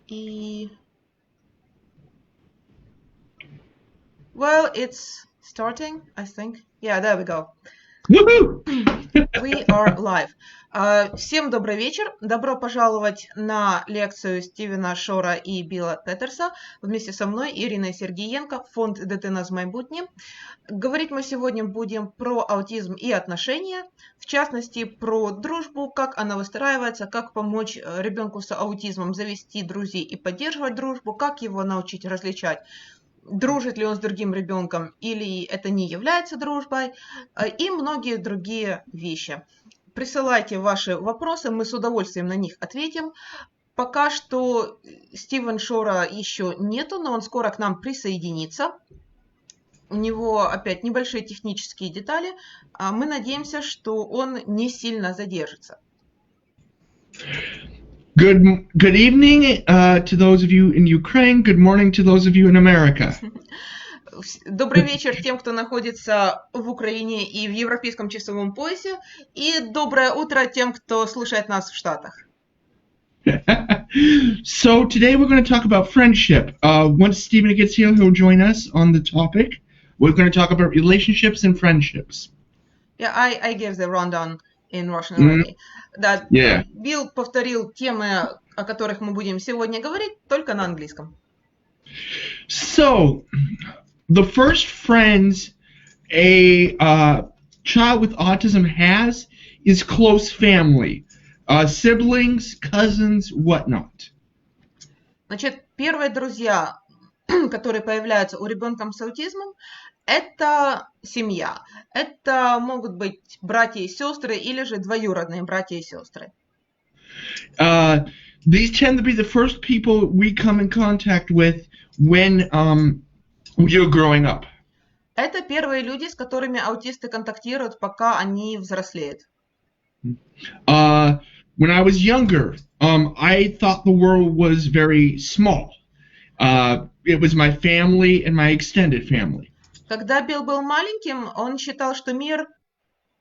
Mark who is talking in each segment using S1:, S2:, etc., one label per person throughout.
S1: И... Well, it's starting, I think. Yeah, there we go.
S2: Woohoo!
S1: We are live. Всем добрый вечер. Добро пожаловать на лекцию Стівена Шора и Билла Петерса. Вместе со мной Ирина Сергієнко, фонд «Дитина з майбутнім». Говорить мы сегодня будем про аутизм и отношения, в частности, про дружбу, как она выстраивается, как помочь ребенку с аутизмом завести друзей и поддерживать дружбу, как его научить различать, дружит ли он с другим ребенком или это не является дружбой, и многие другие вещи. Присылайте ваши вопросы, мы с удовольствием на них ответим. Пока что Стивен Шора еще нету, но он скоро к нам присоединится. У него опять небольшие технические детали. Мы надеемся, что он не сильно задержится.
S2: Good evening to those of you in Ukraine. Good morning to those of you in America.
S1: Добрый вечер тем, кто находится в Украине и в европейском часовом поясе. И доброе утро тем, кто слушает нас в Штатах.
S2: So today we're going to talk about friendship. Once Stephen gets here, he'll join us on the topic. We're going to talk about relationships and friendships.
S1: Yeah, I gave the rundown in Russian already. Да,
S2: Yeah.
S1: Билл повторил темы, о которых мы будем сегодня говорить, только на английском.
S2: So, the first friends a child with autism has is close family. Siblings, cousins, whatnot.
S1: Значит, первые друзья, которые появляются у ребенка с аутизмом, это семья. Это могут быть братья и сестры или же двоюродные братья и сестры.
S2: These tend to be the first people we come in contact with when you're growing up.
S1: Это первые люди, с которыми аутисты контактируют, пока они взрослеют.
S2: When I was younger, I thought the world was very small. It was my family and my extended family.
S1: Когда Билл был маленьким, он считал, что мир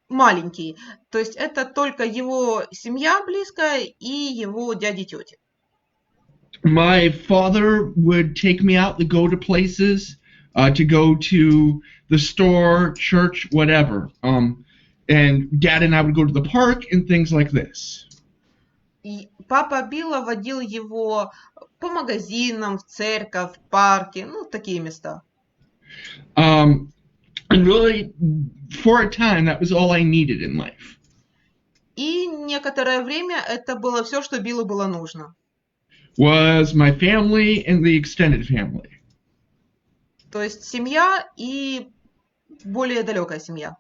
S1: маленький. То есть это только его семья близкая и его дяди и тети.
S2: My father would take me out to go to places, to go to the store, church, whatever. And Dad and I would go to the park and things like this.
S1: И папа Билла водил его по магазинам, в церковь, в парки, ну, такие места.
S2: And really, for a time, that was all I needed in life.
S1: И некоторое время это было все, что Биллу было нужно.
S2: Was my family and the extended family.
S1: То есть семья и более далекая семья.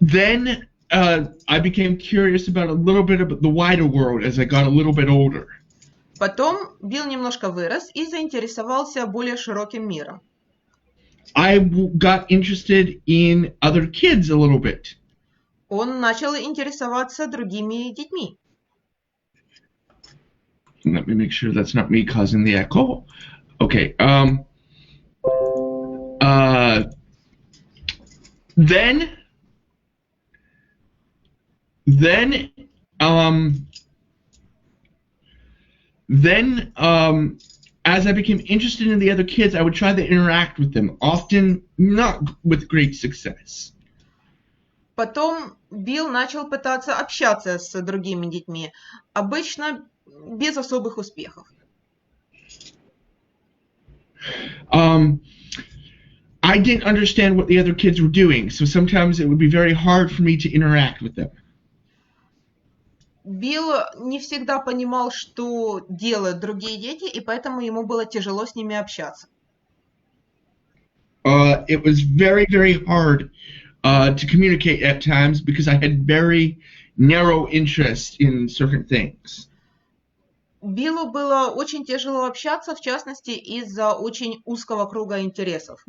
S2: Then I became curious about a little bit of the wider world as I got a little bit older.
S1: Потом Билл немножко вырос и заинтересовался более широким миром.
S2: I got interested in other kids a little bit.
S1: Он начал интересоваться другими детьми.
S2: Let me make sure that's not me causing the echo. Okay. Then, as I became interested in the other kids, I would try to interact with them, often not with great success.
S1: Потом Билл начал пытаться общаться с другими детьми, обычно без особых успехов.
S2: I didn't understand what the other kids were doing, so sometimes it would be very hard for me to interact with them.
S1: Билл не всегда понимал, что делают другие дети, и поэтому ему было тяжело с ними общаться.
S2: It was very, very hard to communicate at times because I had very narrow interest in certain things.
S1: Биллу было очень тяжело общаться, в частности, из-за очень узкого круга интересов.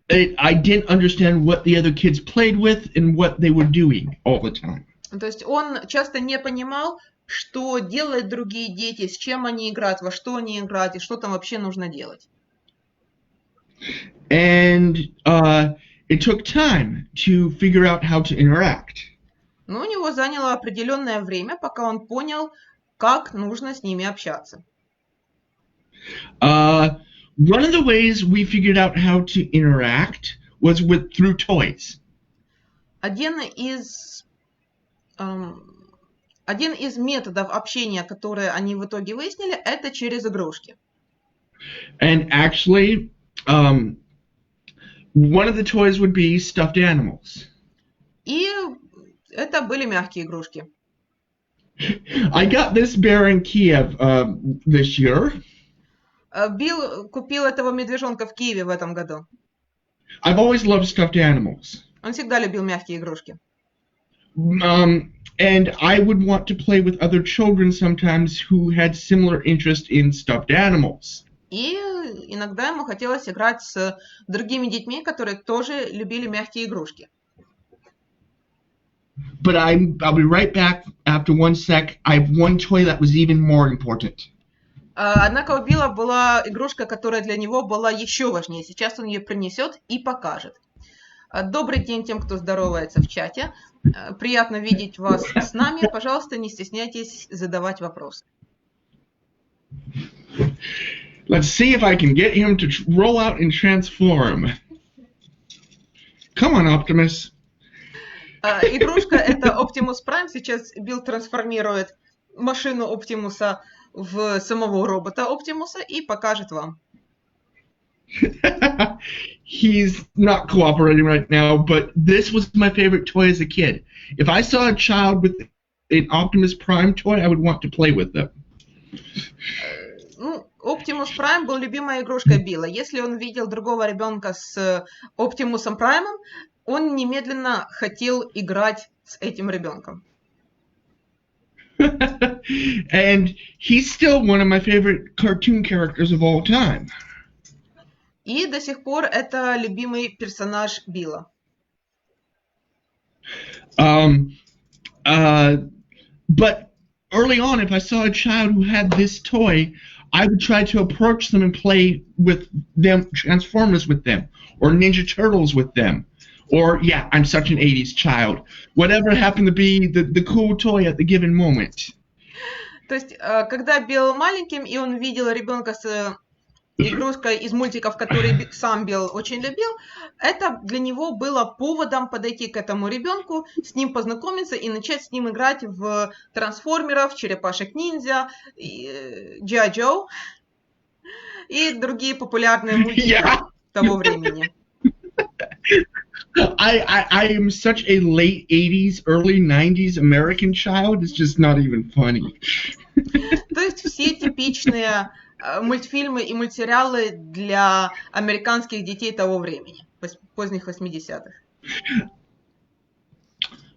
S2: I didn't understand what the other kids played with and what they were doing all the time.
S1: То есть он часто не понимал, что делают другие дети, с чем они играют, во что они играют и что там вообще нужно делать.
S2: And it took time to figure out how to interact.
S1: Но у него заняло определенное время, пока он понял, как нужно с ними общаться.
S2: One of the ways we figured out how to interact was through toys.
S1: Один из методов общения, которые они в итоге выяснили, это через игрушки.
S2: And actually, one of the toys would be stuffed animals.
S1: И это были мягкие игрушки.
S2: I got this bear in Kiev this year.
S1: Билл купил этого медвежонка в Киеве в этом году.
S2: I've always loved stuffed animals.
S1: Он всегда любил мягкие игрушки.
S2: And I would want to play with other children sometimes who had similar interest in stuffed animals.
S1: И иногда ему хотелось играть с другими детьми, которые тоже любили мягкие игрушки.
S2: But I'll be right back after one sec. I have one toy that was even more important.
S1: Однако у Билла была игрушка, которая для него была еще важнее. Сейчас он ее принесет и покажет. Добрый день тем, кто здоровается в чате. Приятно видеть вас с нами. Пожалуйста, не стесняйтесь задавать вопросы.
S2: Let's see if I can get him to roll out and transform. Come on, Optimus.
S1: Игрушка это Optimus Prime. Сейчас Билл трансформирует машину Оптимуса в самого робота Оптимуса и покажет вам.
S2: He's not cooperating right now, but this was my favorite toy as a kid. If I saw a child with an Optimus Prime toy, I would want to play with them.
S1: Optimus Prime был любимой игрушкой Билла. Если он видел другого ребенка с Оптимусом Праймом, он немедленно хотел играть с этим ребенком.
S2: And he's still one of my favorite cartoon characters of all time.
S1: И до сих пор это любимый персонаж Билла.
S2: But early on, if I saw a child who had this toy, I would try to approach them and play with them, Transformers with them, or Ninja Turtles with them. Or, yeah, I'm such an 80s child. Whatever happened to be the cool toy at the given moment.
S1: То есть, когда Билл маленьким, и он видел ребенка с игрушкой из мультиков, который сам Билл очень любил, это для него было поводом подойти к этому ребенку, с ним познакомиться и начать с ним играть в трансформеров, черепашек-ниндзя, G.I. Joe и другие популярные мультики того времени.
S2: I am such a late 80s, early 90s American child. It's just not even funny.
S1: То есть все типичные мультфильмы и мультсериалы для американских детей того времени, поздних 80-х.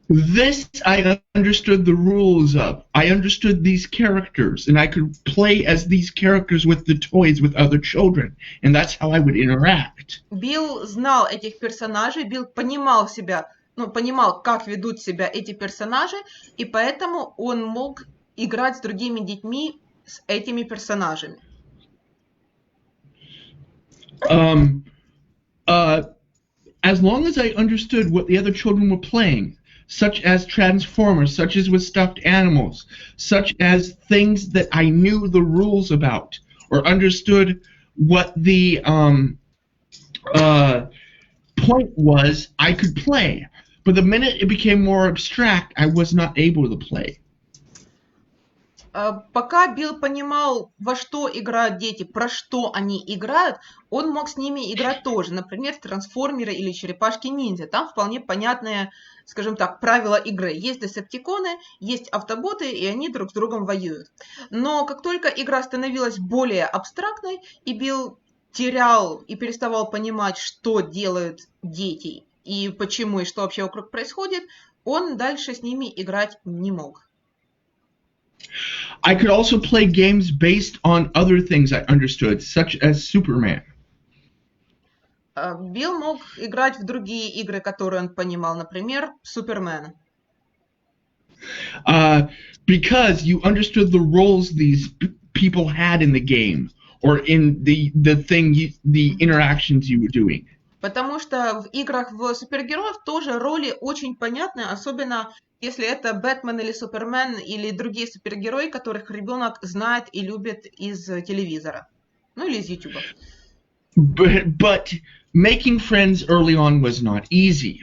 S2: This I understood the rules of. I understood these characters, and I could play as these characters with the toys with other children, and that's how I would interact.
S1: Билл знал этих персонажей, Билл понимал себя, понимал, как ведут себя эти персонажи, и поэтому он мог играть с другими детьми с этими персонажами.
S2: As long as I understood what the other children were playing, such as Transformers, such as with stuffed animals, such as things that I knew the rules about or understood what the point was, I could play. But the minute it became more abstract, I was not able to play.
S1: Пока Билл понимал, во что играют дети, про что они играют, он мог с ними играть тоже. Например, в трансформеры или черепашки-ниндзя. Там вполне понятные, скажем так, правила игры. Есть десептиконы, есть автоботы, и они друг с другом воюют. Но как только игра становилась более абстрактной, и Билл терял и переставал понимать, что делают дети, и почему, и что вообще вокруг происходит, он дальше с ними играть не мог.
S2: I could also play games based on other things I understood, such as Superman.
S1: Билл мог играть в другие игры, которые он понимал, например, Супермен.
S2: Because you understood the roles these people had in the game, or in the thing, the interactions you were doing.
S1: Потому что в играх в супергероев тоже роли очень понятны, особенно если это Бэтмен или Супермен или другие супергерои, которых ребенок знает и любит из телевизора. Ну или из Ютуба.
S2: But making friends early on was not easy.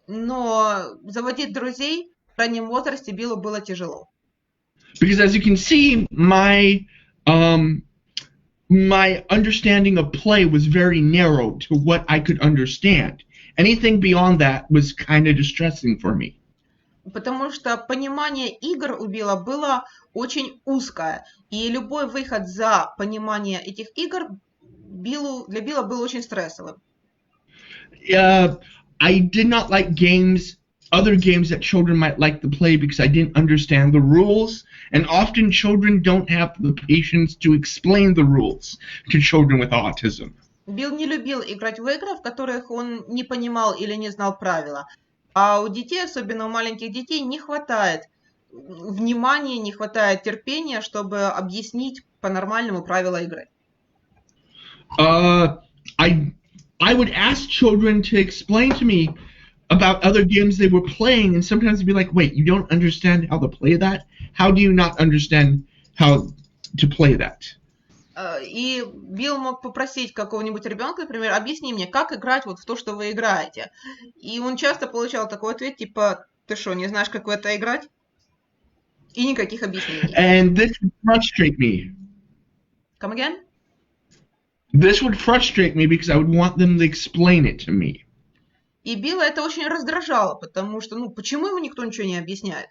S1: Но заводить друзей в раннем возрасте Биллу было тяжело.
S2: Because as you can see, my understanding of play was very narrow to what I could understand. Anything beyond that was kind of distressing for me.
S1: Потому что понимание игр у Билла было очень узкое. И любой выход за понимание этих игр для Билла был очень стрессовым.
S2: I did not like other games that children might like to play because I didn't understand the rules. And often children don't have the patience to explain the rules to children with autism.
S1: Билл не любил играть в игры, в которых он не понимал или не знал правила. А у детей, особенно у маленьких детей, не хватает внимания, не хватает терпения, чтобы объяснить по-нормальному правила игры.
S2: I would ask children to explain to me about other games they were playing, and sometimes they'd be like, wait, you don't understand how to play that? How do you not understand how to play that?
S1: И Билл мог попросить какого-нибудь ребенка, например, объясни мне, как играть вот в то, что вы играете. И он часто получал такой ответ, типа, ты что, не знаешь, как в это играть? И никаких объяснений.
S2: And this would frustrate me.
S1: Come again?
S2: This would frustrate me because I would want them to explain it to me.
S1: И Билла это очень раздражало, потому что, почему ему никто ничего не объясняет?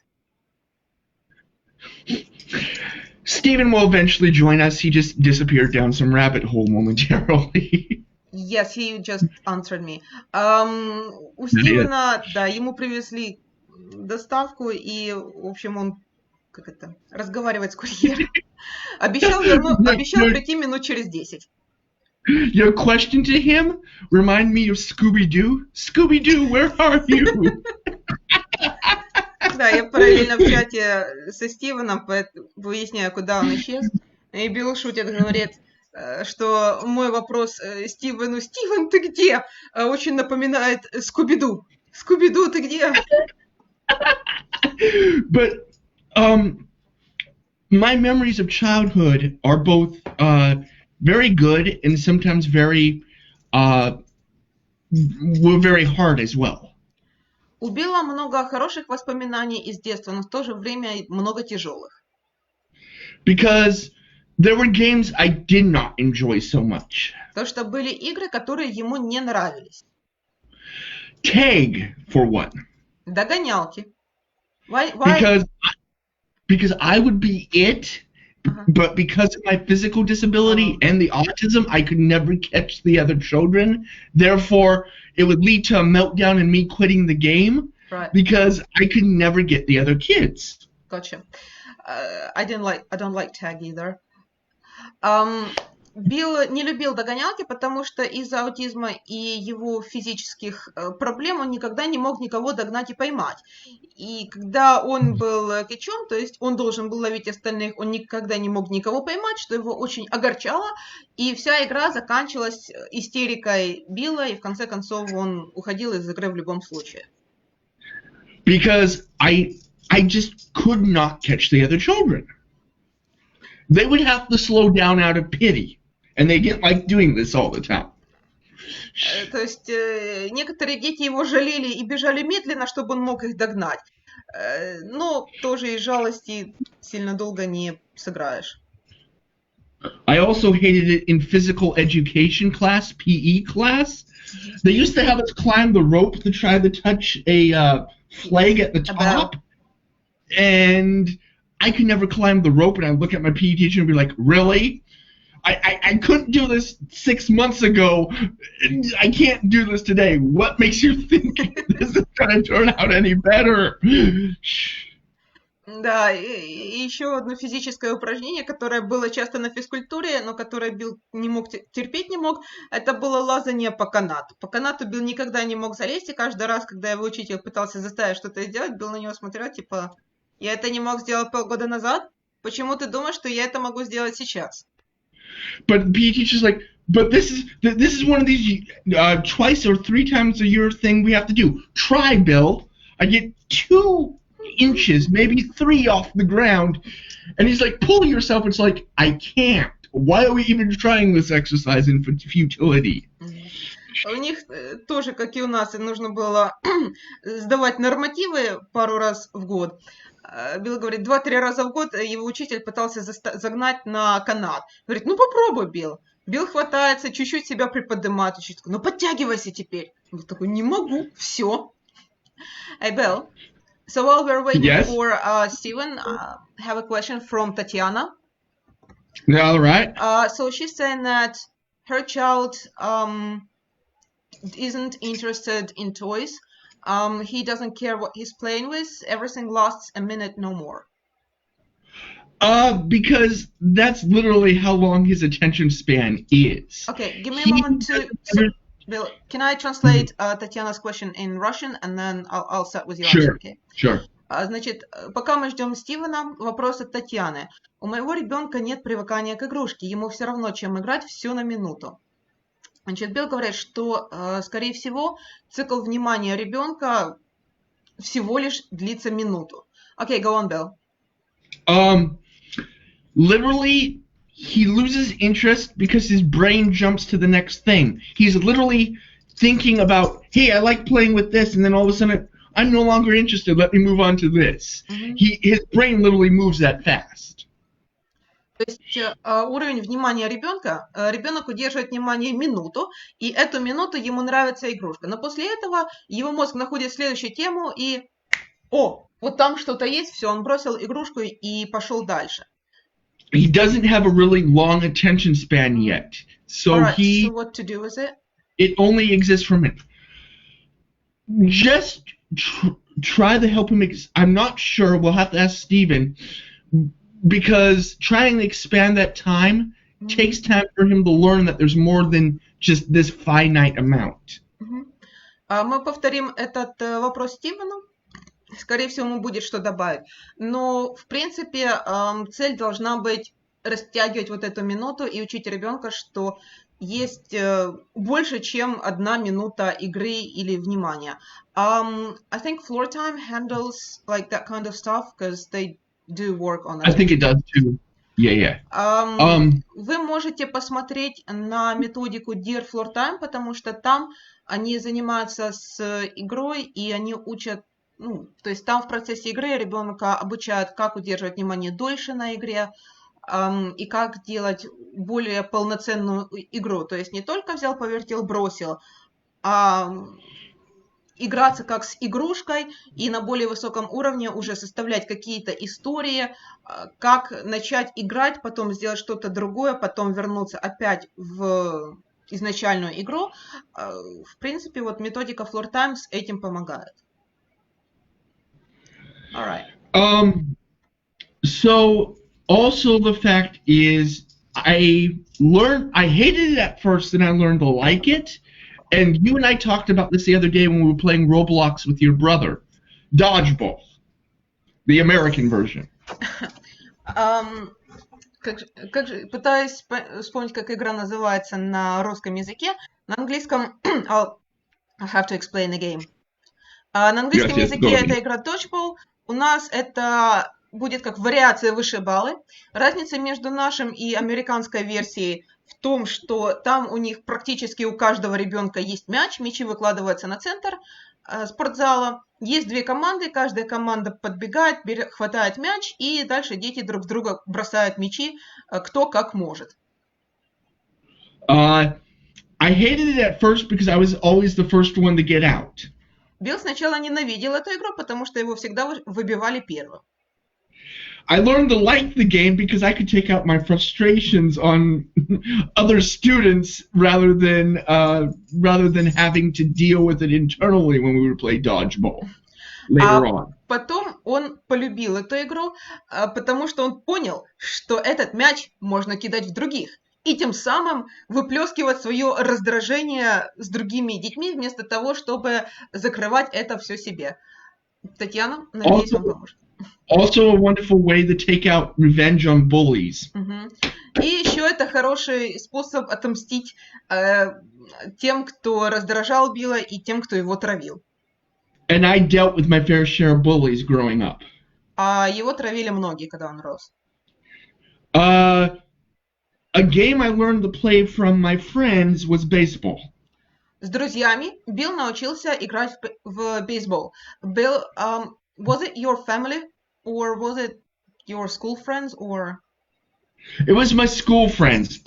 S2: Stephen will eventually join us. He just disappeared down some rabbit hole momentarily.
S1: Yes, he just answered me. У Стивена, да, ему привезли доставку, и, в общем, он, разговаривает с курьером. Обещал прийти минут через 10.
S2: Your question to him remind me of Scooby-Doo. Scooby-Doo, where are you?
S1: Да, я параллельно в чате со Стивеном выясняю, куда он исчез. И Билл шутит, говорит, что мой вопрос Стивену: «Стивен, ты где?» очень напоминает Скуби-Ду. Скуби-Ду, ты где?
S2: But my memories of childhood are both very good and sometimes were very hard as well.
S1: У Билла много хороших воспоминаний из детства, но в то же время много тяжелых.
S2: Because there were games I did not enjoy so much.
S1: Потому что были игры, которые ему не нравились.
S2: Tag, for one.
S1: Догонялки. Why?
S2: Because I would be it, but because of my physical disability and the autism, I could never catch the other children. Therefore, it would lead to a meltdown and me quitting the game,
S1: right,
S2: because I could never get the other kids.
S1: Gotcha. I don't like tag either. Билл не любил догонялки, потому что из-за аутизма и его физических проблем он никогда не мог никого догнать и поймать. И когда он был кичом, то есть он должен был ловить остальных, он никогда не мог никого поймать, что его очень огорчало. И вся игра заканчивалась истерикой Билла, и в конце концов он уходил из игры в любом случае.
S2: Because I just could not catch the other children. They would have to slow down out of pity. And they didn't like doing this all the time.
S1: То есть некоторые дети его жалели и бежали медленно, чтобы он мог их догнать. Но тоже из жалости сильно долго не сыграешь.
S2: I also hated it in physical education class, PE class. They used to have us climb the rope to try to touch a flag at the top. And I could never climb the rope, and I'd look at my PE teacher and be like, really? I couldn't do this 6 months ago. I can't do this today. What makes you think this is going to turn out any better?
S1: Да, и еще одно физическое упражнение, которое было часто на физкультуре, но которое Билл терпеть не мог, это было лазание по канату. По канату Билл никогда не мог залезть, и каждый раз, когда его учитель пытался заставить что-то сделать, Билл на него смотрел, типа, я это не мог сделать полгода назад? Почему ты думаешь, что я это могу сделать сейчас?
S2: But the PE teacher's like, But this is one of these twice or three times a year thing we have to do. Try, Bill. I get 2 inches, maybe 3 off the ground, and he's like, "Pull yourself." It's like, I can't. Why are we even trying this exercise in futility?
S1: У них тоже, как и у нас, им нужно было сдавать нормативы пару раз в год. Билл говорит, 2-3 раза в год его учитель пытался загнать на канат. Говорит, ну попробуй, Билл. Билл хватается, чуть-чуть себя приподнимает, учитель такой, ну подтягивайся теперь. Билл такой, не могу, все. Hey, Bill, so while we're waiting for Steven, I have a question from Tatiana.
S2: All right.
S1: So she's saying that her child isn't interested in toys. He doesn't care what he's playing with. Everything lasts a minute, no more.
S2: Because that's literally how long his attention span is.
S1: Okay, give me a moment to... Bill, can I translate Tatiana's question in Russian, and then I'll start with your answer, okay?
S2: Sure.
S1: Значит, пока мы ждем Стивена, вопрос от Татьяны. У моего ребенка нет привыкания к игрушке, ему все равно, чем играть, все на минуту. Значит, Билл говорит, что, скорее всего, цикл внимания ребенка всего лишь длится минуту. Okay, go on, Bill.
S2: Literally, he loses interest because his brain jumps to the next thing. He's literally thinking about, hey, I like playing with this, and then all of a sudden, I'm no longer interested, let me move on to this. His brain literally moves that fast.
S1: То есть уровень внимания ребенка, ребенок удерживает внимание минуту, и эту минуту ему нравится игрушка. Но после этого его мозг находит следующую тему и, вот там что-то есть, все, он бросил игрушку и пошел дальше.
S2: He doesn't have a really long attention span yet. So
S1: All right, so what to do with it?
S2: It only exists for him. Just try to help him. I'm not sure. We'll have to ask Steven. Because trying to expand that time takes time for him to learn that there's more than just this finite amount.
S1: Мы повторим этот вопрос Стивену. Скорее всего, ему будет что добавить. Но, в принципе, цель должна быть растягивать вот эту минуту и учить ребенка, что есть больше, чем 1 минута игры или внимания. I think Floor Time handles like that kind of stuff because they do work on that.
S2: I think it does too. Yeah.
S1: Вы можете посмотреть на методику Dear Floor Time, потому что там они занимаются с игрой и они учат, то есть там в процессе игры ребенка обучают, как удерживать внимание дольше на игре и как делать более полноценную игру. То есть не только взял, повертел, бросил, а играться как с игрушкой и на более высоком уровне уже составлять какие-то истории, как начать играть, потом сделать что-то другое, потом вернуться опять в изначальную игру. В принципе, вот методика Floor Time с этим помогает. All right.
S2: So also the fact is I hated it at first and I learned to like it. And you and I talked about this the other day when we were playing Roblox with your brother. Dodgeball. The American version.
S1: Пытаюсь вспомнить, как игра называется на русском языке. На английском... I have to explain the game. На английском языке это игра Dodgeball. У нас это будет как вариация высшие баллы. Разница между нашим и американской версией в том, что там у них практически у каждого ребенка есть мяч, мячи выкладываются на центр спортзала. Есть 2 команды, каждая команда подбегает, хватает мяч, и дальше дети друг в друга бросают мячи, кто как может.
S2: I hated it at first because I was always the first one to get out.
S1: Билл сначала ненавидел эту игру, потому что его всегда выбивали первым.
S2: I learned to like the game because I could take out my frustrations on other students rather than having to deal with it internally when we would play dodgeball later on.
S1: Потом он полюбил эту игру, потому что он понял, что этот мяч можно кидать в других. И тем самым выплескивать свое раздражение с другими детьми, вместо того, чтобы закрывать это все себе. Татьяна, надеюсь, вам поможет.
S2: Also a wonderful way to take out revenge on bullies.
S1: И еще это хороший способ отомстить тем, кто раздражал Билла, и тем, кто его травил.
S2: And I dealt with my fair share of bullies growing up.
S1: А его травили многие, когда он рос.
S2: A game I learned to play from my friends was baseball.
S1: С друзьями Билл научился играть в бейсбол. Bill, was it your family, or was it your school friends, or?
S2: It was my school friends.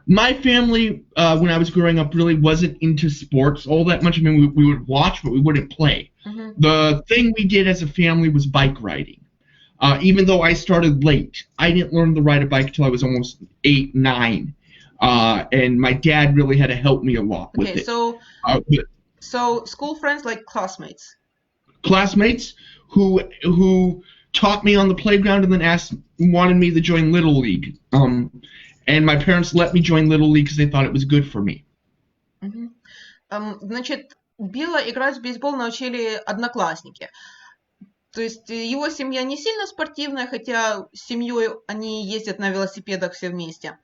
S2: My family, when I was growing up, really wasn't into sports all that much. I mean, we would watch, but we wouldn't play. The thing we did as a family was bike riding. Even though I started late, I didn't learn to ride a bike until I was almost 8, 9. And my dad really had to help me a lot with it.
S1: So school friends, like classmates?
S2: Classmates who taught me on the playground and then wanted me to join Little League. And my parents let me join Little League because they thought it was good for me.
S1: Значит, Билла играть в бейсбол научили одноклассники. То есть его семья не сильно спортивная, хотя с семьей они ездят на велосипедах все вместе.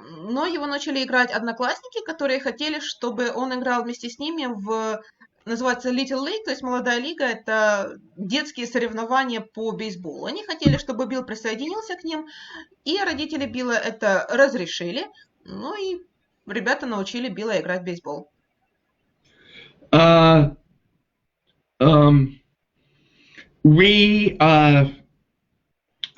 S1: Но его научили играть одноклассники, которые хотели, чтобы он играл вместе с ними в, называется Little League, то есть молодая лига, это детские соревнования по бейсболу. Они хотели, чтобы Билл присоединился к ним, и родители Билла это разрешили, ну и ребята научили Билла играть в бейсбол.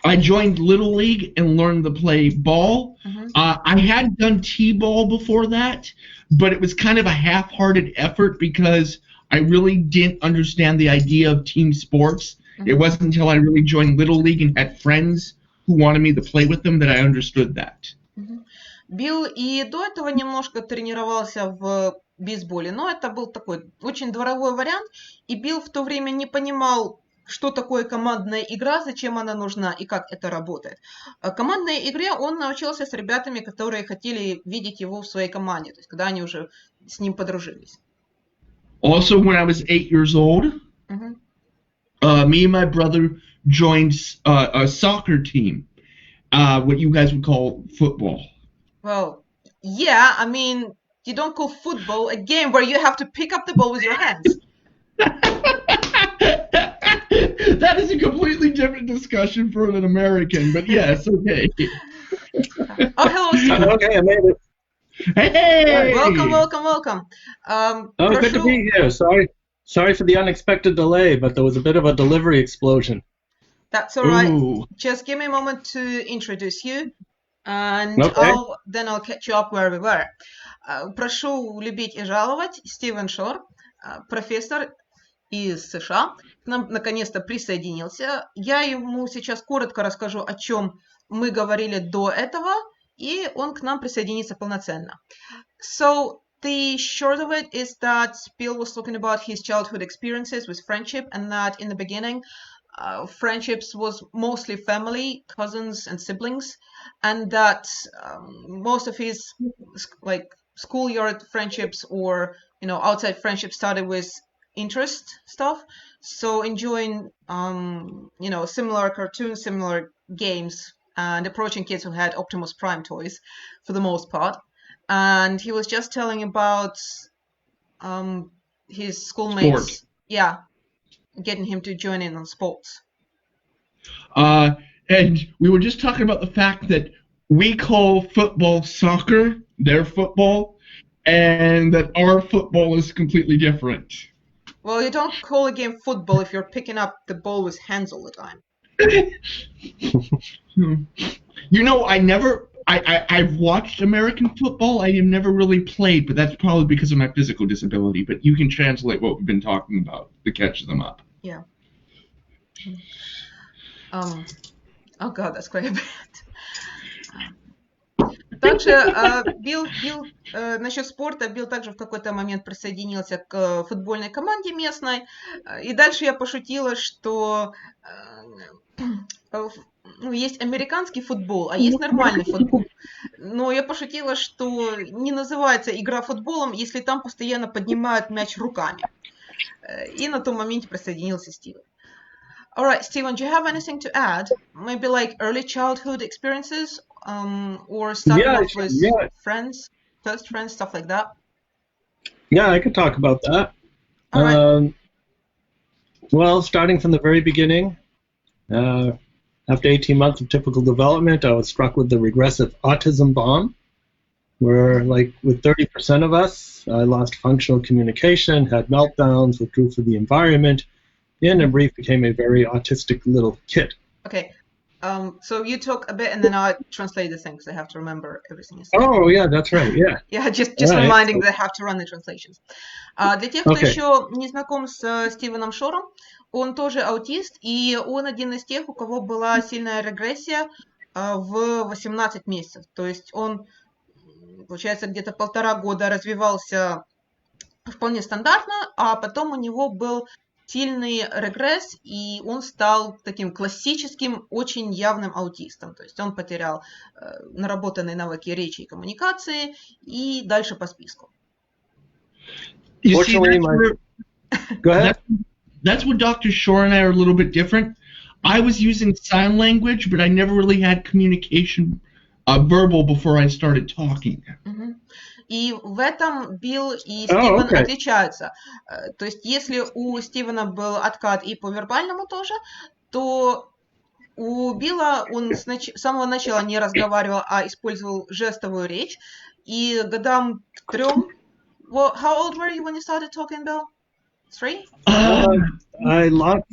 S2: I joined Little League and learned to play ball. I had done T-ball before that, but it was kind of a half-hearted effort because I really didn't understand the idea of team sports. It wasn't until I really joined Little League and had friends who wanted me to play with them that I understood that.
S1: Билл и до этого немножко тренировался в бейсболе, но это был такой очень дворовой вариант, и Билл в то время не понимал, что такое командная игра, зачем она нужна и как это работает. А командной игре он научился с ребятами, которые хотели видеть его в своей команде, то есть когда они уже с ним подружились.
S2: Also, when I was 8 years old, me and my brother joined a soccer team, what you guys would call football.
S1: Well, yeah, I mean, you don't call football a game where you have to pick up the ball with your hands.
S2: That is a completely different discussion for an American, but yes, okay.
S1: Oh, hello, Steve.
S3: Okay, I made it.
S2: Hey!
S1: Welcome.
S3: Good to be here. Sorry for the unexpected delay, but there was a bit of a delivery explosion.
S1: That's all right.
S2: Ooh.
S1: Just give me a moment to introduce you, and
S3: Okay.
S1: I'll catch you up where we were. Прошу любить и жаловать, Стивен Шор, профессор из США, к нам наконец-то присоединился. Я ему сейчас коротко расскажу, о чем мы говорили до этого, и он к нам присоединится полноценно. So, the short of it is that Bill was talking about his childhood experiences with friendship, and that in the beginning, friendships was mostly family, cousins, and siblings, and that most of his schoolyard friendships or outside friendships started with interest stuff. So enjoying similar cartoons, similar games, and approaching kids who had Optimus Prime toys for the most part. And he was just telling about his schoolmates.
S2: Sport.
S1: Yeah, getting him to join in on sports.
S2: And we were just talking about the fact that we call football soccer, their football, and that our football is completely different.
S1: Well, you don't call a game football if you're picking up the ball with hands all the time.
S2: I've watched American football. I have never really played, but that's probably because of my physical disability. But you can translate what we've been talking about to catch them up.
S1: Yeah. Oh God, that's quite a bit. Также Билл, насчет спорта, Билл также в какой-то момент присоединился к футбольной команде местной. И дальше я пошутила, что есть американский футбол, а есть нормальный футбол. Но я пошутила, что не называется игра футболом, если там постоянно поднимают мяч руками. И на том моменте присоединился Стив. All right, Steven, do you have anything to add? Maybe like early childhood experiences, or starting
S3: Yeah,
S1: off with
S3: yeah,
S1: friends, first friends, stuff like that?
S3: yeah. I could talk about that.
S1: All right.
S3: Well, starting from the very beginning, after 18 months of typical development, I was struck with the regressive autism bomb, where, like with 30% of us, I lost functional communication, had meltdowns, withdrew from the environment, and in brief, became a very autistic little kid.
S1: Okay. So you talk a bit, and then I'll translate the thing, because I have to remember everything you said.
S3: Oh, yeah, that's right, yeah.
S1: Yeah, just
S3: All right.
S1: reminding that I have to run the translations. Для тех, кто
S3: Okay.
S1: еще не знаком с Стивеном Шором, он тоже аутист, и он один из тех, у кого была сильная регрессия в 18 месяцев. То есть он, получается, где-то 1,5 года развивался вполне стандартно, а потом у него был сильный регресс, и он стал таким классическим, очень явным аутистом. То есть он потерял наработанные навыки речи и коммуникации, и дальше по списку.
S2: You see,
S3: Fortunately, Go ahead.
S2: That's what Dr. Shore and I are a little bit different. I was using sign language, but I never really had communication verbal before I started talking.
S1: И в этом Билл и Стивен отличаются. То есть если у Стивена был откат и по вербальному тоже, то у Билла он с самого начала не разговаривал, а использовал жестовую речь. И годам 3... Well, how old were you when you started talking, Bill? 3?
S3: I lost...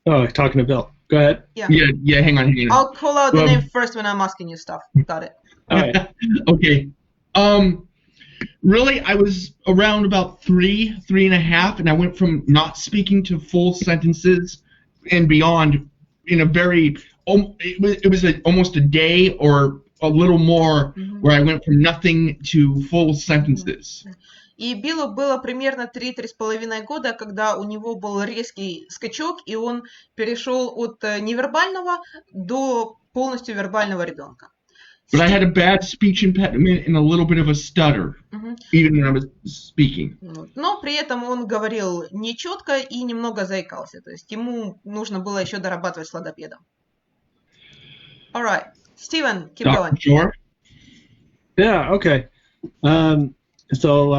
S3: Oh, talking to Bill. Go ahead.
S2: Yeah, hang on.
S1: I'll call out the name first when I'm asking you stuff. Got it.
S3: All right.
S2: Okay. Really, I was around about 3.5, and I went from not speaking to full sentences and beyond in a very, it was almost a day or a little more where I went from nothing to full sentences.
S1: И Биллу было примерно 3-3,5 года, когда у него был резкий скачок, и он перешел от невербального до полностью вербального ребенка.
S2: But I had a bad speech impediment and a little bit of a stutter, even when I was speaking.
S1: Но при этом он говорил нечетко и немного заикался. То есть ему нужно было еще дорабатывать с логопедом. All right. Steven, keep going.
S2: Sure.
S3: Yeah, okay. So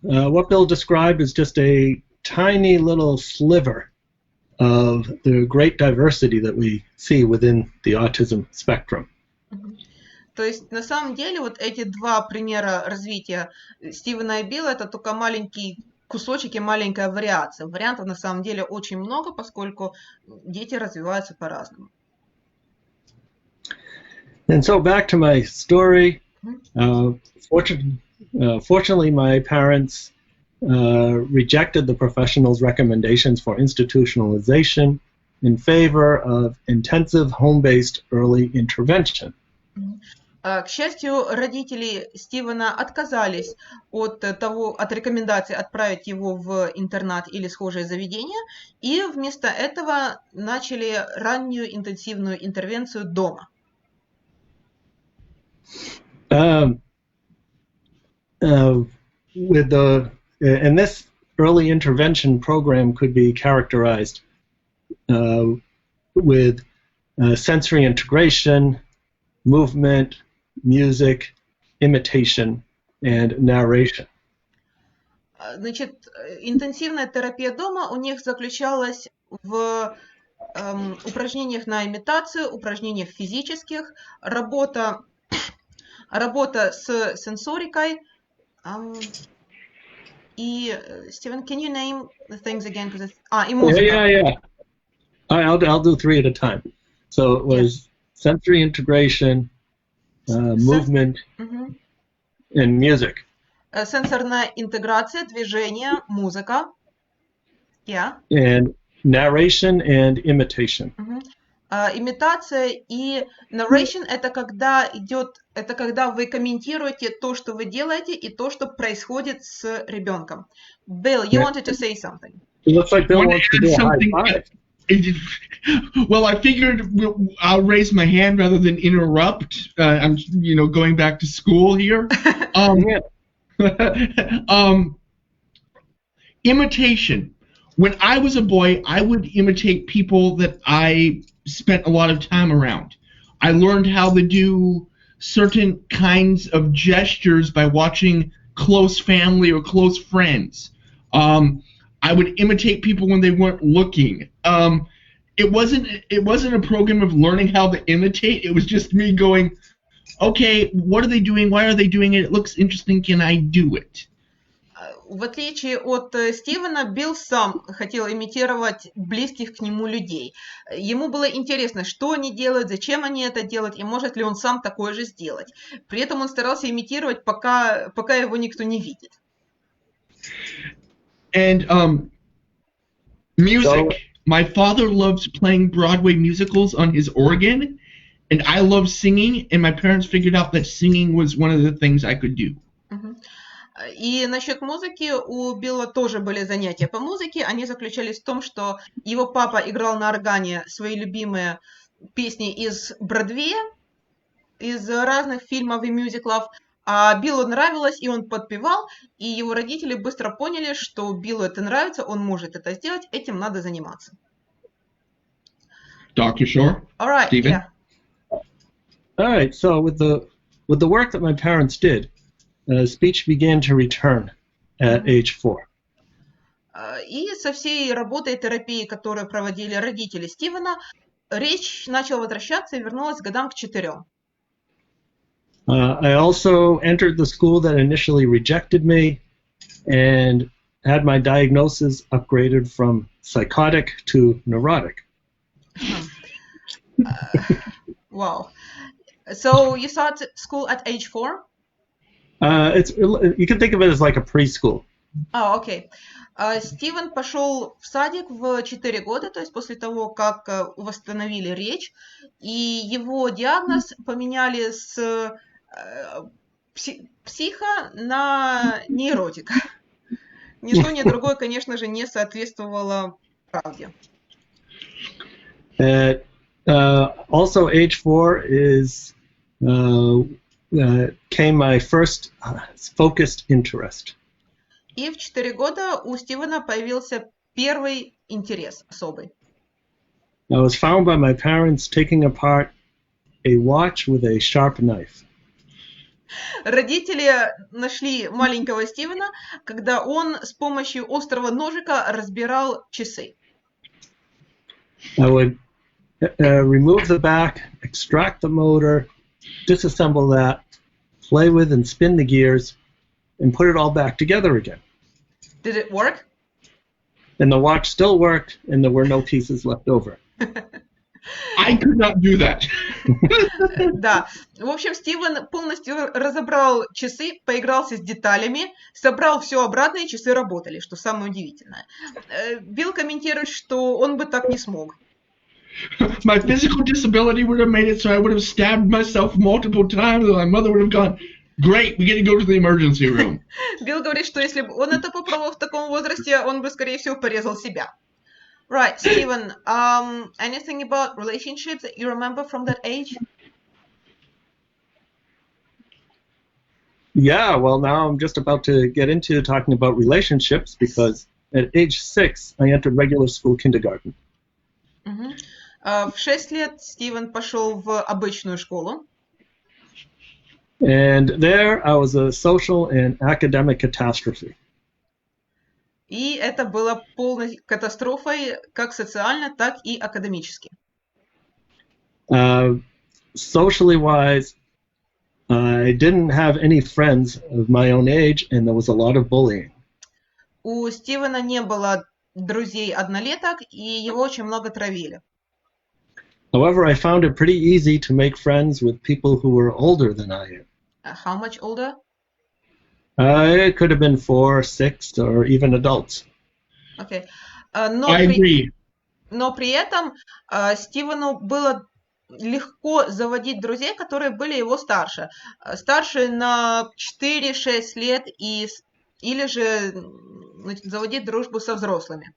S3: what Bill described is just a tiny little sliver of the great diversity that we see within the autism spectrum.
S1: То есть, на самом деле, вот эти два примера развития Стивена и Билла, это только маленький кусочек и маленькая вариация. Вариантов, на самом деле, очень много, поскольку дети развиваются по-разному.
S3: And so back to my story. Fortunately, my parents rejected the professional's recommendations for institutionalization in favor of intensive home-based early intervention.
S1: К счастью, родители Стивена отказались от рекомендации отправить его в интернат или схожее заведение, и вместо этого начали раннюю интенсивную интервенцию дома.
S3: And this early intervention program could be characterized with sensory integration, movement, music, imitation, and narration.
S1: Значит, интенсивная терапия дома у них заключалась в упражнениях на имитацию, упражнениях физических, работа с сенсорикой. И, Steven, can you name the things again? И музыка.
S3: Yeah. I'll do 3 at a time. So it was sensory integration, movement, and music.
S1: Сенсорная интеграция, движение, музыка.
S3: And narration and imitation.
S1: Имитация и narration это когда вы комментируете то, что вы делаете, и то, что происходит с ребенком. Bill, you wanted to say something.
S3: It looks like Bill wants to do a high five.
S2: Well, I figured I'll raise my hand rather than interrupt. I'm, going back to school here. Imitation. when I was a boy, I would imitate people that I spent a lot of time around. I learned how to do certain kinds of gestures by watching close family or close friends. I would imitate people when they weren't looking. It wasn't a program of learning how to imitate. It was just me going, okay, what are they doing? Why are they doing it? It looks interesting. Can I do it?
S1: В отличие от Стивена, Билл сам хотел имитировать близких к нему людей. Ему было интересно, что они делают, зачем они это делают, и может ли он сам такое же сделать. При этом он старался имитировать, пока его никто не видит.
S2: And music. My father loves playing Broadway musicals on his organ, and I love singing, and my parents figured out that singing was one of the things I could do.
S1: И насчет музыки, у Билла тоже были занятия по музыке. Они заключались в том, что его папа играл на органе свои любимые песни из Бродвея, из разных фильмов и мюзиклов. А Биллу нравилось, и он подпевал, и его родители быстро поняли, что Биллу это нравится, он может это сделать, этим надо заниматься.
S2: Dr. Shore?
S1: All right,
S2: Stephen?
S1: yeah.
S3: All right, so with the work that my parents did, speech began to return at age 4.
S1: И со всей работой и терапией, которую проводили родители Стивена, речь начала возвращаться и вернулась к годам к 4.
S3: I also entered the school that initially rejected me and had my diagnosis upgraded from psychotic to neurotic.
S1: Wow. So you started school at age 4?
S3: You can think of it as like a preschool.
S1: Окей. Стивен пошел в садик в 4 года, то есть после того, как восстановили речь, и его диагноз поменяли с психа на нейротика. Ни то, ни другое, конечно же, не соответствовало правде.
S3: Also, age 4 came my first focused interest.
S1: И в 4 года у Стивена появился первый интерес особый.
S3: I was found by my parents taking apart a watch with a sharp knife.
S1: Родители нашли маленького Стивена, когда он с помощью острого ножика разбирал часы.
S3: I would remove the back, extract the motor, disassemble that, play with and spin the gears, and put it all back together again.
S1: Did it work?
S3: And the watch still worked, and there were no pieces left over.
S2: I could not do that.
S1: Да. В общем, Стивен полностью разобрал часы, поигрался с деталями, собрал все обратно, и часы работали, что самое удивительное. Билл комментирует, что он бы так не смог.
S2: My physical disability would have made it so I would have stabbed myself multiple times, and my mother would have gone, great, we get to go to the emergency room.
S1: Билл говорит, что если бы он это попробовал в таком возрасте, он бы, скорее всего, порезал себя. Right, Stephen, anything about relationships that you remember from that age?
S3: Yeah, well, now I'm just about to get into talking about relationships because at age 6, I entered regular school kindergarten.
S1: В 6 лет Стивен пошел в обычную школу.
S3: And there I was a social and academic catastrophe.
S1: И это было полной катастрофой как социально, так и академически.
S3: Socially wise, I didn't have any friends of my own age, and there was a lot of bullying.
S1: У Стивена не было друзей однолеток, и его очень много травили.
S3: However, I found it pretty easy to make friends with people who were older than I am.
S1: How much older?
S3: It could have been 4, 6, or even adults.
S1: Okay.
S2: I agree.
S1: Но при этом Стивену было легко заводить друзей, которые были его старше. Старше на 4-6 лет, или же заводить дружбу со взрослыми.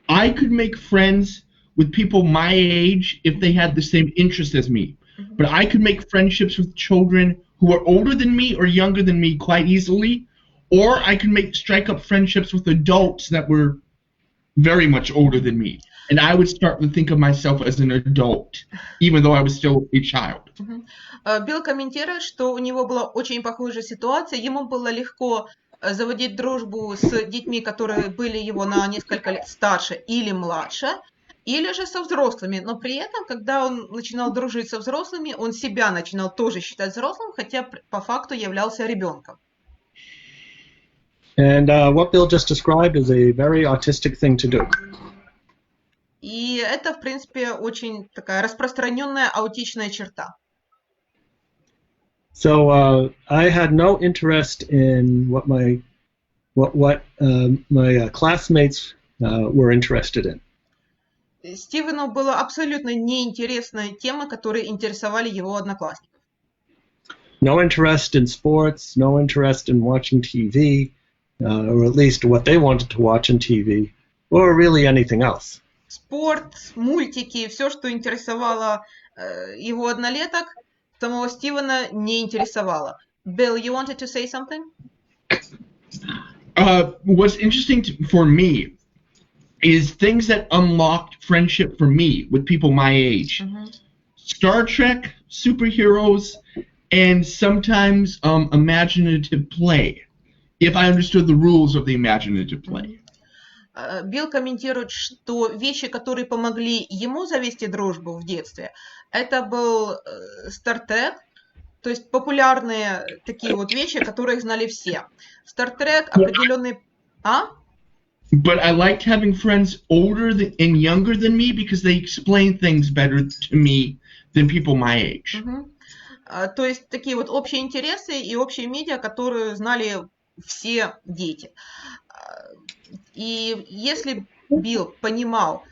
S2: I could make friends with people my age if they had the same interests as me. But I could make friendships with children who are older than me or younger than me quite easily, or I could strike up friendships with adults that were very much older than me. And I would start to think of myself as an adult, even though I was still a child.
S1: Билл комментирует, что у него была очень похожая ситуация. Ему было легко заводить дружбу с детьми, которые были его на несколько лет старше или младше, или же со взрослыми. Но при этом, когда он начинал дружить со взрослыми, он себя начинал тоже считать взрослым, хотя по факту являлся ребенком.
S3: And what Bill just described is a very autistic thing to do.
S1: И это, в принципе, очень такая распространенная аутичная черта.
S3: So I had no interest in what my classmates were interested in.
S1: Стивену было абсолютно неинтересны темы, которые интересовали его одноклассников.
S3: No interest in sports, no interest in watching TV, or at least what they wanted to watch on TV, or really anything else.
S1: Спорт, мультики, все, что интересовало его однолеток, самого Стивена не интересовало. Bill, you wanted to say something?
S2: What's interesting for me is things that unlocked friendship for me with people my age. Star Trek, superheroes, and sometimes imaginative play, if I understood the rules of the imaginative play.
S1: Билл комментирует, что вещи, которые помогли ему завести дружбу в детстве, это был Star Trek, то есть популярные такие вот вещи, которых знали все. Star Trek, определенные...
S2: But I liked having friends older and younger than me because they explain things better to me than people my age.
S1: То есть такие вот общие интересы и общие медиа, которые знали все дети. И если Билл понимал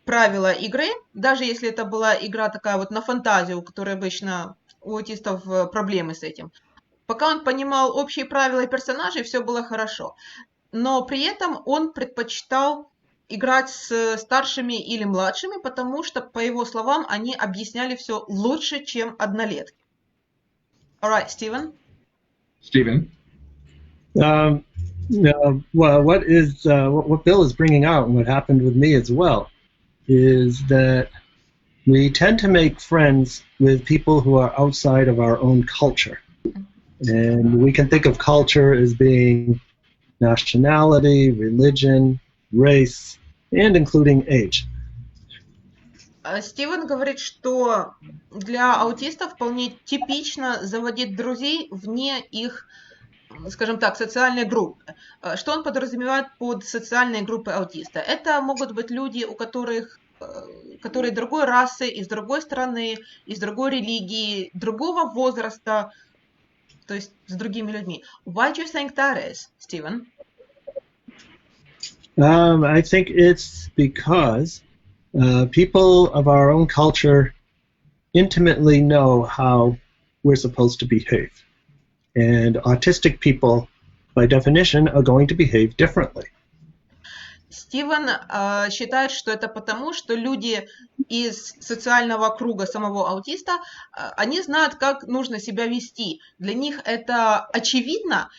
S1: правила игры, даже если это была игра такая вот на фантазию, которая обычно у аутистов проблемы с этим, пока он понимал общие правила и персонажей, все было хорошо. Но при этом он предпочитал играть с старшими или младшими, потому что, по его словам, они объясняли все лучше, чем однолетки. All right, Steven?
S2: Steven?
S3: Well, what Bill is bringing out, and what happened with me as well, is that we tend to make friends with people who are outside of our own culture. And we can think of culture as being nationality, religion, race, and including age.
S1: Стивен говорит, что для аутистов вполне типично заводить друзей вне их, скажем так, социальной группы. Что он подразумевает под социальной группой аутиста? Это могут быть люди, которые другой расы, из другой страны, из другой религии, другого возраста, то есть с другими людьми. Why do you think that is, Steven?
S3: I think it's because people of our own culture intimately know how we're supposed to behave. And autistic people, by definition, are going to behave differently.
S1: Стивен считает, что это потому, что люди из социального круга самого аутиста, они знают, как нужно себя вести. Для них это очевидно,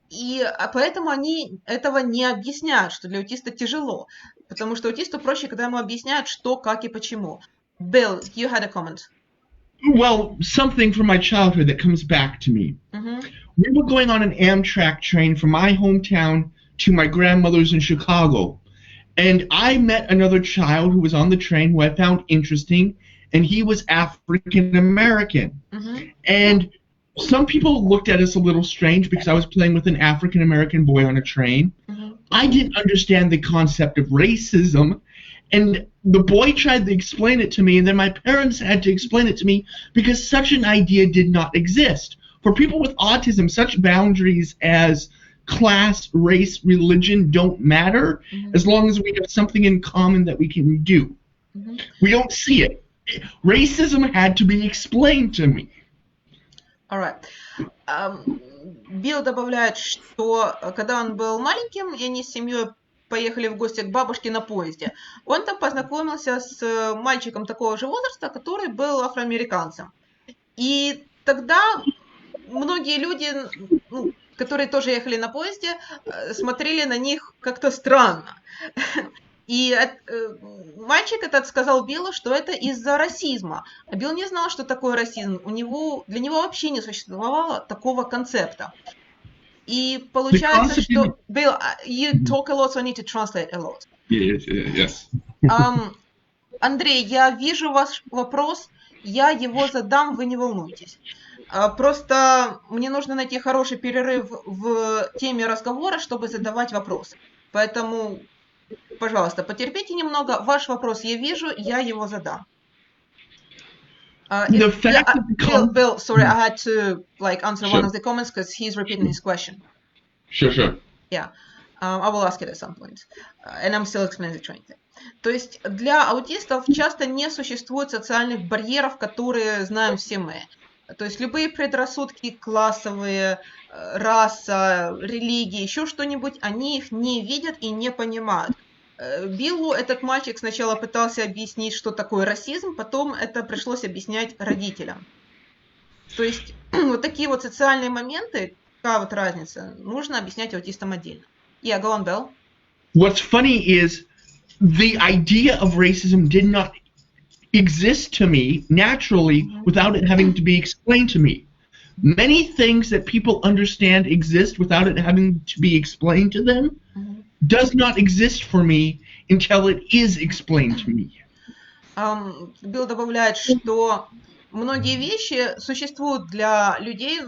S1: и поэтому они этого не объясняют, что для аутиста тяжело. Потому что аутисту проще, когда ему объясняют, что, как и почему. Bill, you had a comment.
S2: Well, something from my childhood that comes back to me. We were going on an Amtrak train from my hometown to my grandmother's in Chicago. And I met another child who was on the train who I found interesting, and he was African American. And some people looked at us a little strange because I was playing with an African American boy on a train. I didn't understand the concept of racism, and the boy tried to explain it to me, and then my parents had to explain it to me because such an idea did not exist. For people with autism, such boundaries as class, race, religion don't matter as long as we have something in common that we can do. We don't see it. Racism had to be explained to me.
S1: All right. Билл добавляет, что когда он был маленьким, и они с семьей поехали в гости к бабушке на поезде, он там познакомился с мальчиком такого же возраста, который был афроамериканцем. И тогда многие люди которые тоже ехали на поезде, смотрели на них как-то странно. И мальчик этот сказал Биллу, что это из-за расизма. А Билл не знал, что такое расизм. Для него вообще не существовало такого концепта. И получается, что... Bill, you talk a lot, so I need to translate a lot.
S2: Yes.
S1: Андрей, я вижу ваш вопрос, я его задам, вы не волнуйтесь. Просто мне нужно найти хороший перерыв в теме разговора, чтобы задавать вопрос. Поэтому, пожалуйста, потерпите немного. Ваш вопрос я вижу, я его задам. Bill, sorry, I had to answer one of the comments because he's repeating his question.
S2: Sure.
S1: Yeah, I will ask it at some point. And I'm still explaining the training thing. То есть для аутистов часто не существует социальных барьеров, которые знаем все мы. То есть любые предрассудки классовые, раса, религия, еще что-нибудь, они их не видят и не понимают. Биллу этот мальчик сначала пытался объяснить, что такое расизм, потом это пришлось объяснять родителям. То есть вот такие вот социальные моменты, какая вот разница, нужно объяснять аутистам отдельно. Yeah, go on, Bill.
S2: What's funny is the idea of racism did not exist to me naturally without it having to be explained to me. Many things that people understand exist without it having to be explained to them does not exist for me until it is explained to me.
S1: Билл добавляет, что многие вещи существуют для людей,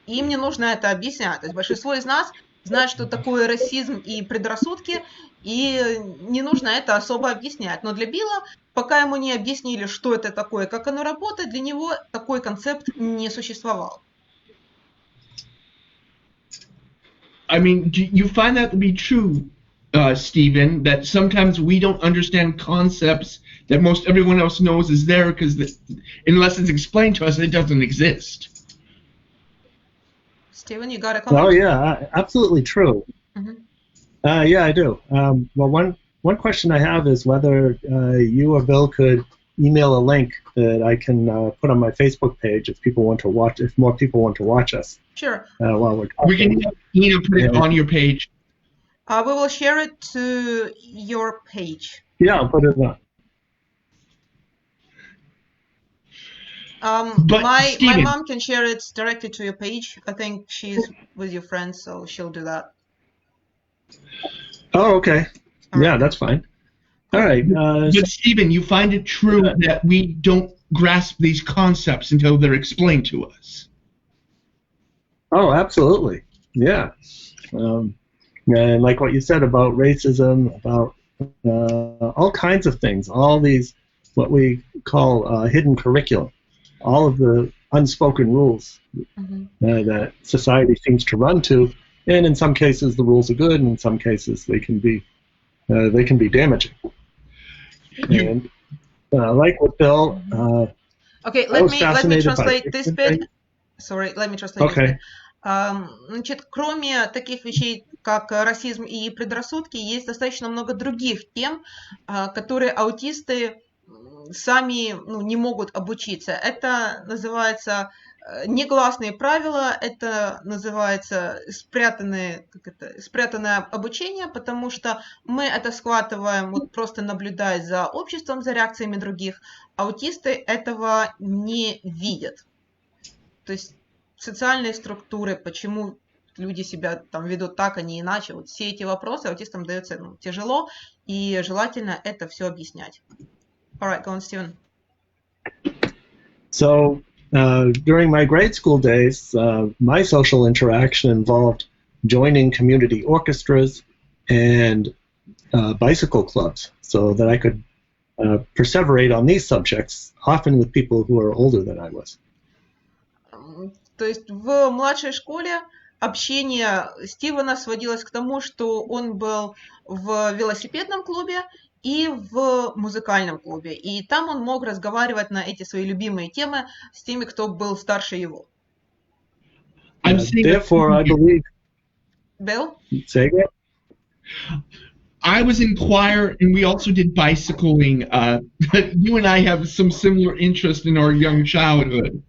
S1: им не нужно это объяснять. То есть большинство из нас знает, что такое расизм и предрассудки, и не нужно это особо объяснять. Но для Билла, пока ему не объяснили, что это такое, как оно работает, для него такой концепт не существовал.
S2: I mean, do you find that to be true, Stephen, that sometimes we don't understand concepts that most everyone else knows is there because unless it's explained to us, it doesn't exist?
S1: Steven, you got a comment?
S3: Oh, yeah, absolutely true. Yeah, I do. Well, one question I have is whether you or Bill could email a link that I can put on my Facebook page if more people want to watch us.
S1: Sure.
S3: While we're talking.
S2: We can put it on your page.
S1: We will share it to your page.
S3: Yeah, I'll put it on.
S1: My mom can share it directly to your page. I think she's with your friends, so she'll do that.
S3: Oh, okay. Yeah, that's fine. All right.
S2: But Stephen, you find it true that we don't grasp these concepts until they're explained to us?
S3: Oh, absolutely. Yeah. And like what you said about racism, about all kinds of things, all these what we call hidden curriculum, all of the unspoken rules that society seems to run to, and in some cases the rules are good, and in some cases they can be damaging. And like with Bill,
S1: okay, let me translate this bit. Sorry, let me translate this bit. Значит, кроме таких вещей, как расизм и предрассудки, есть достаточно много других тем, которые аутисты сами не могут обучиться. Это называется негласные правила, это называется спрятанное обучение, потому что мы это схватываем, вот просто наблюдая за обществом, за реакциями других. Аутисты этого не видят. То есть социальные структуры, почему люди себя там ведут так, а не иначе, вот все эти вопросы аутистам даются тяжело, и желательно это все объяснять. All right, go on, Steven.
S3: So, during my grade school days, my social interaction involved joining community orchestras and bicycle clubs so that I could perseverate on these subjects, often with people who are older than I was.
S1: То есть в младшей школе общение Стивена сводилось к тому, что он был в велосипедном клубе и в музыкальном клубе. И там он мог разговаривать на эти свои любимые темы с теми, кто был старше его.
S3: Therefore, I believe...
S1: Bill?
S3: Say again?
S2: I was in choir, and we also did bicycling. You and I have some similar interest in our young childhood.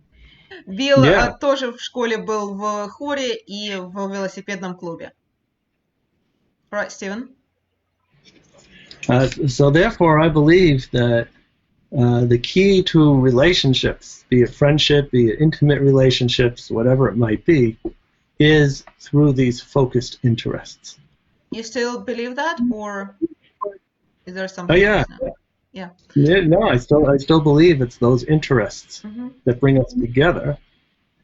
S1: Билл
S3: Yeah.
S1: тоже в школе был в хоре и в велосипедном клубе. Right, Steven?
S3: So therefore, I believe that the key to relationships, be it friendship, be it intimate relationships, whatever it might be, is through these focused interests.
S1: You still believe that, or is there something
S3: yeah.
S1: else now? Yeah.
S3: No, I still believe it's those interests
S1: Mm-hmm.
S3: that bring us together,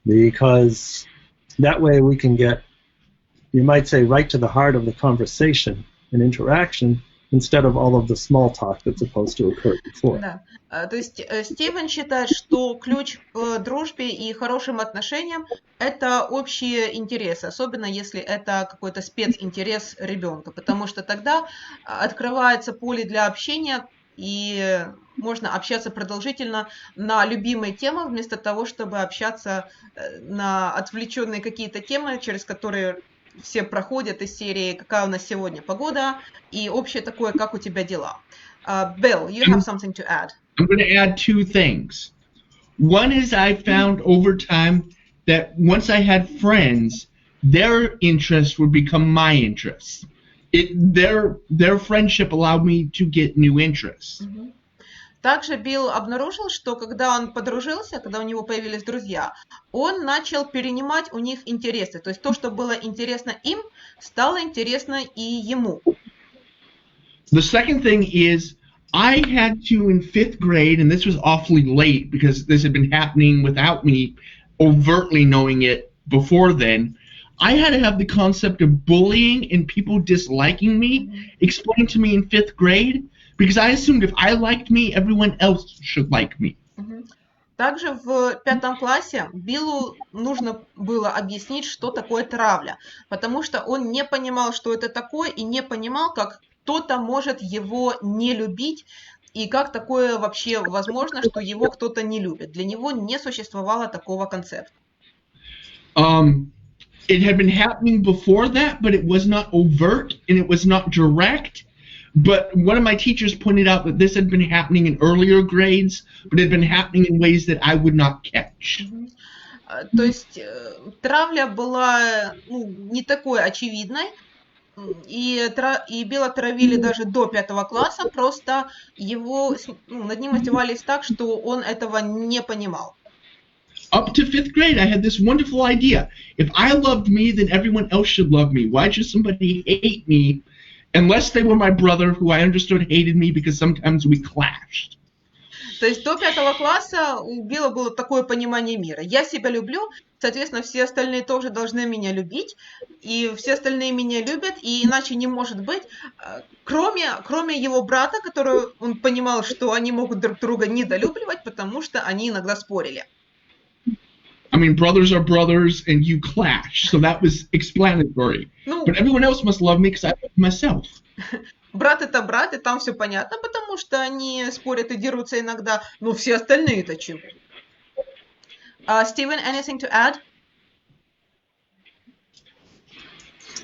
S3: because that way we can get, you might say, right to the heart of the conversation and interaction, instead of all of the small talk that's supposed to occur before.
S1: Да. То есть Стивен считает, что ключ к дружбе и хорошим отношениям – это общие интересы, особенно если это какой-то специнтерес ребенка, потому что тогда открывается поле для общения, и можно общаться продолжительно на любимые темы, вместо того, чтобы общаться на отвлеченные какие-то темы, через которые все проходят из серии «Какая у нас сегодня погода?» и общее такое «Как у тебя дела?». Bill, you have something to add.
S2: I'm going to add two things. One is I found over time that once I had friends, their interests would become my interests. Their friendship allowed me to get new interests.
S1: Также Билл обнаружил, что когда он подружился, когда у него появились друзья, он начал перенимать у них интересы. То есть то, что было интересно им, стало интересно и ему.
S2: The second thing is I had to, in 5th grade, and this was awfully late because this had been happening without me overtly knowing it before then, I had to have the concept of bullying and people disliking me explained to me in 5th grade, because I assumed if I liked me, everyone else should like me.
S1: Также в 5 классе Биллу нужно было объяснить, что такое травля, потому что он не понимал, что это такое, и не понимал, как кто-то может его не любить, и как такое вообще возможно, что его кто-то не любит. Для него не существовало такого концепта.
S2: It had been happening before that, but it was not overt and it was not direct. But one of my teachers pointed out that this had been happening in earlier grades, but it had been happening in ways that I would not catch.
S1: То есть травля была не такой очевидной, и Билла травили даже до 5 класса, просто над ним издевались так, что он этого не понимал.
S2: Up to 5th grade, I had this wonderful idea. If I loved me, then everyone else should love me. Why should somebody hate me? Unless they were my brother, who I understood hated me because sometimes we clashed.
S1: То есть до 5 класса у Билла было такое понимание мира. Я себя люблю, соответственно, все остальные тоже должны меня любить, и все остальные меня любят, и иначе не может быть, кроме его брата, который он понимал, что они могут друг друга недолюбливать, потому что они иногда спорили.
S2: I mean, brothers are brothers, and you clash, so that was explanatory. But everyone else must love me because I love myself.
S1: Брат это брат, и там все понятно, потому что они спорят и дерутся иногда, но все остальные-то чего? Steven, anything to add?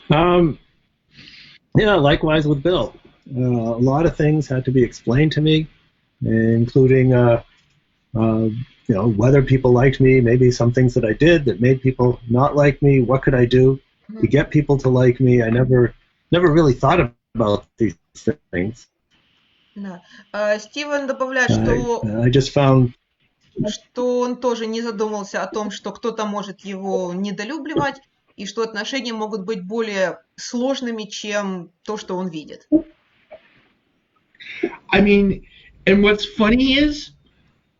S3: Yeah, likewise with Bill. A lot of things had to be explained to me, including whether people liked me, maybe some things that I did that made people not like me. What could I do to get people to like me? I never really thought about these things.
S1: Да. Стивен добавляет, что
S3: I just found
S1: что он тоже не задумался о том, что кто-то может его недолюбливать, и что отношения могут быть более сложными, чем то, что он видит.
S2: I mean, and what's funny is,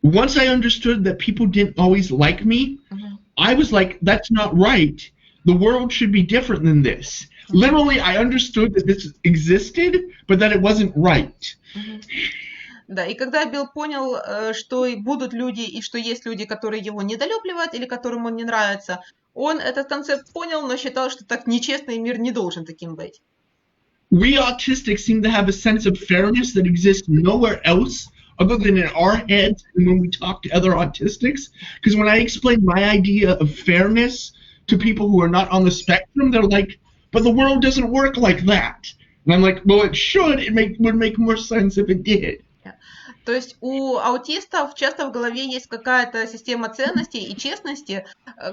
S2: once I understood that people didn't always like me, I was like, that's not right. The world should be different than this. Literally, I understood that this existed, but that it wasn't right.
S1: Да, и когда Билл понял, что будут люди, и что есть люди, которые его недолюбливают, или которым он не нравится, он этот концепт понял, но считал, что так нечестно, и мир не должен таким быть.
S2: We autistics seem to have a sense of fairness that exists nowhere else other than in our heads and when we talk to other autistics. Because when I explain my idea of fairness to people who are not on the spectrum, they're like, but the world doesn't work like that. And I'm like, well, it should. It would make more sense if it did.
S1: То есть у аутистов часто в голове есть какая-то система ценностей и честности,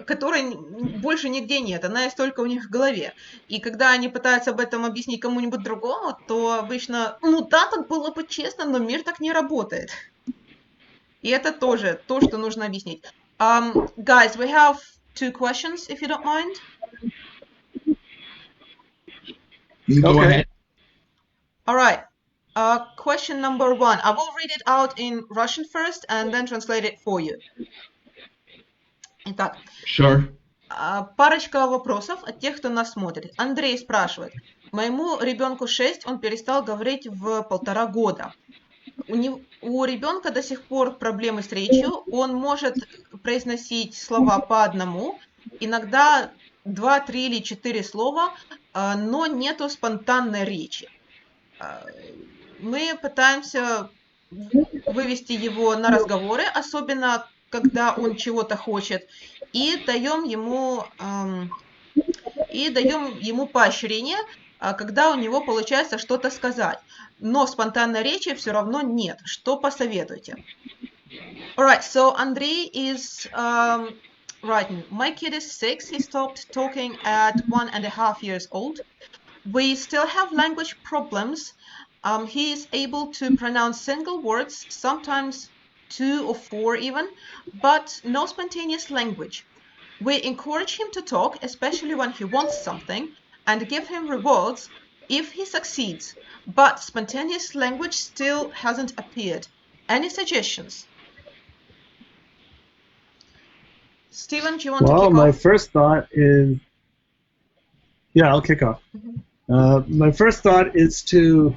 S1: которой больше нигде нет, она есть только у них в голове. И когда они пытаются об этом объяснить кому-нибудь другому, то обычно, ну да, так было бы честно, но мир так не работает. И это тоже то, что нужно объяснить. Guys, we have 2 questions, if you don't mind.
S2: Go
S3: Okay.
S2: ahead.
S1: All right. Question number 1. I will read it out in Russian first and then translate it for you. Итак,
S2: Sure.
S1: парочка вопросов от тех, кто нас смотрит. Андрей спрашивает. Моему ребенку 6, он перестал говорить в 1,5 года. У ребенка до сих пор проблемы с речью, он может произносить слова по одному, иногда 2, 3 или 4 слова, но нету спонтанной речи. Мы пытаемся вывести его на разговоры, особенно когда он чего-то хочет, и даем ему поощрение, когда у него получается что-то сказать. Но спонтанной речи все равно нет. Что посоветуете? Alright, so Andrei is writing. My kid is 6. He stopped talking at 1.5 years old. We still have language problems. He is able to pronounce single words, sometimes 2 or 4 even, but no spontaneous language. We encourage him to talk, especially when he wants something, and give him rewards if he succeeds, but spontaneous language still hasn't appeared. Any suggestions? Steven, do you want to
S3: Well,
S1: kick
S3: my
S1: off?
S3: first thought is, yeah, I'll kick off. My first thought is to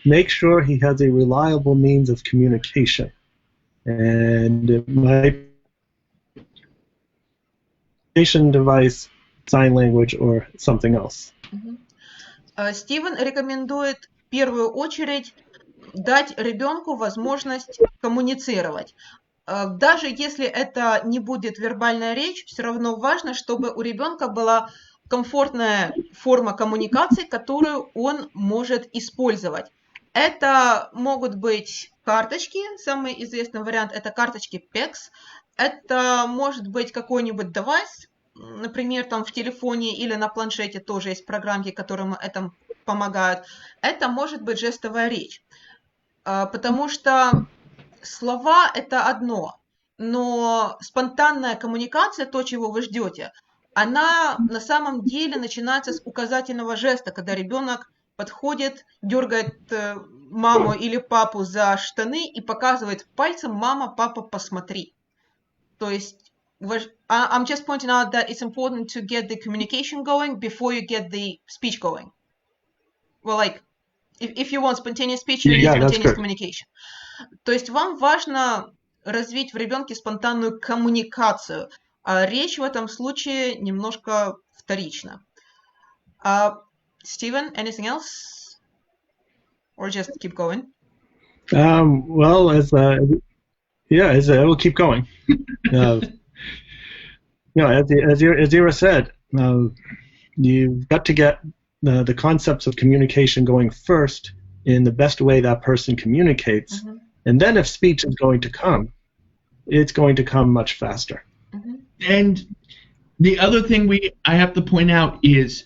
S3: make sure he has a reliable means of communication. And it might be a communication device, sign language, or something else.
S1: Стивен рекомендует в первую очередь дать ребенку возможность коммуницировать. Даже если это не будет вербальная речь, все равно важно, чтобы у ребенка была комфортная форма коммуникации, которую он может использовать. Это могут быть карточки, самый известный вариант это карточки PEX, это может быть какой-нибудь девайс, например, там в телефоне или на планшете тоже есть программки, которые этому помогают. Это может быть жестовая речь, потому что слова – это одно, но спонтанная коммуникация, то, чего вы ждете, она на самом деле начинается с указательного жеста, когда ребенок подходит, дергает маму или папу за штаны и показывает пальцем «мама, папа, посмотри». То есть I'm just pointing out that it's important to get the communication going before you get the speech going. Well, like, if you want spontaneous speech, you need spontaneous communication. То есть вам важно развить в ребенке спонтанную коммуникацию, а речь в этом случае немножко вторична. Steven, anything else? Or just keep going?
S3: Well, I will keep going. As Ira said, you've got to get the concepts of communication going first in the best way that person communicates. And then if speech is going to come, it's going to come much faster.
S2: And the other thing I have to point out is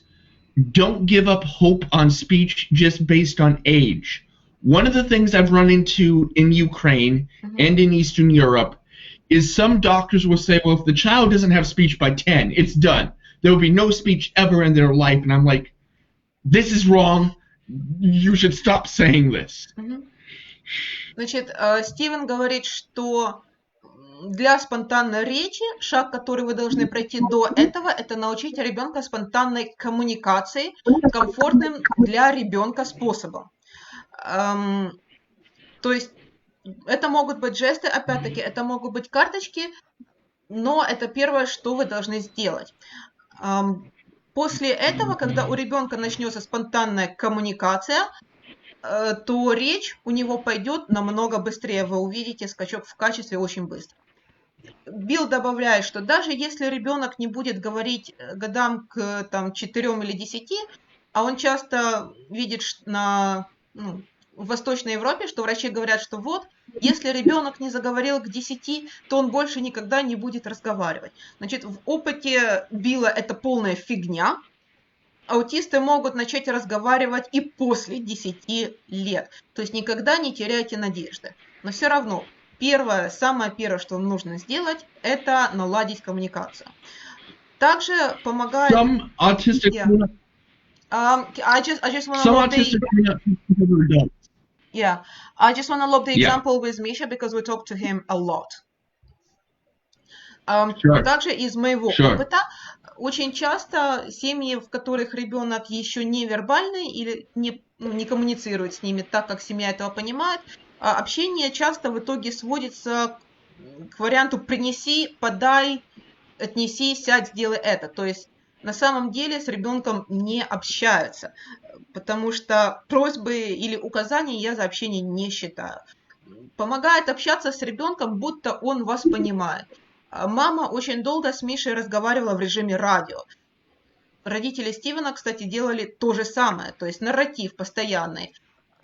S2: don't give up hope on speech just based on age. One of the things I've run into in Ukraine and in Eastern Europe is some doctors will say, well, if the child doesn't have speech by 10, it's done. There will be no speech ever in their life. And I'm like, this is wrong. You should stop saying this.
S1: Значит, Стивен говорит, что для спонтанной речи шаг, который вы должны пройти до этого, это научить ребенка спонтанной коммуникации комфортным для ребенка способом. То есть это могут быть жесты, опять-таки, это могут быть карточки, но это первое, что вы должны сделать. После этого, когда у ребенка начнется спонтанная коммуникация, то речь у него пойдет намного быстрее. Вы увидите скачок в качестве очень быстро. Билл добавляет, что даже если ребенок не будет говорить годам к 4 или 10, а он часто видит в Восточной Европе, что врачи говорят, что вот, если ребенок не заговорил к 10, то он больше никогда не будет разговаривать. Значит, в опыте Билла это полная фигня. Аутисты могут начать разговаривать и после 10 лет. То есть никогда не теряйте надежды. Но все равно, самое первое, что нужно сделать, это наладить коммуникацию. Также помогает...
S2: Some autistic
S1: Yeah. I just want to
S2: some
S1: lob
S2: autistic
S1: the
S2: adults.
S1: I just want to lob the
S2: Yeah.
S1: example with Misha because we talk to him a lot.
S2: Sure.
S1: Также из моего
S2: Sure.
S1: опыта очень часто семьи, в которых ребенок еще не вербальный или не коммуницирует с ними так, как семья этого понимает, общение часто в итоге сводится к варианту «принеси», «подай», «отнеси», «сядь», «сделай это». То есть на самом деле с ребенком не общаются, потому что просьбы или указания я за общение не считаю. Помогает общаться с ребенком, будто он вас понимает. Мама очень долго с Мишей разговаривала в режиме радио. Родители Стивена, кстати, делали то же самое, то есть нарратив постоянный.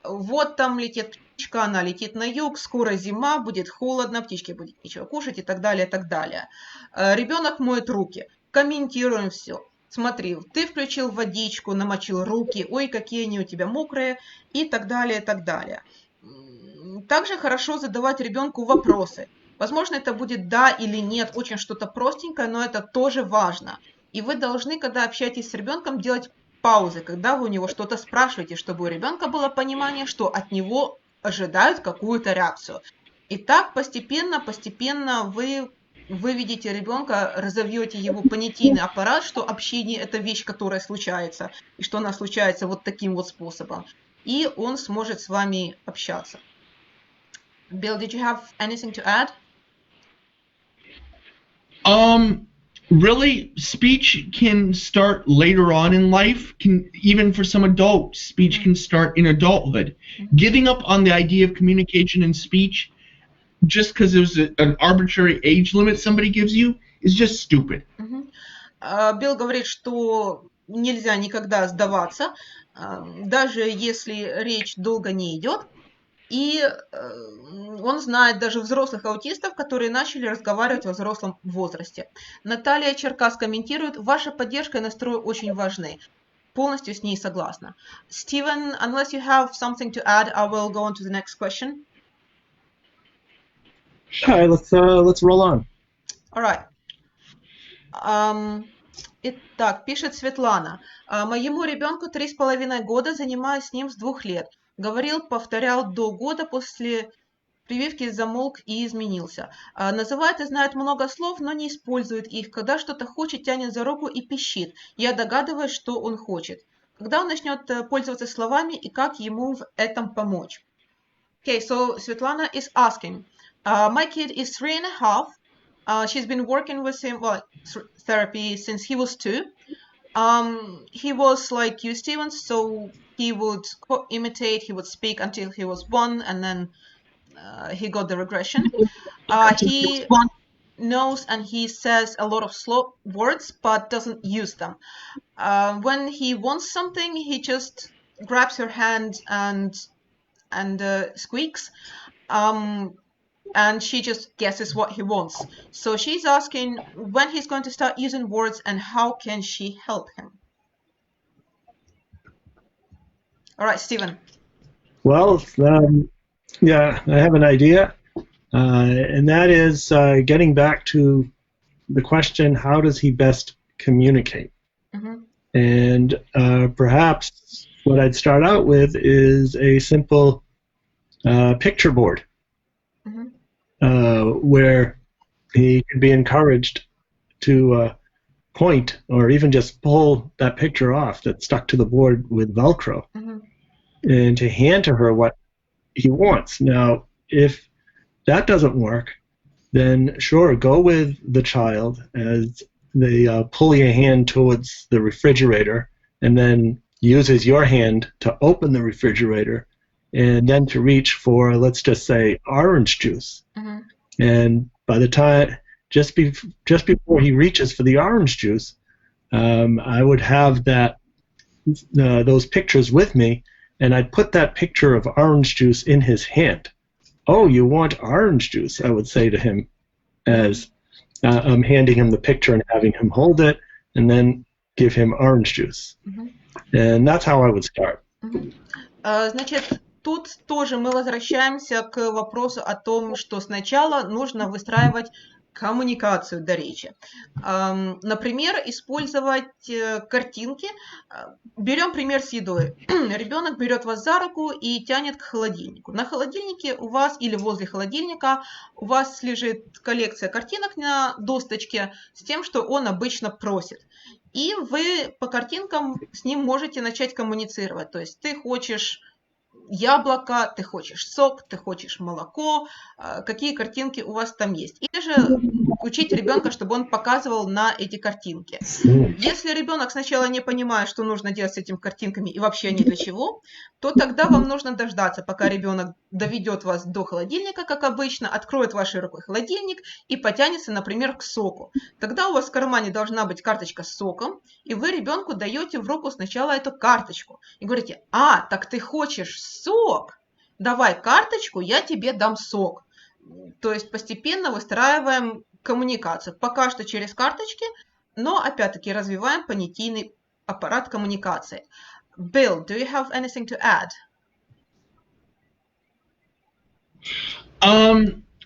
S1: Вот там летит птичка, она летит на юг, скоро зима, будет холодно, птичке будет нечего кушать и так далее, и так далее. Ребенок моет руки, комментируем все. Смотри, ты включил водичку, намочил руки, ой, какие они у тебя мокрые, и так далее, и так далее. Также хорошо задавать ребенку вопросы. Возможно, это будет да или нет, очень что-то простенькое, но это тоже важно. И вы должны, когда общаетесь с ребенком, делать паузы, когда вы у него что-то спрашиваете, чтобы у ребенка было понимание, что от него ожидают какую-то реакцию. И так постепенно вы выведете ребенка, разовьете его понятийный аппарат, что общение – это вещь, которая случается, и что она случается вот таким вот способом. И он сможет с вами общаться. Bill, did you have anything to add?
S2: Really, speech can start later on in life. Even for some adults, speech can start in adulthood. Giving up on the idea of communication and speech just because there's an arbitrary age limit somebody gives you is just stupid.
S1: Билл говорит, что нельзя никогда сдаваться, даже если речь долго не идет. И он знает даже взрослых аутистов, которые начали разговаривать во взрослом возрасте. Наталья Черкас комментирует: ваша поддержка и настрой очень важны. Полностью с ней согласна. Steven, unless you have something to add, I will go on to the next question.
S3: All right, let's roll on.
S1: All right. Итак, пишет Светлана. Моему ребенку 3,5 года, занимаюсь с ним с 2 лет. Говорил, повторял до года, после прививки замолк и изменился. Называет и знает много слов, но не использует их. Когда что-то хочет, тянет за руку и пищит. Я догадываюсь, что он хочет. Когда он начнет пользоваться словами и как ему в этом помочь? Okay, so Svetlana is asking. My kid is 3.5. She's been working with him, therapy since he was 2. He was like you, Steven, so he would imitate, he would speak until he was 1, and then he got the regression. He knows and he says a lot of slow words, but doesn't use them. When he wants something, he just grabs her hand and squeaks. And she just guesses what he wants. So she's asking when he's going to start using words and how can she help him? All right, Stephen.
S3: Well, yeah, I have an idea, and that is getting back to the question, how does he best communicate? And perhaps what I'd start out with is a simple picture board. Where he can be encouraged to point or even just pull that picture off that's stuck to the board with Velcro and to hand to her what he wants. Now, if that doesn't work, then sure, go with the child as they pull your hand towards the refrigerator and then uses your hand to open the refrigerator and then to reach for, let's just say, orange juice. And by the time, just before he reaches for the orange juice, I would have those pictures with me and I'd put that picture of orange juice in his hand. Oh, you want orange juice, I would say to him as I'm handing him the picture and having him hold it and then give him orange juice. And that's how I would start.
S1: Значит, тут тоже мы возвращаемся к вопросу о том, что сначала нужно выстраивать коммуникацию до речи. Например, использовать картинки. Берем пример с едой. Ребенок берет вас за руку и тянет к холодильнику. На холодильнике у вас или возле холодильника у вас лежит коллекция картинок на досточке с тем, что он обычно просит. И вы по картинкам с ним можете начать коммуницировать. То есть ты хочешь яблоко, ты хочешь сок, ты хочешь молоко, какие картинки у вас там есть. Или же учить ребенка, чтобы он показывал на эти картинки. Если ребенок сначала не понимает, что нужно делать с этими картинками и вообще ни для чего, то тогда вам нужно дождаться, пока ребенок доведет вас до холодильника, как обычно, откроет вашей рукой холодильник и потянется, например, к соку. Тогда у вас в кармане должна быть карточка с соком, и вы ребенку даете в руку сначала эту карточку. И говорите: а, так ты хочешь сок? Давай карточку, я тебе дам сок. То есть постепенно выстраиваем коммуникацию. Пока что через карточки, но опять-таки развиваем понятийный аппарат коммуникации. Bill, do you have anything to add?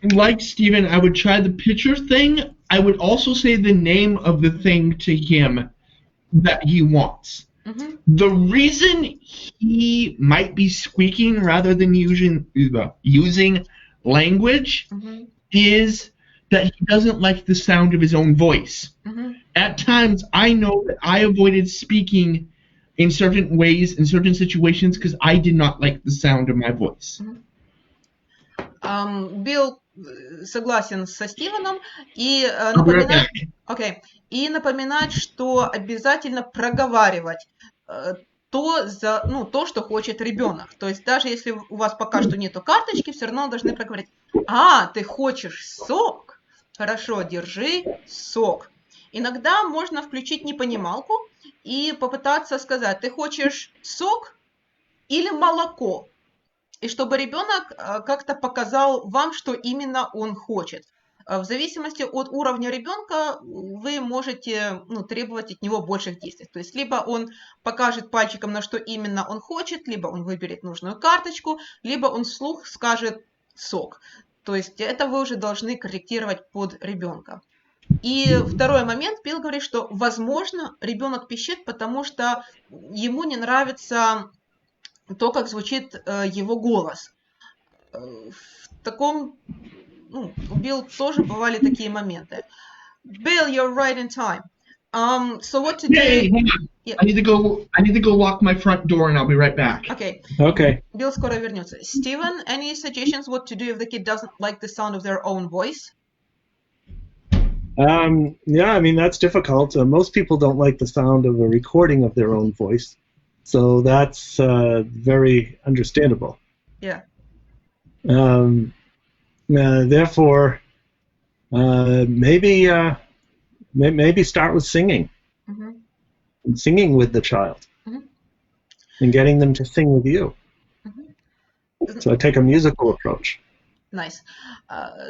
S2: Like Stephen, I would try the picture thing. I would also say the name of the thing to him that he wants. The reason he might be squeaking rather than using language is that he doesn't like the sound of his own voice. At times, I know that I avoided speaking in certain ways, in certain situations, because I did not like the sound of my voice.
S1: Билл согласен со Стивеном и напоминать, что обязательно проговаривать то, что хочет ребенок. То есть даже если у вас пока что нету карточки, все равно должны проговорить: а, ты хочешь сок? Хорошо, держи сок. Иногда можно включить непонималку и попытаться сказать: ты хочешь сок или молоко? И чтобы ребенок как-то показал вам, что именно он хочет. В зависимости от уровня ребенка вы можете требовать от него больших действий. То есть либо он покажет пальчиком, на что именно он хочет, либо он выберет нужную карточку, либо он вслух скажет сок. То есть это вы уже должны корректировать под ребенка. И второй момент, Билл говорит, что, возможно, ребенок пищит, потому что ему не нравится то, как звучит его голос. В таком, у Билл тоже бывали такие моменты. Bill, you're right in time. So what to do?
S2: Hey, hold on. Yeah. I need to go lock my front door and I'll be right back.
S1: Okay. Билл скоро вернется. Steven, any suggestions what to do if the kid doesn't like the sound of their own voice?
S3: Yeah, I mean, that's difficult. Most people don't like the sound of a recording of their own voice. So that's very understandable.
S1: Yeah.
S3: Therefore, maybe start with singing. And singing with the child. And getting them to sing with you. So I take a musical approach.
S1: Nice.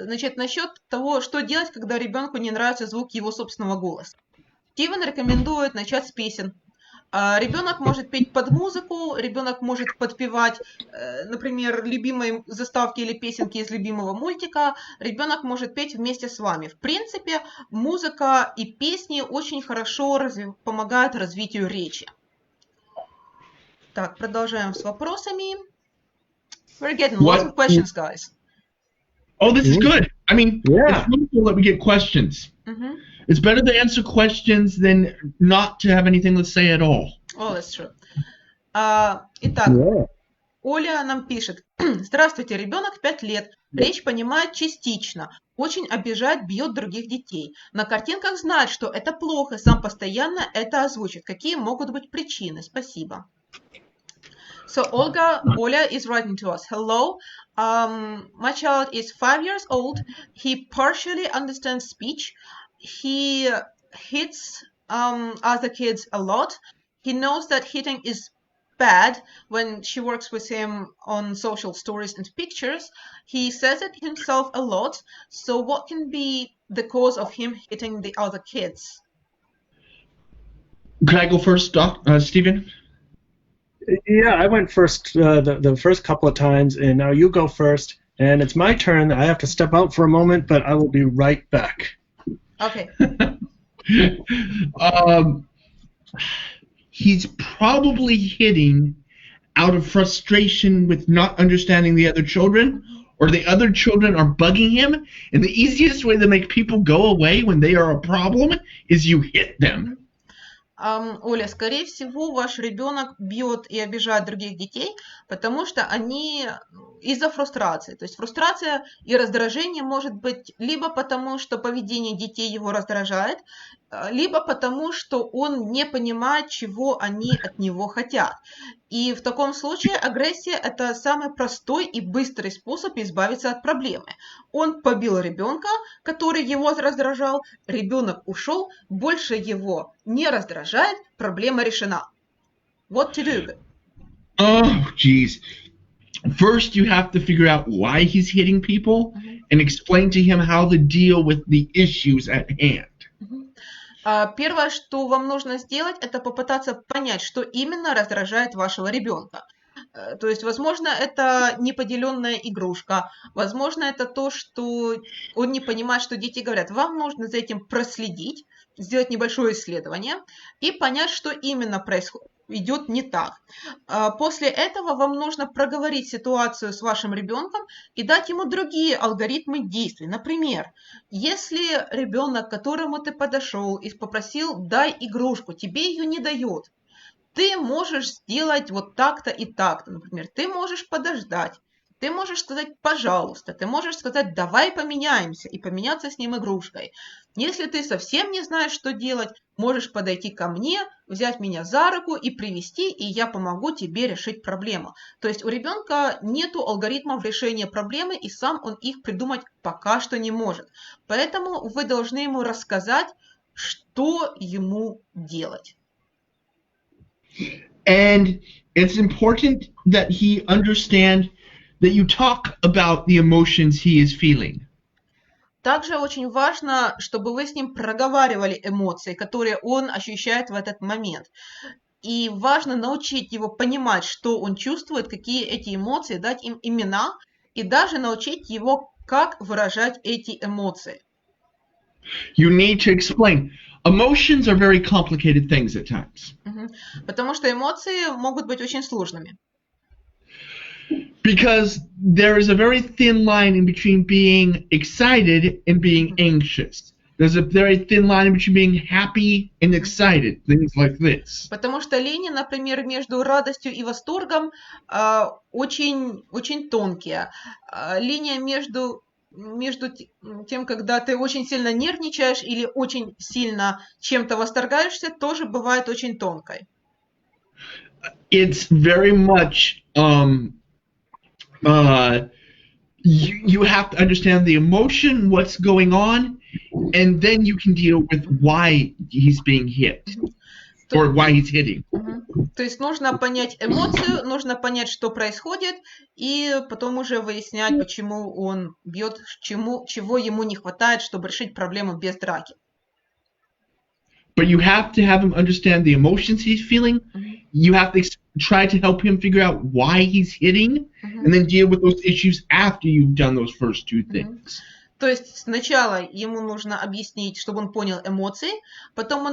S1: Значит, насчет того, что делать, когда ребенку не нравится звук его собственного голоса. Стивен рекомендует начать с песен. Ребенок может петь под музыку, ребенок может подпевать, например, любимые заставки или песенки из любимого мультика, ребенок может петь вместе с вами. В принципе, музыка и песни очень хорошо помогают развитию речи. Так, продолжаем с вопросами. We're getting lots of questions, guys.
S2: Oh, this is good. I mean, it's wonderful that we get questions. It's better to answer questions than not to have anything to say at all.
S1: Oh, that's true. Итак, Оля нам пишет. Здравствуйте, ребенок 5 лет. Речь понимает частично. Очень обижает, бьет других детей. На картинках знает, что это плохо. Сам постоянно это озвучит. Какие могут быть причины? Спасибо. So Oля is writing to us. Hello, my child is 5 years old. He partially understands speech. He hits other kids a lot. He knows that hitting is bad when she works with him on social stories and pictures. He says it himself a lot. So what can be the cause of him hitting the other kids?
S2: Could I go first, Stephen?
S3: Yeah, I went first the first couple of times, and now you go first. And it's my turn. I have to step out for a moment, but I will be right back.
S1: Okay.
S2: He's probably hitting out of frustration with not understanding the other children, or the other children are bugging him. And the easiest way to make people go away when they are a problem is you hit them.
S1: Оля, скорее всего, ваш ребенок бьет и обижает других детей, потому что они из-за фрустрации. То есть фрустрация и раздражение может быть либо потому, что поведение детей его раздражает, либо потому, что он не понимает, чего они от него хотят. И в таком случае агрессия – это самый простой и быстрый способ избавиться от проблемы. Он побил ребенка, который его раздражал, ребенок ушел, больше его не раздражает, проблема решена. What to do?
S2: Oh, geez. First, you have to figure out why he's hitting people and explain to him how to deal with the issues at hand.
S1: Первое, что вам нужно сделать, это попытаться понять, что именно раздражает вашего ребенка. То есть, возможно, это неподеленная игрушка, возможно, это то, что он не понимает, что дети говорят. Вам нужно за этим проследить, сделать небольшое исследование и понять, что именно идет не так. После этого вам нужно проговорить ситуацию с вашим ребенком и дать ему другие алгоритмы действий. Например, если ребенок, к которому ты подошел и попросил «дай игрушку», тебе ее не дает, ты можешь сделать вот так-то и так-то. Например, ты можешь подождать, ты можешь сказать «пожалуйста», ты можешь сказать «давай поменяемся» и поменяться с ним игрушкой. Если ты совсем не знаешь, что делать, можешь подойти ко мне, взять меня за руку и привести, и я помогу тебе решить проблему. То есть у ребенка нету алгоритмов решения проблемы, и сам он их придумать пока что не может. Поэтому вы должны ему рассказать, что ему делать.
S2: And it's important that he understand that you talk about the emotions he is feeling.
S1: Также очень важно, чтобы вы с ним проговаривали эмоции, которые он ощущает в этот момент. И важно научить его понимать, что он чувствует, какие эти эмоции, дать им имена и даже научить его, как выражать эти эмоции.
S2: You need to explain. Emotions are very complicated things at times.
S1: Потому что эмоции могут быть очень сложными.
S2: Because there is a very thin line in between being excited and being anxious. There's a very thin line in between being happy and excited, things like this.
S1: Потому что линии, например, между радостью и восторгом очень, очень тонкие. Линия между тем, когда ты очень сильно нервничаешь или очень сильно чем-то восторгаешься, тоже бывает очень тонкой.
S2: It's very much you have to understand the emotion, what's going on, and then you can deal with why he's being hit or why he's hitting.
S1: То есть нужно понять эмоцию, нужно понять, что происходит, и потом уже выяснять, почему он бьет, чего ему не хватает, чтобы решить проблему без драки.
S2: But you have to have him understand the emotions he's feeling. You have to try to help him figure out why he's hitting, and then deal with those issues after you've done those first two things.
S1: То есть сначала ему нужно объяснить, чтобы он понял эмоции, потом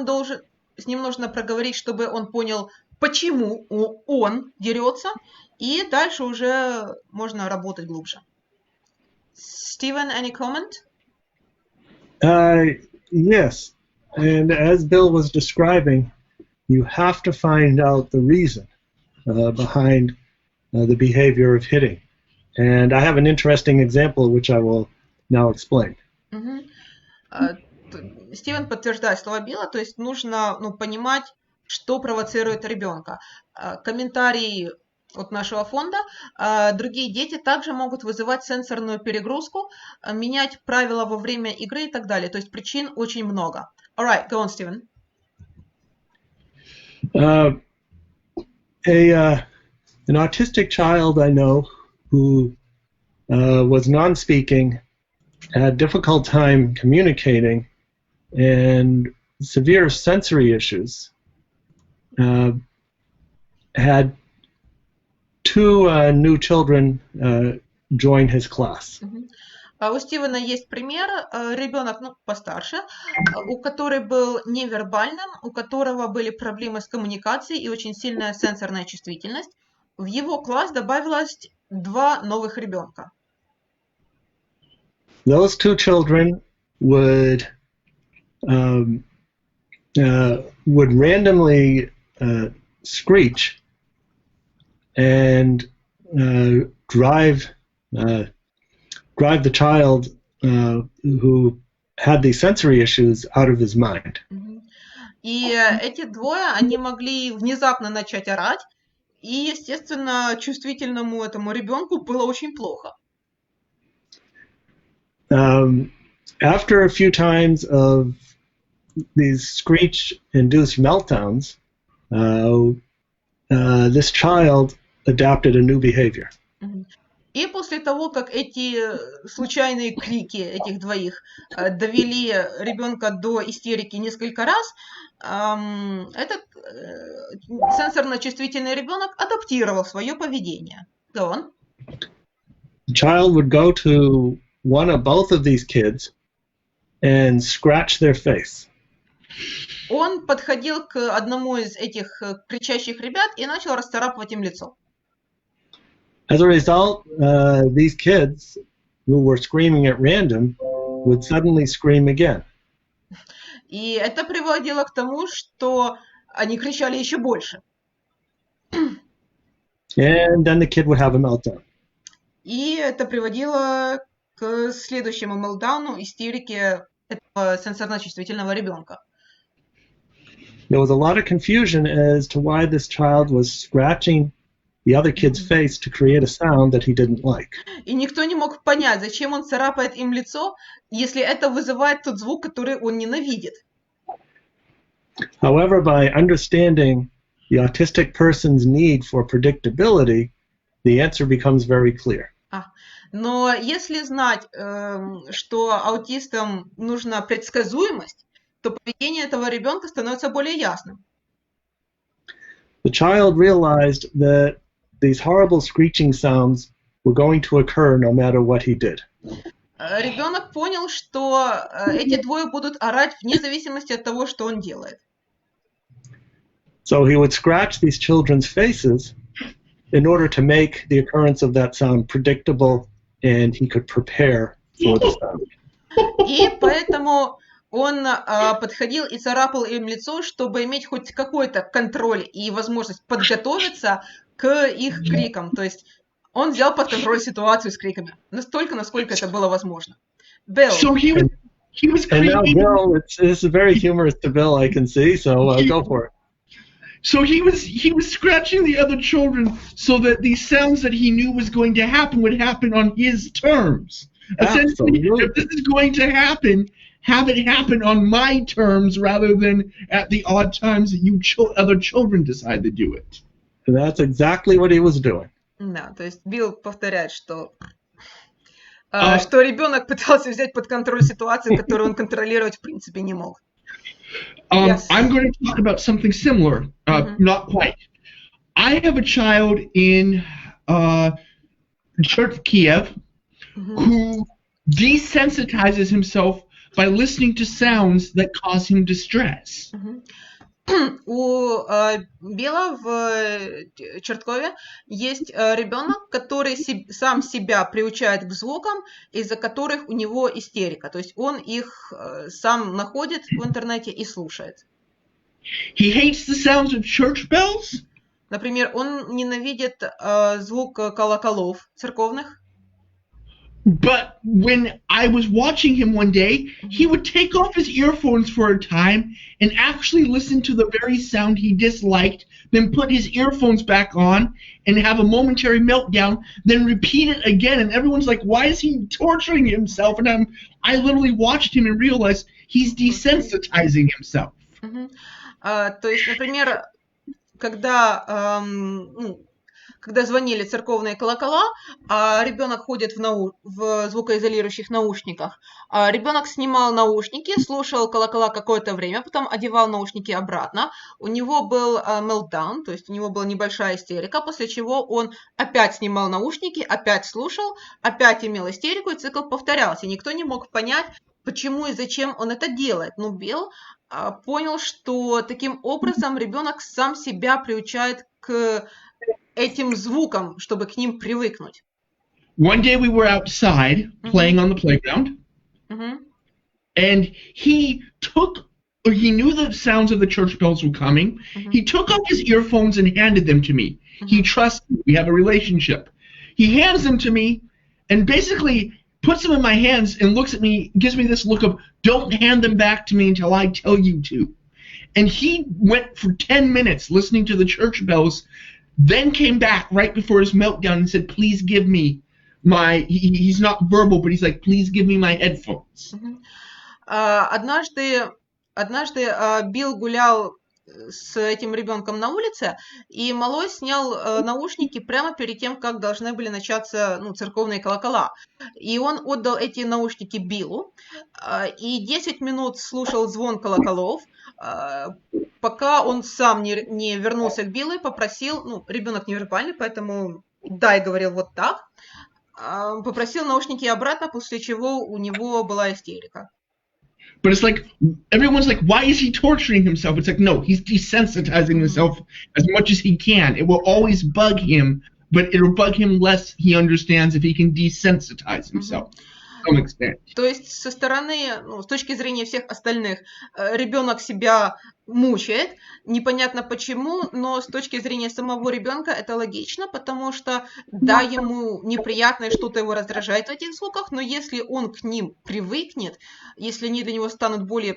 S1: с ним нужно проговорить, чтобы он понял, почему он дерется, и дальше уже можно работать глубже. Steven, any comment?
S3: Yes. And as Bill was describing, you have to find out the reason behind the behavior of hitting. And I have an interesting example which I will now explain.
S1: Стивен подтверждает слова Билла, то есть нужно понимать, что провоцирует ребенка. Комментарии от нашего фонда. Другие дети также могут вызывать сенсорную перегрузку, менять правила во время игры и так далее. То есть причин очень много. All right, go on, Steven.
S3: an autistic child I know who was non-speaking, had difficult time communicating, and severe sensory issues. Had two new children join his class.
S1: У Стивена есть пример, ребенок, постарше, у которого был невербальным, у которого были проблемы с коммуникацией и очень сильная сенсорная чувствительность. В его класс добавилось 2 новых ребенка.
S3: Those two children would randomly screech and drive the child who had these sensory issues out of his mind.
S1: И эти двое, они могли внезапно начать орать, и, естественно, чувствительному этому ребенку было очень плохо.
S3: After a few times of these screech-induced meltdowns, this child adopted a new behavior.
S1: И после того, как эти случайные крики этих двоих довели ребенка до истерики несколько раз, этот сенсорно-чувствительный ребенок адаптировал свое поведение. The
S3: child would go to one or both of these kids and scratch their face.
S1: Он подходил к одному из этих кричащих ребят и начал расцарапывать им лицо.
S3: As a result, these kids who were screaming at random would suddenly scream again.
S1: И это приводило к тому, что они кричали еще больше.
S3: And then the kid would have a meltdown.
S1: И это приводило к следующему мелтдауну, истерике этого сенсорно-чувствительного ребенка.
S3: There was a lot of confusion as to why this child was scratching the other kid's face to create a sound that he didn't like.
S1: И никто не мог понять, зачем он царапает им лицо, если это вызывает тот звук, который он ненавидит.
S3: However, by understanding the autistic person's need for predictability, the answer becomes very clear.
S1: Но если знать, что аутистам нужна предсказуемость, то поведение этого ребенка становится более ясным.
S3: The child realized that these horrible screeching sounds were going to occur no matter what he did.
S1: Ребенок понял, что эти двое будут орать вне зависимости от того, что он делает.
S3: So he would scratch these children's faces in order to make the occurrence of that sound predictable, and he could prepare for the sound.
S1: И поэтому он подходил и царапал им лицо, чтобы иметь хоть какой-то контроль и возможность подготовиться к их крикам. То есть он взял под контроль ситуацию с криками. Настолько, насколько это было возможно. Bill.
S2: So he was
S3: And now
S2: creating...
S3: Bill, this is very humorous to Bill, I can see, so go for it.
S2: So he was scratching the other children so that these sounds that he knew was going to happen would happen on his terms. Essentially, if this is going to happen, have it happen on my terms rather than at the odd times that you other children decide to do it.
S3: And that's exactly what he was doing.
S1: Да, то есть Билл повторяет, что ребенок пытался взять под контроль ситуацию, которую он контролировать в принципе не мог. Yes.
S2: I'm going to talk about something similar, not quite. I have a child in Church Kiev who desensitizes himself by listening to sounds that cause him distress.
S1: У Билла в Черткове есть ребенок, который сам себя приучает к звукам, из-за которых у него истерика. То есть он их сам находит в интернете и слушает.
S2: He hates the sounds of church bells.
S1: Например, он ненавидит звук колоколов церковных.
S2: But when I was watching him one day, he would take off his earphones for a time and actually listen to the very sound he disliked, then put his earphones back on and have a momentary meltdown, then repeat it again. And everyone's like, why is he torturing himself? And I literally watched him and realized he's desensitizing himself.
S1: То есть, например, когда звонили церковные колокола, а ребенок ходит в звукоизолирующих наушниках, ребенок снимал наушники, слушал колокола какое-то время, потом одевал наушники обратно. У него был meltdown, то есть у него была небольшая истерика, после чего он опять снимал наушники, опять слушал, опять имел истерику, и цикл повторялся. И никто не мог понять, почему и зачем он это делает. Но Билл понял, что таким образом ребенок сам себя приучает к этим звукам, чтобы к ним привыкнуть.
S2: One day we were outside playing on the playground, and he knew the sounds of the church bells were coming. He took off his earphones and handed them to me. He trusts me. We have a relationship. He hands them to me and basically puts them in my hands and looks at me, gives me this look of, don't hand them back to me until I tell you to. And he went for 10 minutes listening to the church bells, then came back right before his meltdown and said, please give me he's not verbal, but he's like, please give me my headphones.
S1: Однажды Билл гулял с этим ребенком на улице, и малой снял наушники прямо перед тем, как должны были начаться церковные колокола. И он отдал эти наушники Биллу, и 10 минут слушал звон колоколов, пока он сам не вернулся к Биллу и попросил, ребенок невербальный, поэтому дай говорил вот так, попросил наушники обратно, после чего у него была истерика.
S2: But it's like, everyone's like, why is he torturing himself? It's like, no, he's desensitizing himself as much as he can. It will always bug him, but it'll bug him less, he understands, if he can desensitize himself to some extent.
S1: То есть со стороны, с точки зрения всех остальных, ребенок себя мучает, непонятно почему, но с точки зрения самого ребенка это логично, потому что, да, ему неприятно и что-то его раздражает в этих звуках, но если он к ним привыкнет, если они для него станут более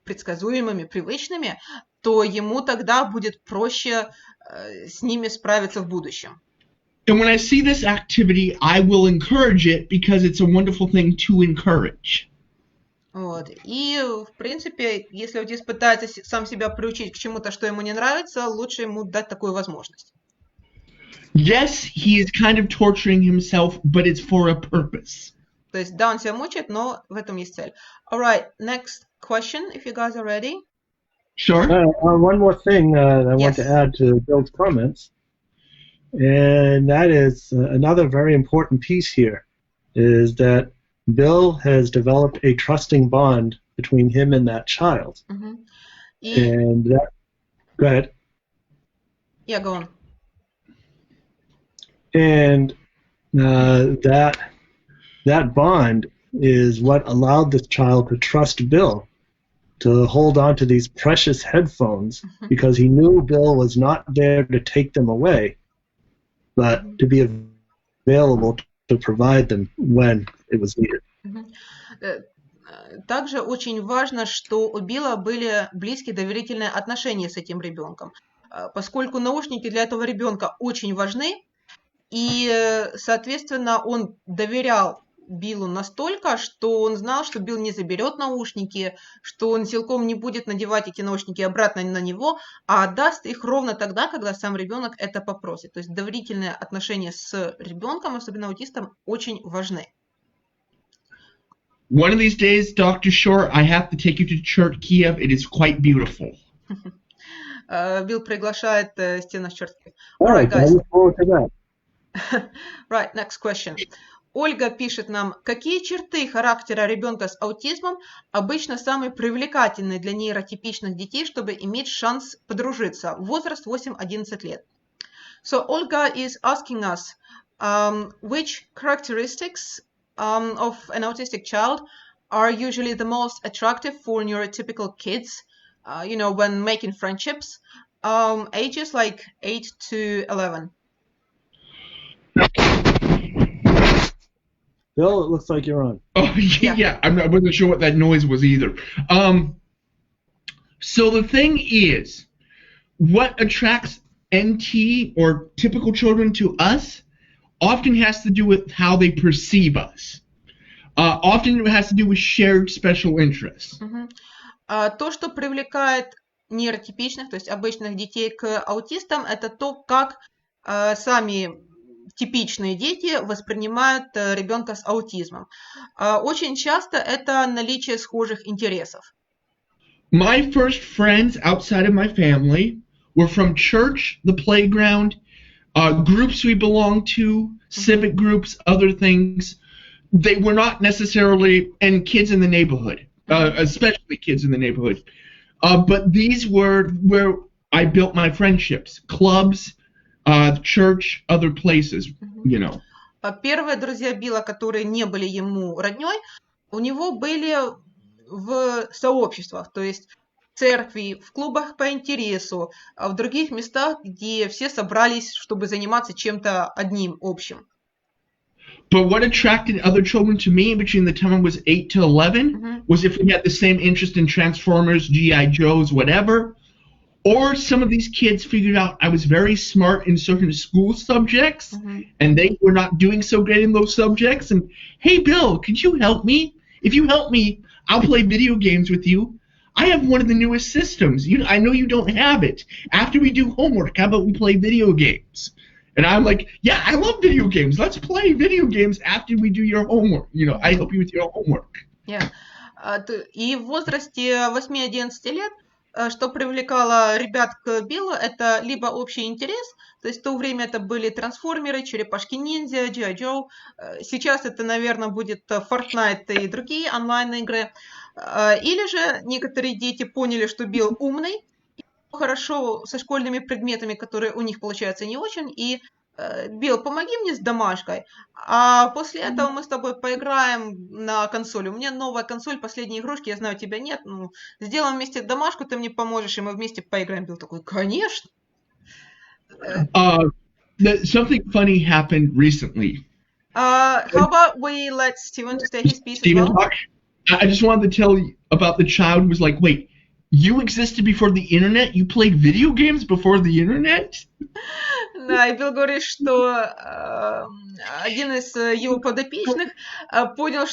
S1: предсказуемыми, привычными, то ему тогда будет проще с ними справиться в будущем.
S2: And when I see this activity, I will encourage it because it's a wonderful thing to encourage.
S1: Вот. И, в принципе, если Аутист пытается сам себя приучить к чему-то, что ему не нравится, лучше ему дать такую возможность.
S2: Yes, he is kind of torturing himself, but it's for a purpose.
S1: То есть, да, он себя мучает, но в этом есть цель. All right, next question, if you guys are ready.
S2: Sure.
S3: One more thing I want to add to Bill's comments, and that is another very important piece here, is that Bill has developed a trusting bond between him and that child. And that, go ahead.
S1: Yeah, go on.
S3: And that bond is what allowed this child to trust Bill to hold on to these precious headphones because he knew Bill was not there to take them away, but to be available to provide them when it was needed.
S1: Также очень важно, что у Билла были близкие доверительные отношения с этим ребенком, поскольку наушники для этого ребенка очень важны, и, соответственно, он доверял Биллу настолько, что он знал, что Билл не заберет наушники, что он силком не будет надевать эти наушники обратно на него, а отдаст их ровно тогда, когда сам ребенок это попросит. То есть доверительные отношения с ребенком, особенно аутистом, очень важны.
S2: One of these days, Dr. Shore, I have to take you to Church Kiev. It is quite beautiful.
S1: Билл приглашает Стена в Church Kiev.
S3: All right, guys. I look forward to that.
S1: Right, next question. Ольга пишет нам, какие черты характера ребенка с аутизмом обычно самые привлекательные для нейротипичных детей, чтобы иметь шанс подружиться? Возраст 8-11 лет. So Olga is asking us, which characteristics of an autistic child are usually the most attractive for neurotypical kids, when making friendships, ages like 8 to 11.
S3: Bill, it looks like you're on.
S2: Oh, yeah. I wasn't sure what that noise was either. So the thing is, what attracts NT or typical children to us often has to do with how they perceive us. Often it has to do with shared special interests.
S1: То, что привлекает нейротипичных, то есть обычных детей, к аутистам, это то, как сами типичные дети воспринимают ребенка с аутизмом. Очень часто это наличие схожих интересов.
S2: My first friends outside of my family were from church, the playground, groups we belonged to, civic groups, other things. They were not necessarily, and kids in the neighborhood, especially kids in the neighborhood. But these were where I built my friendships, clubs, church, other places, you know.
S1: Первые друзья Билла, которые не были ему роднёй, у него были в сообществах, то есть в церкви, в клубах по интересу, в других местах, где все собрались, чтобы заниматься чем-то одним общим.
S2: But what attracted other children to me between the time I was 8 to 11 was if we had the same interest in Transformers, G.I. Joes, whatever. Or some of these kids figured out I was very smart in certain school subjects, and they were not doing so great in those subjects. And, hey, Bill, could you help me? If you help me, I'll play video games with you. I have one of the newest systems. I know you don't have it. After we do homework, how about we play video games? And I'm like, yeah, I love video games. Let's play video games after we do your homework. I help you with your homework.
S1: Yeah. И в возрасте 8-11 лет, что привлекало ребят к Биллу, это либо общий интерес, то есть в то время это были трансформеры, черепашки-ниндзя, G.I. Joe. Сейчас это, наверное, будет Fortnite и другие онлайн-игры. Или же некоторые дети поняли, что Билл умный, хорошо со школьными предметами, которые у них получаются не очень, и Билл, помоги мне с домашкой, а после этого мы с тобой поиграем на консоли. У меня новая консоль, последние игрушки, я знаю, у тебя нет, сделаем вместе домашку, ты мне поможешь, и мы вместе поиграем. Билл такой, конечно.
S2: Something funny happened recently.
S1: How about we let Steven to say his piece as well?
S2: I just wanted to tell you about the child who was like, wait, you existed before the internet? You played video games before the internet?
S1: Да, и Билл говорит, что один из его подопечных узнал,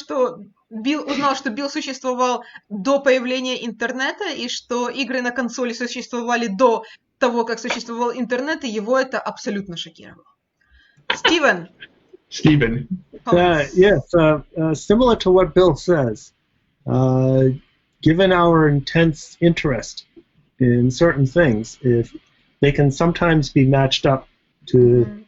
S1: что Билл существовал до появления интернета, и что игры на консоли существовали до того, как существовал интернет, и его это абсолютно шокировало. Steven.
S3: Yes, similar to what Bill says. Given our intense interest in certain things, if they can sometimes be matched up to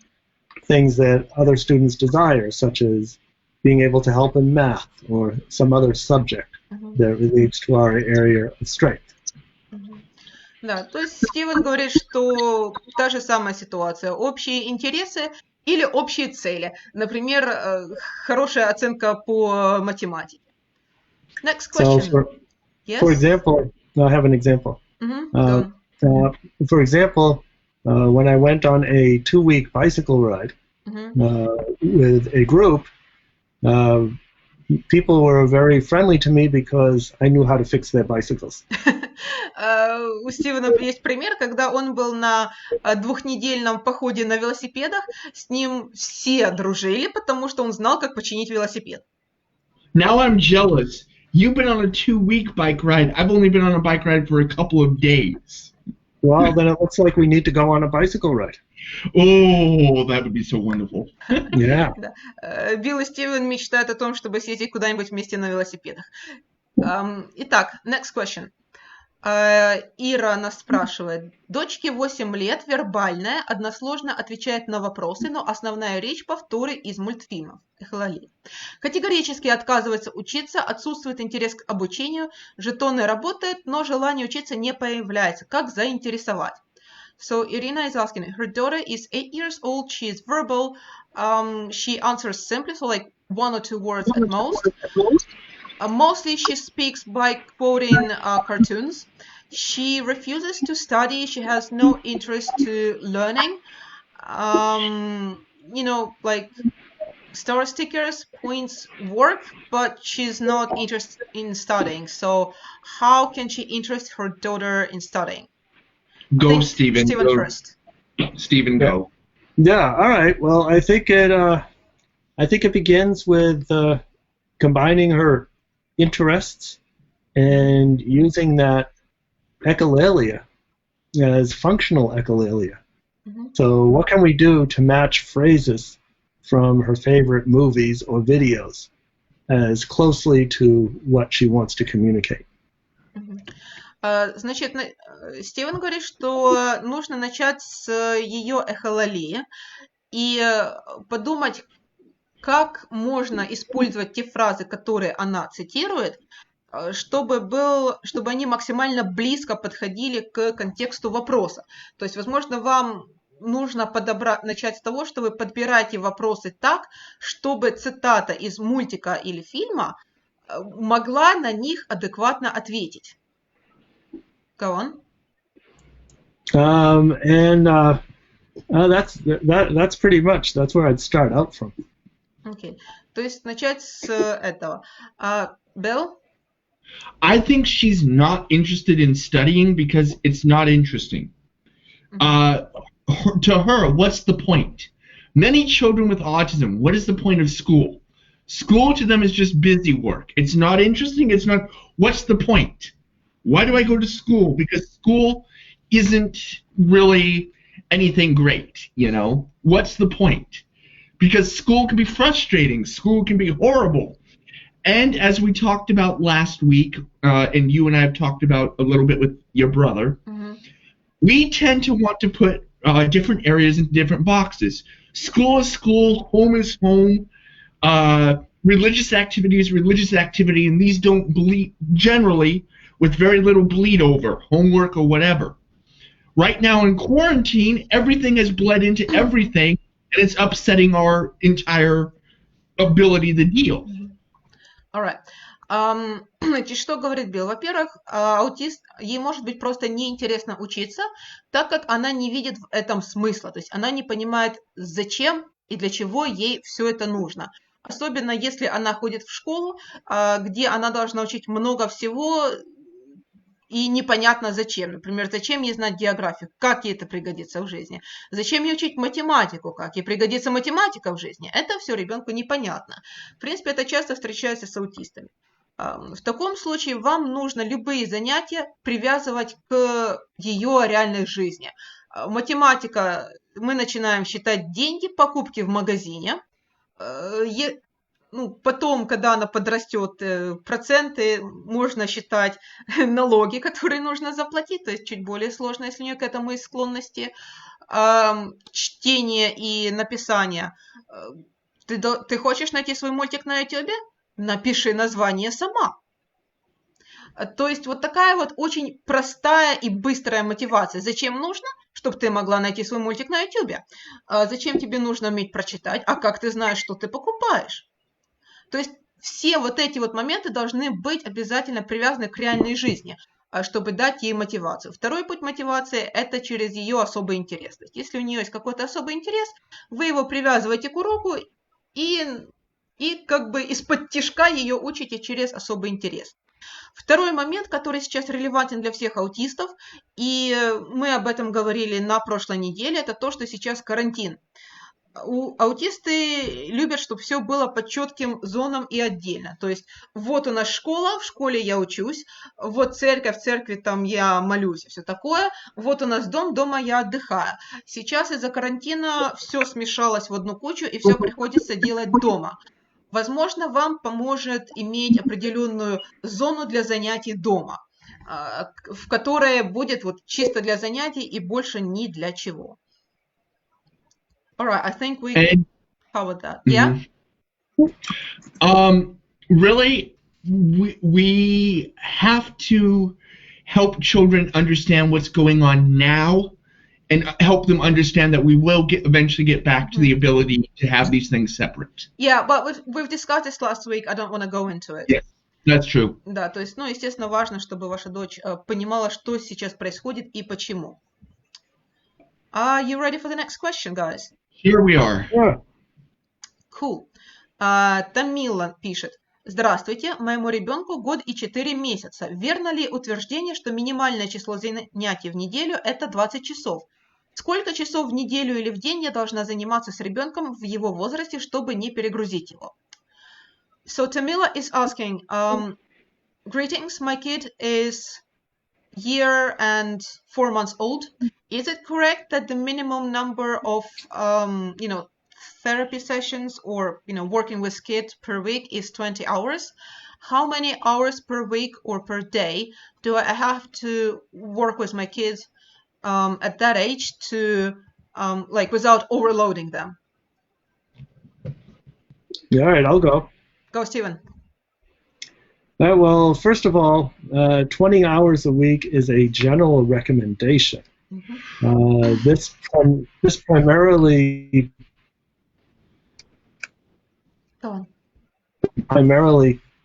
S3: things that other students desire, such as being able to help in math or some other subject that relates to our area of strength.
S1: Да, то есть Стивен говорит, что та же самая ситуация. Общие интересы или общие цели. Например, хорошая оценка по математике. Next question.
S3: So for example, I have an example. For example, when I went on a 2-week bicycle ride with a group, people were very friendly to me because I knew how to fix their bicycles.
S1: У Стивена есть пример, когда он был на 2-недельном походе на велосипедах, с ним все дружили, потому что он знал, как починить велосипед.
S2: Now I'm jealous. You've been on a 2-week bike ride. I've only been on a bike ride for a couple of days.
S3: Well, then it looks like we need to go on a bicycle ride.
S2: Oh, that would be so wonderful.
S3: Yeah.
S1: Билл и Стивен мечтают о том, чтобы съездить куда-нибудь вместе на велосипедах. Итак, next question. Ира нас спрашивает. Дочке 8 лет, вербальная, односложно отвечает на вопросы, но основная речь повторы из мультфильмов. Категорически отказывается учиться, отсутствует интерес к обучению, жетоны работают, но желание учиться не появляется. Как заинтересовать? So Irina is asking, her daughter is 8 years old, she is verbal, she answers simply, so like 1 or 2 words at most. Mostly she speaks by quoting cartoons. She refuses to study. She has no interest to learning. Like star stickers, points work, but she's not interested in studying. So how can she interest her daughter in studying?
S2: Go, Steven.
S1: Steven
S2: go.
S1: First.
S2: Steven, go.
S3: Yeah. All right. Well, I think it begins with combining her interests and using that echolalia as functional echolalia.
S1: Мгм.
S3: So what can we do to match phrases from her favorite movies or videos as closely to what she wants to communicate?
S1: Мгм. Значит, Стивен говорит, что нужно начать с ее эхололии и подумать, как можно использовать те фразы, которые она цитирует, чтобы они максимально близко подходили к контексту вопроса. То есть, возможно, вам нужно начать с того, что вы подбираете вопросы так, чтобы цитата из мультика или фильма могла на них адекватно ответить. Go on.
S3: That's pretty much, that's where I'd start out from.
S1: Окей. То есть начать с этого. Bill?
S2: I think she's not interested in studying because it's not interesting. To her, what's the point? Many children with autism, what is the point of school? School to them is just busy work. It's not interesting. It's not. What's the point? Why do I go to school? Because school isn't really anything great, you know? What's the point? Because school can be frustrating. School can be horrible. And as we talked about last week, and you and I have talked about a little bit with your brother, we tend to want to put different areas in different boxes. School is school, home is home, religious activity is religious activity, and these don't bleed, generally, with very little bleed over, homework or whatever. Right now in quarantine, everything has bled into everything, and it's upsetting our entire ability to deal.
S1: Alright. Значит, что говорит Билл? Во-первых, аутист, ей может быть просто неинтересно учиться, так как она не видит в этом смысла. То есть она не понимает, зачем и для чего ей все это нужно. Особенно если она ходит в школу, где она должна учить много всего и непонятно зачем. Например, зачем ей знать географию, как ей это пригодится в жизни. Зачем ей учить математику, как ей пригодится математика в жизни. Это все ребенку непонятно. В принципе, это часто встречается с аутистами. В таком случае вам нужно любые занятия привязывать к ее реальной жизни. Математика, мы начинаем считать деньги, покупки в магазине. Потом, когда она подрастет, проценты, можно считать налоги, которые нужно заплатить, то есть чуть более сложно, если у нее к этому есть склонности. Чтение и написание. Ты хочешь найти свой мультик на YouTube? Напиши название сама. То есть вот такая вот очень простая и быстрая мотивация. Зачем нужно? Чтобы ты могла найти свой мультик на YouTube. Зачем тебе нужно уметь прочитать? А как ты знаешь, что ты покупаешь? То есть все вот эти вот моменты должны быть обязательно привязаны к реальной жизни, чтобы дать ей мотивацию. Второй путь мотивации – это через ее особый интерес. То есть если у нее есть какой-то особый интерес, вы его привязываете к уроку и как бы из-под тишка ее учите через особый интерес. Второй момент, который сейчас релевантен для всех аутистов, и мы об этом говорили на прошлой неделе, это то, что сейчас карантин. Аутисты любят, чтобы все было по четким зонам и отдельно. То есть вот у нас школа, в школе я учусь, вот церковь, в церкви там я молюсь и все такое, вот у нас дом, дома я отдыхаю. Сейчас из-за карантина все смешалось в одну кучу и все приходится делать дома. Возможно, вам поможет иметь определенную зону для занятий дома, в которой будет вот чисто для занятий и больше ни для чего. All right, I think we covered that. Yeah?
S2: Really, we have to help children understand what's going on now and help them understand that we will eventually get back to the ability to have these things separate.
S1: Yeah, but we've discussed this last week. I don't want to go into it.
S2: Yes, that's true.
S1: Да, то есть, естественно, важно, чтобы ваша дочь понимала, что сейчас происходит и почему. Are you ready for the next question, guys?
S2: Here we are.
S3: Yeah.
S1: Cool. Тамила пишет. Здравствуйте, моему ребенку 1 год и 4 месяца. Верно ли утверждение, что минимальное число занятий в неделю – это 20 часов? Сколько часов в неделю или в день я должна заниматься с ребенком в его возрасте, чтобы не перегрузить его? So Tamila is asking, greetings, my kid is year and 4 months old. Is it correct that the minimum number of, therapy sessions or, working with kids per week is 20 hours? How many hours per week or per day do I have to work with my kids at that age to, without overloading them?
S3: Yeah, all right, I'll go.
S1: Go, Steven.
S3: Well, first of all, 20 hours a week is a general recommendation. This primarily
S1: Go on.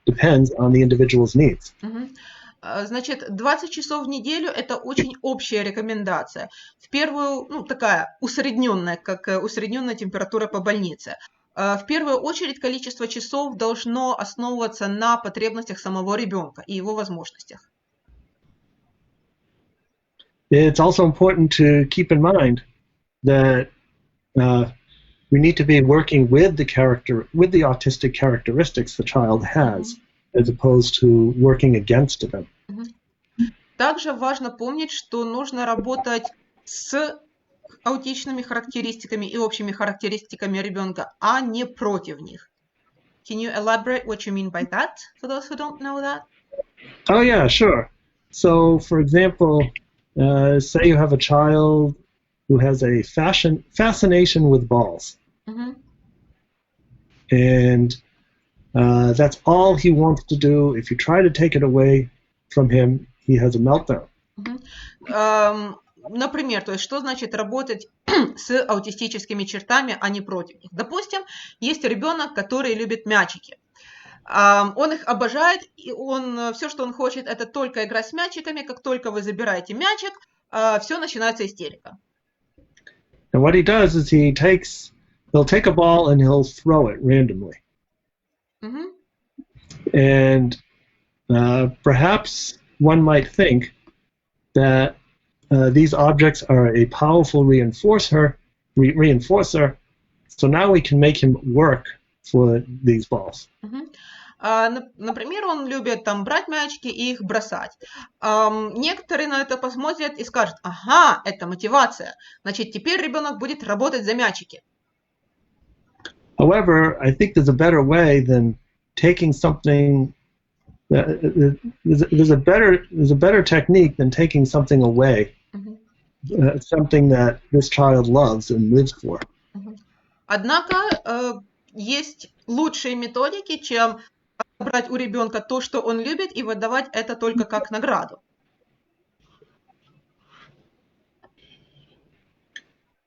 S3: depends on the individual's needs.
S1: Значит, 20 часов в неделю – это очень общая рекомендация. В первую, такая усредненная, как усредненная температура по больнице. В первую очередь количество часов должно основываться на потребностях самого ребенка и его возможностях.
S3: It's also important to keep in mind that we need to be working with the autistic characteristics the child has, as opposed to working against them.
S1: Также важно помнить, что нужно работать с аутичными характеристиками и общими характеристиками ребенка, а не против них. Can you elaborate what you mean by that, for those who don't know that?
S3: Oh, yeah, sure. So, for example, say you have a child who has a fascination with balls. And that's all he wants to do. If you try to take it away from him, he has a meltdown.
S1: Например, то есть что значит работать с аутистическими чертами, а не против них? Допустим, есть ребенок, который любит мячики. Он их обожает, и все, что он хочет, это только играть с мячиками. Как только вы забираете мячик, все, начинается истерика.
S3: And what he does is he'll take a ball and he'll throw it randomly. And perhaps one might think that these objects are a powerful reinforcer, so now we can make him work for these balls.
S1: Например, он любит там брать мячики и их бросать. Некоторые на это посмотрят и скажут: ага, это мотивация, значит, теперь ребенок будет работать за мячики.
S3: However, I think there's a better way than taking something. There's a better technique than taking something away, something that this child loves and lives for.
S1: Однако есть лучшие методики, чем брать у ребенка то, что он любит, и выдавать это только как награду.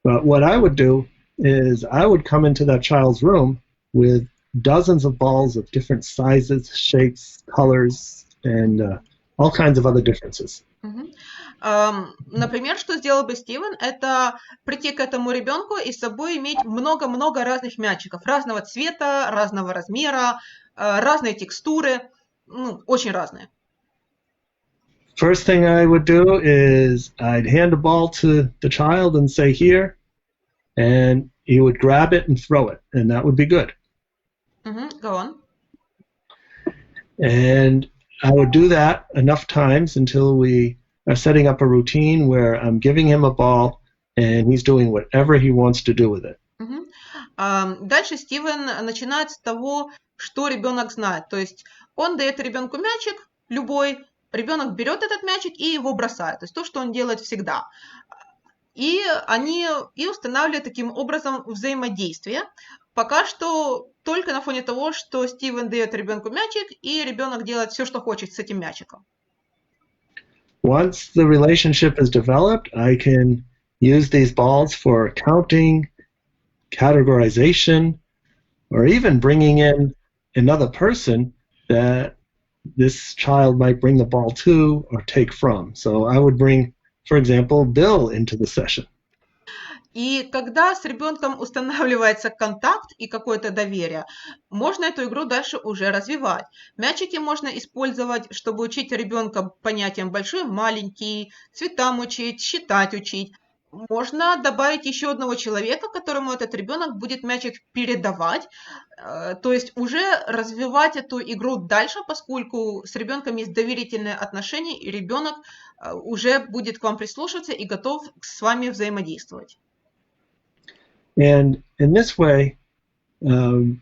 S3: But what I would do is I would come into that child's room with dozens of balls of different sizes, shapes, colors, and all kinds of other differences.
S1: Например, что сделал бы Стивен, это прийти к этому ребенку и с собой иметь много-много разных мячиков, разного цвета, разного размера, разные текстуры, очень разные.
S3: First thing I would do is I'd hand a ball to the child and say, here, and he would grab it and throw it, and that would be good.
S1: Go on.
S3: And I would do that enough times until we are setting up a routine where I'm giving him a ball and he's doing whatever he wants to do with it.
S1: Дальше Стивен начинает с того, что ребенок знает. То есть он дает ребенку мячик, любой, ребенок берет этот мячик и его бросает. То есть то, что он делает всегда. И они устанавливают таким образом взаимодействие. Пока что только на фоне того, что Стивен дает ребенку мячик, и ребенок делает все, что хочет с этим мячиком.
S3: Once the relationship is developed, I can use these balls for counting, categorization, or even bringing in another person that this child might bring the ball to or take from. So I would bring, for example, Bill into the session.
S1: И когда с ребенком устанавливается контакт и какое-то доверие, можно эту игру дальше уже развивать. Мячики можно использовать, чтобы учить ребенка понятиям большой, маленький, цветам учить, считать учить. Можно добавить еще одного человека, которому этот ребенок будет мячик передавать, то есть уже развивать эту игру дальше, поскольку с ребенком есть доверительные отношения, и ребенок уже будет к вам прислушиваться и готов с вами взаимодействовать.
S3: And in this way, I'm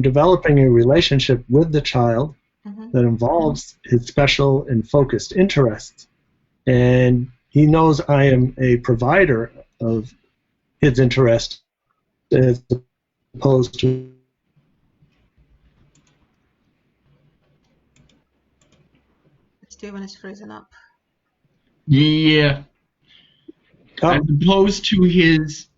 S3: developing a relationship with the child that involves his special and focused interests. And he knows I am a provider of his interest as opposed to
S1: Steven is freezing up.
S2: Yeah.
S3: Oh.
S2: As opposed to his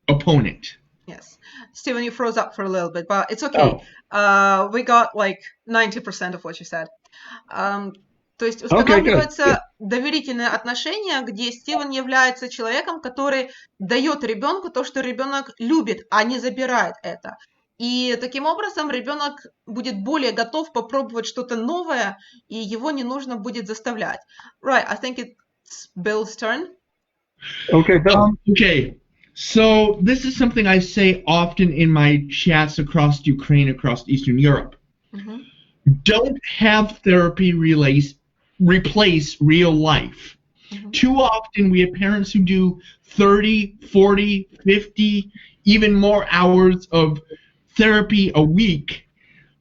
S2: opponent.
S1: Yes. Steven, you froze up for a little bit, but it's okay. We got like 90% of what you said. То есть устанавливаются доверительные отношения, где Стивен является человеком, который дает ребенку то, что ребенок любит, а не забирает это. И таким образом ребенок будет более готов попробовать что-то новое, и его не нужно будет заставлять. Right, I think it's Bill's turn.
S3: Okay, Bill.
S2: Okay. So this is something I say often in my chats across Ukraine, across Eastern Europe. Don't have therapy replace real life. Too often we have parents who do 30, 40, 50, even more hours of therapy a week,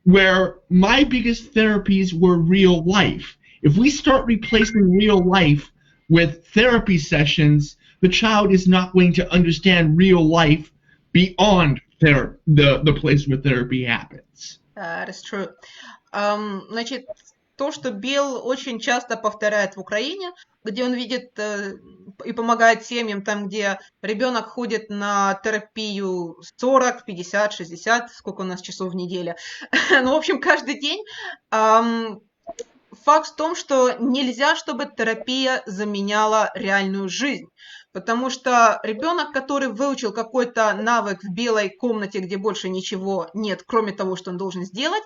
S2: where my biggest therapies were real life. If we start replacing real life with therapy sessions, the child is not going to understand real life beyond the place where therapy happens.
S1: That is true. Значит, то, что Билл очень часто повторяет в Украине, где он видит и помогает семьям, там, где ребенок ходит на терапию 40, 50, 60, сколько у нас часов в неделе. Ну, в общем, каждый день. Факт в том, что нельзя, чтобы терапия заменяла реальную жизнь. Потому что ребенок, который выучил какой-то навык в белой комнате, где больше ничего нет, кроме того, что он должен сделать,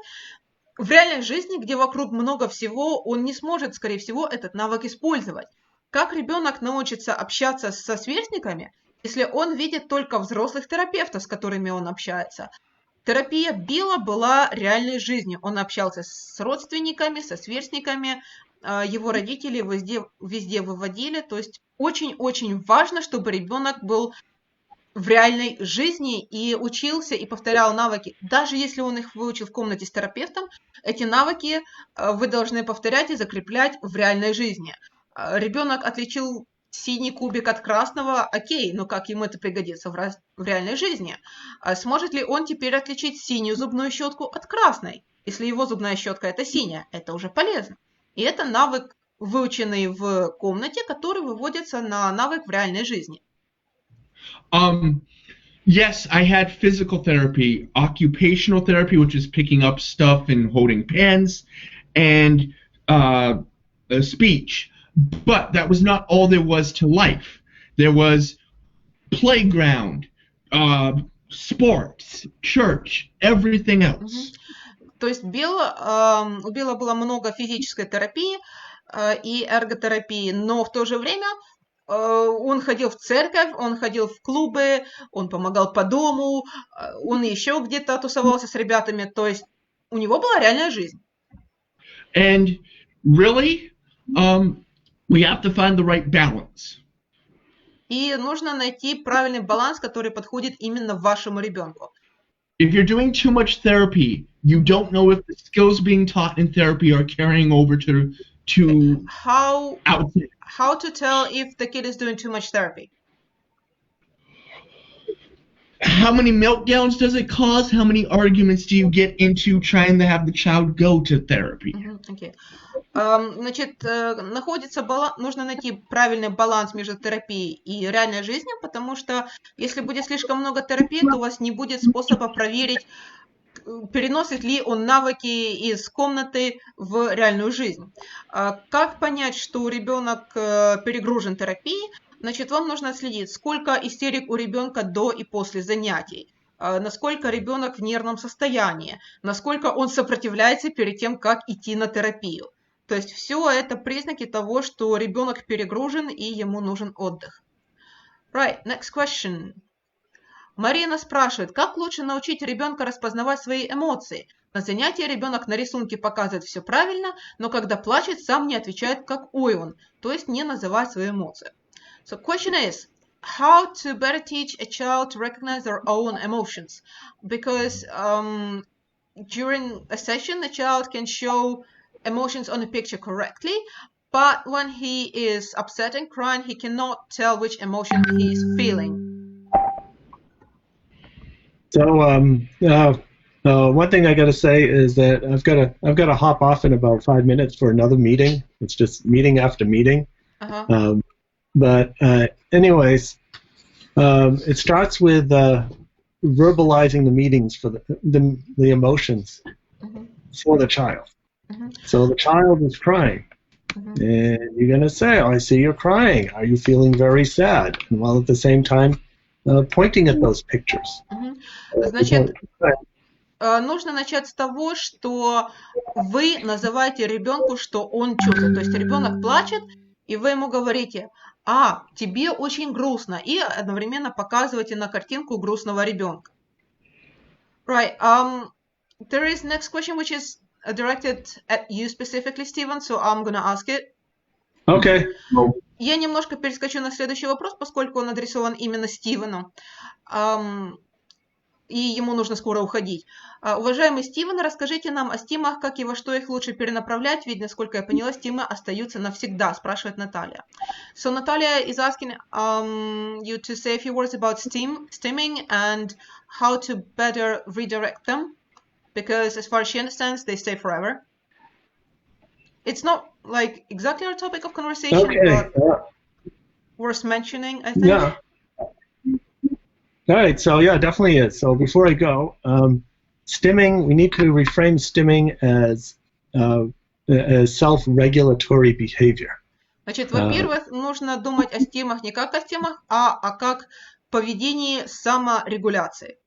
S1: в реальной жизни, где вокруг много всего, он не сможет, скорее всего, этот навык использовать. Как ребенок научится общаться со сверстниками, если он видит только взрослых терапевтов, с которыми он общается? Терапия Билла была реальной жизнью. Он общался с родственниками, со сверстниками, его родители везде выводили. То есть очень-очень важно, чтобы ребенок был в реальной жизни и учился, и повторял навыки. Даже если он их выучил в комнате с терапевтом, эти навыки вы должны повторять и закреплять в реальной жизни. Ребенок отличил синий кубик от красного, окей, но как ему это пригодится в реальной жизни? Сможет ли он теперь отличить синюю зубную щетку от красной? Если его зубная щетка это синяя, это уже полезно. И это навык, выученный в комнате, который выводится на навык в реальной жизни.
S2: Yes, I had physical therapy, occupational therapy, which is picking up stuff and holding pens, and speech. But that was not all there was to life. There was playground, sports, church, everything else.
S1: То есть у Билла было много физической терапии и эрготерапии, но в то же время он ходил в церковь, он ходил в клубы, он помогал по дому, он еще где-то тусовался с ребятами, то есть у него была реальная жизнь.
S2: And really, we have to find the right balance.
S1: И нужно найти правильный баланс, который подходит именно вашему ребенку.
S2: If you're doing too much therapy, you don't know if the skills being taught in therapy are carrying over to outside.
S1: How to tell if the kid is doing too much therapy?
S2: How many meltdowns does it cause? How many arguments do you get into trying to have the child go to therapy?
S1: Okay. Значит, нужно найти правильный баланс между терапией и реальной жизнью, потому что если будет слишком много терапии, то у вас не будет способа проверить, переносит ли он навыки из комнаты в реальную жизнь. Как понять, что ребенок перегружен терапией? Значит, вам нужно следить, сколько истерик у ребенка до и после занятий, насколько ребенок в нервном состоянии, насколько он сопротивляется перед тем, как идти на терапию. То есть все это признаки того, что ребенок перегружен и ему нужен отдых. Right, next question. Марина спрашивает, как лучше научить ребенка распознавать свои эмоции? На занятии ребенок на рисунке показывает все правильно, но когда плачет, сам не отвечает как ой он, то есть не называет свои эмоции. So question is, how to better teach a child to recognize their own emotions? Because during a session, the child can show emotions on a picture correctly, but when he is upset and crying, he cannot tell which emotion he is feeling.
S3: So one thing I got to say is that I've got to hop off in about 5 minutes for another meeting. It's just meeting after meeting.
S1: Uh-huh.
S3: But anyways, it starts with verbalizing the meanings for the emotions for the child. So the child is crying, and you're gonna say, "I see you're crying. Are you feeling very sad?" And while at the same time pointing at those pictures.
S1: Значит, нужно начать с того, что вы называете ребенку, что он чувствует. То есть ребенок плачет, и вы ему говорите, тебе очень грустно, и одновременно показываете на картинку грустного ребенка. Right. There is next question which is directed at you specifically, Steven, so I'm gonna ask it.
S3: Okay.
S1: Я немножко перескочу на следующий вопрос, поскольку он адресован именно Стивену, и ему нужно скоро уходить. Уважаемый Стивен, расскажите нам о стимах, как и во что их лучше перенаправлять, ведь, насколько я поняла, стимы остаются навсегда, спрашивает Наталья. So Natalia is asking you to say a few words about stimming and how to better redirect them, because as far as she understands, they stay forever. It's not like exactly our topic of conversation, but worth mentioning, I think.
S3: Yeah. All right, so yeah, definitely is. So before I go, stimming, we need to reframe stimming as self-regulatory behavior.
S1: Значит, во-первых, нужно думать о стимах не как о стимах, а как поведении саморегуляции.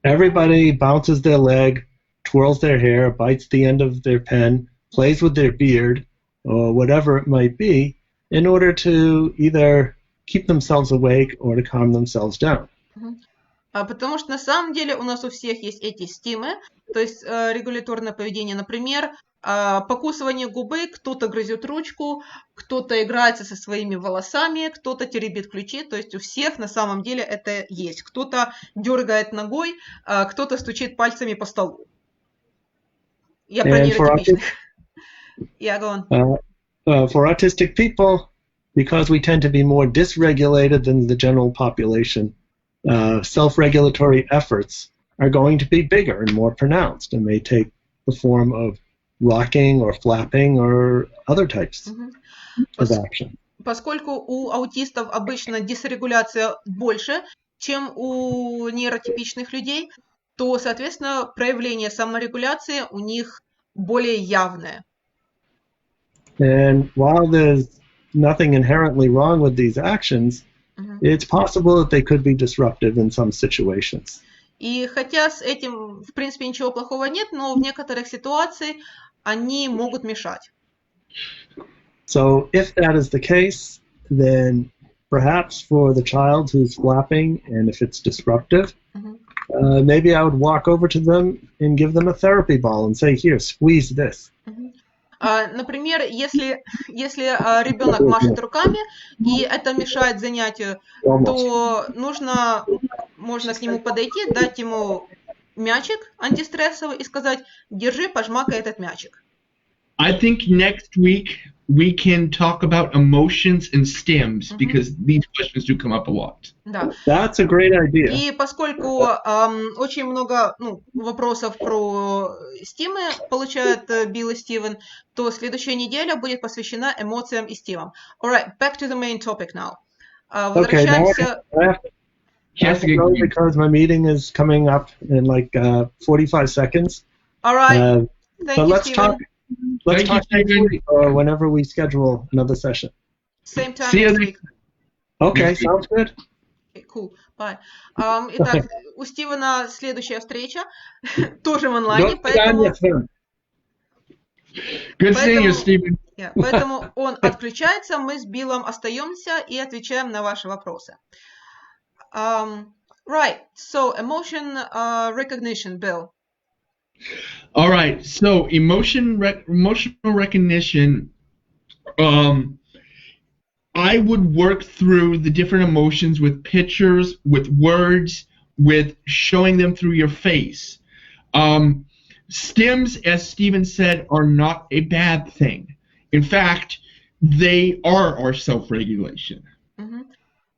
S3: Everybody bounces their leg, twirls their hair, bites the end of their pen, plays with their beard, or whatever it might be, in order to either keep themselves awake or to calm themselves down.
S1: Потому что на самом деле у нас у всех есть эти стимы, то есть регуляторное поведение, например, покусывание губы, кто-то грызет ручку, кто-то играется со своими волосами, кто-то теребит ключи, то есть у всех на самом деле это есть. Кто-то дергает ногой, кто-то стучит пальцами по столу. Я про нейротипичных. Yeah, go on.
S3: For autistic people, because we tend to be more dysregulated than the general population, self-regulatory efforts are going to be bigger and more pronounced and may take the form of rocking or flapping or other types of action.
S1: Поскольку у аутистов обычно дисрегуляция больше, чем у нейротипичных людей, то, соответственно, проявление саморегуляции у них более явное.
S3: And while there's nothing inherently wrong with these actions, it's possible that they could be disruptive in some situations.
S1: И хотя с этим, в принципе, ничего плохого нет, но в некоторых ситуациях они могут мешать.
S3: So if that is the case, then perhaps for the child who's flapping, and if it's disruptive, maybe I would walk over to them and give them a therapy ball and say, here, squeeze this.
S1: Например, если ребенок машет руками, и это мешает занятию, то можно к нему подойти, дать ему мячик антистрессовый и сказать, держи, пожмакай этот мячик.
S2: I think next week we can talk about emotions and stims, because these questions do come up a lot.
S1: Да.
S3: That's a great idea.
S1: И поскольку очень много вопросов про стимы получают Билл и Стивен, то следующая неделя будет посвящена эмоциям и стимам. Alright, back to the main topic now. Возвращаемся...
S3: I have to go because my meeting is coming up in like 45 seconds.
S1: Alright, thank you,
S3: let's
S1: Steven.
S3: Let's talk next week or whenever we schedule another session.
S1: Same time
S2: See you
S1: next week.
S3: Okay, sounds good.
S1: Okay, cool, bye. Итак, у Стивена следующая встреча, тоже в онлайне, поэтому...
S2: Good seeing you,
S1: Поэтому,
S2: Stephen.
S1: поэтому он отключается, мы с Биллом остаемся и отвечаем на ваши вопросы. Right, so emotion recognition, Bill.
S2: All right, so emotional recognition. I would work through the different emotions with pictures, with words, with showing them through your face. Stims, as Stephen said, are not a bad thing. In fact, they are our self-regulation.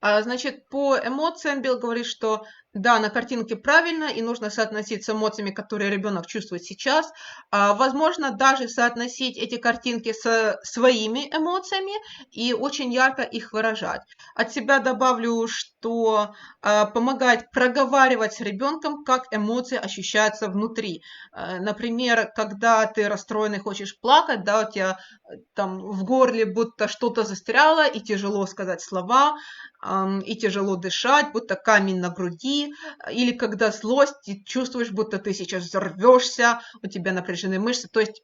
S1: Значит, по эмоциям Билл говорит, что да, на картинке правильно, и нужно соотносить с эмоциями, которые ребенок чувствует сейчас. Возможно, даже соотносить эти картинки со своими эмоциями и очень ярко их выражать. От себя добавлю, что помогает проговаривать с ребенком, как эмоции ощущаются внутри. Например, когда ты расстроен и хочешь плакать, да, у тебя там в горле будто что-то застряло, и тяжело сказать слова, и тяжело дышать, будто камень на груди, или когда злость, ты чувствуешь, будто ты сейчас взорвешься, у тебя напряжены мышцы. То есть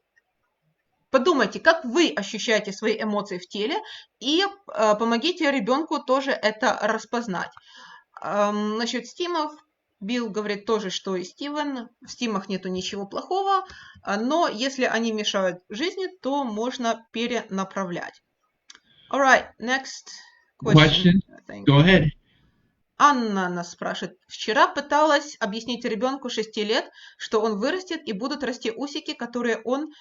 S1: подумайте, как вы ощущаете свои эмоции в теле, и помогите ребенку тоже это распознать. Насчет стимов, Билл говорит тоже, что и Стивен, в стимах нету ничего плохого, но если они мешают жизни, то можно перенаправлять. All right, next question.
S2: Go ahead.
S1: Анна нас спрашивает. Вчера пыталась объяснить ребенку 6 лет, что он вырастет и будут расти усики, которые он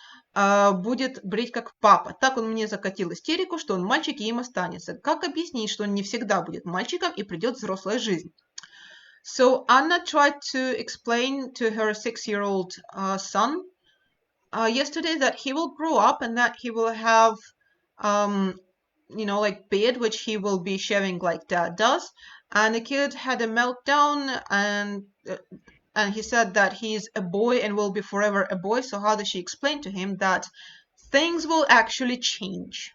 S1: будет брить как папа. Так он мне закатил истерику, что он мальчик и им останется. Как объяснить, что он не всегда будет мальчиком и придет взрослая жизнь? So Anna tried to explain to her 6-year-old son yesterday that he will grow up and that he will have like beard, which he will be shaving like dad does. And the kid had a meltdown and he said that he's a boy and will be forever a boy. So how does she explain to him that things will actually change?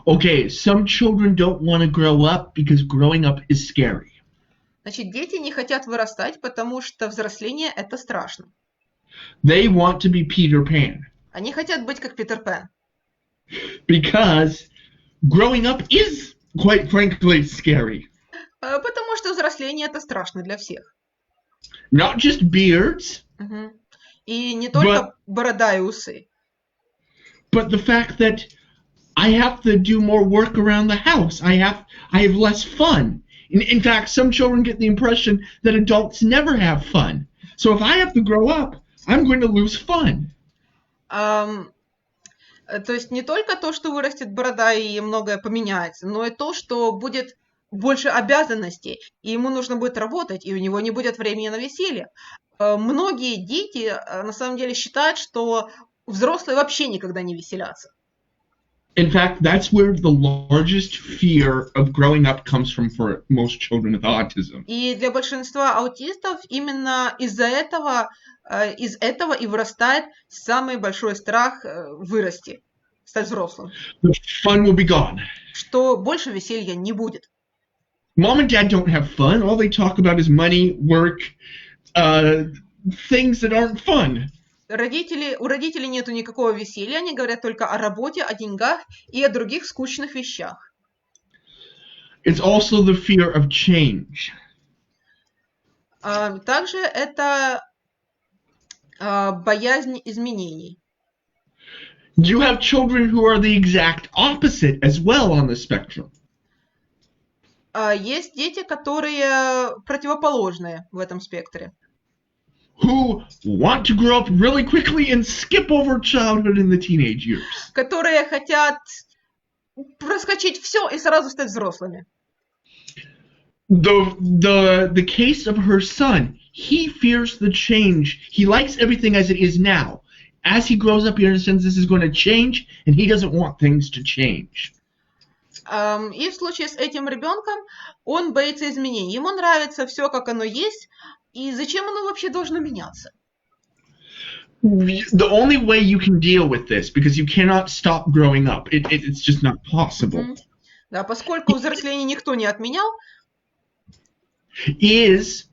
S2: Okay, some children don't want to grow up because growing up is scary.
S1: Значит, дети не хотят вырастать, потому что взросление – это страшно.
S2: They want to be Peter Pan.
S1: Они хотят быть как Питер Пен.
S2: Because growing up is, quite frankly, scary.
S1: Потому что взросление – это страшно для всех.
S2: Not just beards.
S1: И не только борода и усы.
S2: But the fact that I have to do more work around the house. I have less fun. In fact, some children get the impression that adults never have fun. So if I have to grow up, I'm going to lose fun.
S1: То есть не только то, что вырастет борода и многое поменяется, но и то, что будет больше обязанностей, и ему нужно будет работать, и у него не будет времени на веселье. Многие дети на самом деле считают, что взрослые вообще никогда не веселятся.
S2: In fact, that's where the largest fear of growing up comes from for most children with autism.
S1: И для большинства аутистов именно из этого и вырастает самый большой страх вырасти, стать взрослым.
S2: The fun will be gone.
S1: Что больше веселья не будет.
S2: Mom and dad don't have fun. All they talk about is money, work, things that aren't fun.
S1: У родителей нету никакого веселья, они говорят только о работе, о деньгах и о других скучных вещах.
S2: It's also the fear of change.
S1: Также это боязнь изменений.
S2: You have children who are the exact opposite as well on the spectrum.
S1: Есть дети, которые противоположные в этом спектре.
S2: Who want to grow up really quickly and skip over childhood in the teenage years.
S1: Которые хотят проскочить все и сразу стать взрослыми.
S2: The case of her son, he fears the change. He likes everything as it is now. As he grows up, he understands this is going to change, and he doesn't want things to change.
S1: И в случае с этим ребенком он боится изменений. Ему нравится все, как оно есть, и зачем оно вообще должно меняться?
S2: The only way you can deal with this, because you cannot stop growing up, it's just not possible.
S1: Да, поскольку взросление никто не отменял,
S2: is